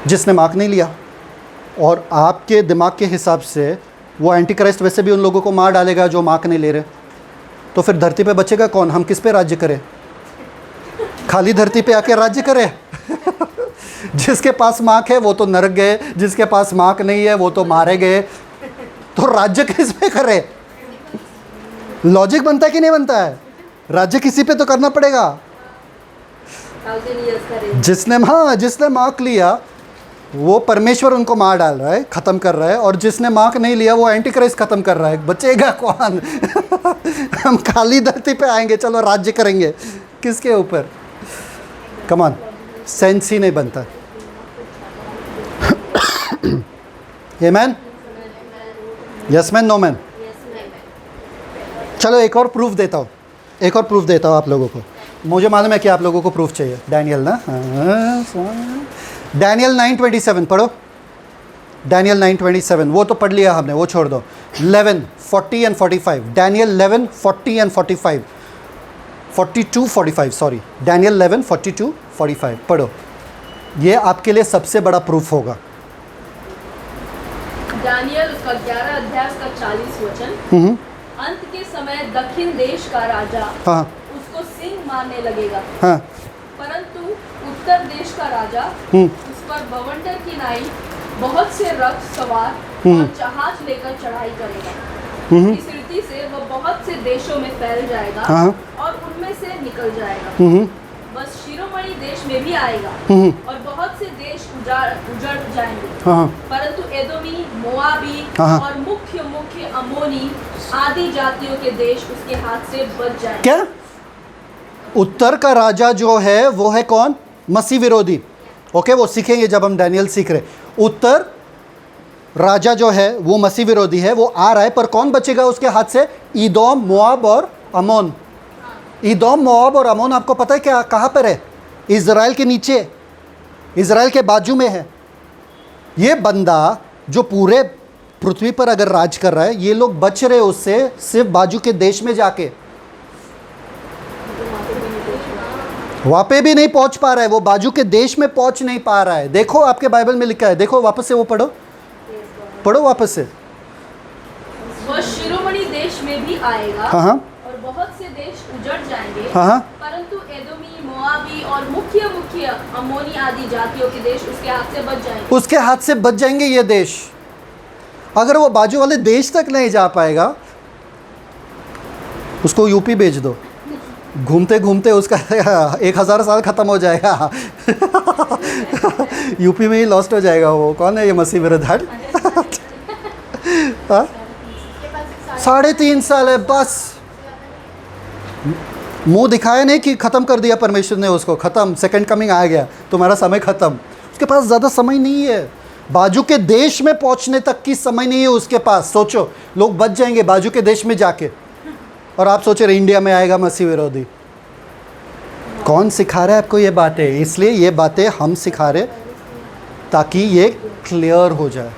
जिसने मार्क नहीं लिया। और आपके दिमाग के हिसाब से वो एंटी क्राइस्ट वैसे भी उन लोगों को मार डालेगा जो मार्क नहीं ले रहे। तो फिर धरती पे बचेगा कौन? हम किस पे राज्य करें? खाली धरती पे आके राज्य करें जिसके पास मार्क है वो तो नरक गए, जिसके पास मार्क नहीं है वो तो मारे गए। तो राज्य किस पे करें? लॉजिक बनता है कि नहीं बनता है? राज्य किसी पे तो करना पड़ेगा। जिसने मार्क लिया वो परमेश्वर उनको मार डाल रहा है, ख़त्म कर रहा है, और जिसने मार्क नहीं लिया वो एंटी क्राइस्ट ख़त्म कर रहा है। बचेगा कौन? हम खाली धरती पे आएंगे, चलो राज्य करेंगे किसके ऊपर? कम ऑन, सेंस ही नहीं बनता। Amen? Yes man, no man? चलो एक और प्रूफ देता हूँ, आप लोगों को। मुझे मालूम है कि आप लोगों को प्रूफ चाहिए। डैनियल ना, डैनियल 9:27 पढ़ो। डैनियल 9:27 वो तो पढ़ लिया हमने, वो छोड़ दो। 11:40 and 45, Daniel 11:40 and 45, 42-45 sorry, Daniel 11:42-45 पढ़ो। ये आपके लिए सबसे बड़ा प्रूफ होगा। दानियल उसका 11 अध्याय का 40 वचन। अंत के समय दक्षिण देश का राजा हाँ उसको सिंह मारने लगेगा, हाँ, परंतु उत्तर देश का राजा उस पर बवंडर की नाई बहुत से रथ सवार और जहाज लेकर चढ़ाई करेगा। इस रीति से वह बहुत से देशों में फैल जाएगा और उनमें से निकल जाएगा। बस शिरोमणि देश में भी आएगा और बहुत से देश उजड़ जाएंगे, परंतु एदोमी, मोआबी और मुख्य मुख्य अमोनी आदि जातियों के देश उसके हाथ से बच जाएंगे। क्या? उत्तर का राजा जो है वो है कौन? मसीह विरोधी। ओके, वो सीखेंगे जब हम डैनियल सीख रहे। उत्तर राजा जो है वो मसीह विरोधी है, वो आ रहा है, पर कौन बचेगा उसके हाथ से? ईदोम, मोआब और अमोन। ईदोम, मोआब और अमोन आपको पता है क्या कहाँ पर है? इज़राइल के नीचे, इज़राइल के बाजू में है। ये बंदा जो पूरे पृथ्वी पर अगर राज कर रहा है, ये लोग बच रहे उससे सिर्फ बाजू के देश में जाके। वहाँ पे भी नहीं पहुँच पा रहा है, वो बाजू के देश में पहुँच नहीं पा रहा है। देखो आपके बाइबल में लिखा है, देखो वापस से वो पढ़ो वापस से। वह शिरोमणि देश में भी आएगा और बहुत से देश उजड़ जाएंगे, परंतु एदोमी, मोआबी और मुख्य मुख्य अमोनी आदि जातियों के देश उसके हाथ से बच जाएंगे। उसके हाथ से बच जाएंगे ये देश। अगर वो बाजू वाले देश तक नहीं जा पाएगा, उसको यूपी भेज दो, घूमते घूमते उसका 1000 साल ख़त्म हो जाएगा यूपी में ही लॉस्ट हो जाएगा वो। कौन है ये मसीह विरोध? 3.5 साल है बस। मुंह दिखाया नहीं कि ख़त्म कर दिया परमेश्वर ने उसको, ख़त्म, सेकंड कमिंग आ गया, तुम्हारा समय ख़त्म। उसके पास ज़्यादा समय नहीं है, बाजू के देश में पहुंचने तक की समय नहीं है उसके पास। सोचो, लोग बच जाएंगे बाजू के देश में जाके। और आप सोच रहे इंडिया में आएगा मसीह विरोधी। कौन सिखा रहा है आपको ये बातें? इसलिए ये बातें हम सिखा रहे ताकि ये क्लियर हो जाए।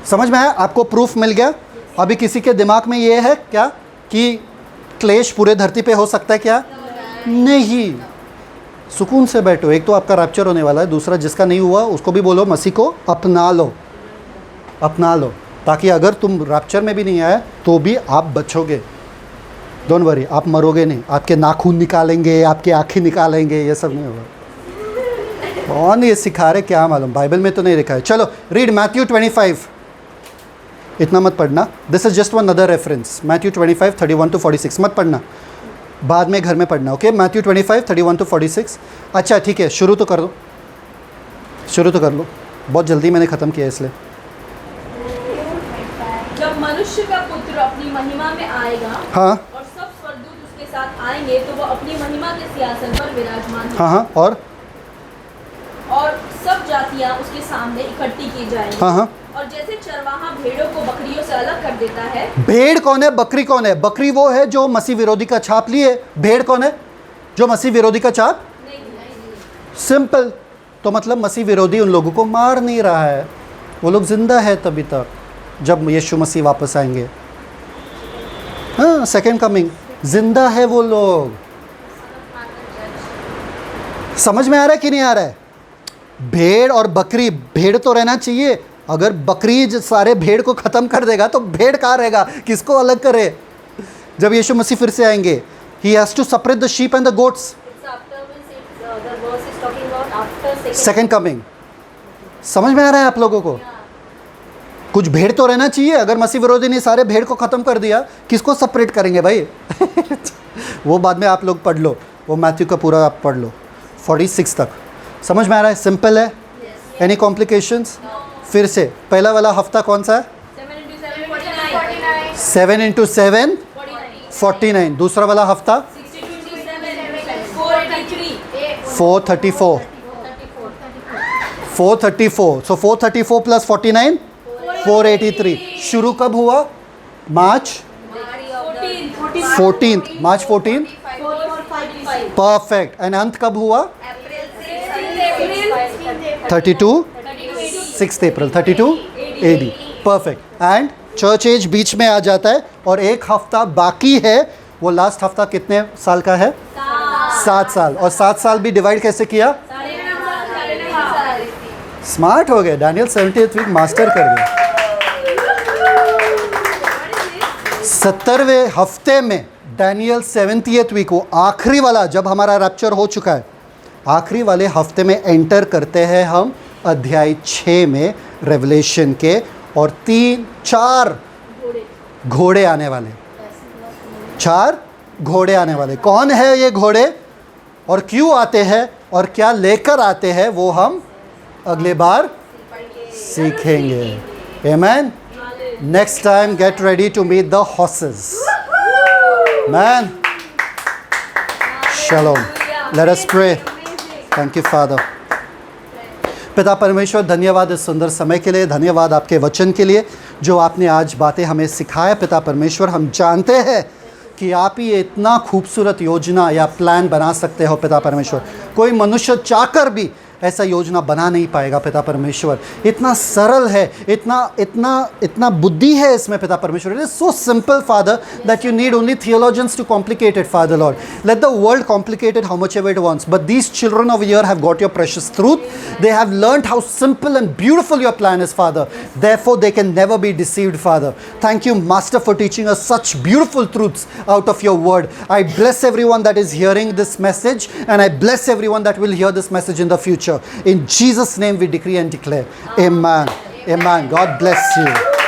समझ में आया? आपको प्रूफ मिल गया। अभी किसी के दिमाग में ये है क्या कि क्लेश पूरे धरती पे हो सकता है क्या? नहीं। सुकून से बैठो। एक तो आपका रैप्चर होने वाला है, दूसरा जिसका नहीं हुआ उसको भी बोलो मसीह को अपना लो, अपना लो, ताकि अगर तुम रैप्चर में भी नहीं आए तो भी आप बचोगे। डोंट वरी, आप मरोगे नहीं। आपके नाखून निकालेंगे, आपकी आँखें निकालेंगे, ये सब नहीं होगा। कौन ये सिखा रहे क्या मालूम, बाइबल में तो नहीं लिखा है। चलो रीड मैथ्यू 25। इतना मत पढ़ना, this is just one other reference. Matthew 25 31 to 46 मत पढ़ना, बाद में घर में पढ़ना। Okay, Matthew 25 31 to 46। अच्छा ठीक है, शुरू तो कर दो, शुरू तो कर लो। बहुत जल्दी मैंने ख़त्म किया इसलिए। जब मनुष्य का पुत्र अपनी महिमा में आएगा, हाँ और सब स्वर्गदूत उसके साथ आएंगे, तो वह अपनी महिमा के सिंहासन पर विराजमान है। हाँ हाँ, और सब जातियां उसके सामने इकट्ठी की जाएंगी। हाँ हाँ। और जैसे चरवाहा भेड़ों को बकरियों से अलग कर देता है। भेड़ कौन है? बकरी कौन है? बकरी वो है जो मसीह विरोधी का छाप लिए। भेड़ कौन है? जो मसीह विरोधी का छाप। सिंपल। तो मतलब मसीह विरोधी उन लोगों को मार नहीं रहा है, वो लोग जिंदा है तभी तक जब यीशु मसीह वापस आएंगे। हाँ, सेकेंड कमिंग, जिंदा है वो लोग। समझ में आ रहा है कि नहीं आ रहा है? भेड़ और बकरी, भेड़ तो रहना चाहिए। अगर बकरी सारे भेड़ को ख़त्म कर देगा तो भेड़ कहाँ रहेगा? किसको अलग करे? जब यीशु मसीह फिर से आएंगे, he has to separate the sheep and the goats. Second coming. समझ में आ रहा है आप लोगों को? कुछ भेड़ तो रहना चाहिए। अगर मसीह विरोधी ने सारे भेड़ को ख़त्म कर दिया, किसको सेपरेट करेंगे भाई? वो बाद में आप लोग पढ़ लो, वो मैथ्यू का पूरा आप पढ़ लो 46 तक। समझ में आ रहा है? सिंपल है। Any complications? फिर से पहला वाला हफ्ता कौन सा है? 7 into 7 49। दूसरा वाला हफ्ता 434। 434। सो 434 प्लस 49 483। शुरू कब हुआ? मार्च 14, मार्च 14। परफेक्ट। एंड अंत कब हुआ? 32 6 April 32 AD। Perfect. And church age बीच में आ जाता है और एक हफ्ता बाकी है। वो लास्ट हफ्ता कितने साल का है? 7 साल। और 7 साल भी डिवाइड कैसे किया? स्मार्ट हो गए। डैनियल 70th वीक मास्टर कर गए। 70वें हफ्ते में डैनियल 70th वीक, वो आखिरी वाला, जब हमारा रैप्चर हो चुका है, आखिरी वाले हफ्ते में एंटर करते हैं हम अध्याय 6 में रेवलेशन के। और 4 घोड़े आने वाले। 4 घोड़े आने वाले। कौन है ये घोड़े और क्यों आते हैं और क्या लेकर आते हैं, वो हम अगले बार सीखेंगे। Amen. Next time get ready to meet the horses. Man, shalom. Let us pray. Thank you father. पिता परमेश्वर, धन्यवाद इस सुंदर समय के लिए, धन्यवाद आपके वचन के लिए जो आपने आज बातें हमें सिखाया। पिता परमेश्वर, हम जानते हैं कि आप ही इतना खूबसूरत योजना या प्लान बना सकते हो पिता परमेश्वर। कोई मनुष्य चाहकर भी ऐसा योजना बना नहीं पाएगा पिता परमेश्वर। इतना सरल है, इतना बुद्धि है इसमें पिता परमेश्वर। It is so simple father that you need only theologians to complicate it father lord. Let the world complicate it how much ever it wants, but these children of year have got your precious truth. They have learned how simple and beautiful your plan is father, therefore they can never be deceived father. Thank you master for teaching us such beautiful truths out of your word. I bless everyone that is hearing this message, and I bless everyone that will hear this message in the future. In Jesus' name we decree and declare. Amen. Amen. God bless you.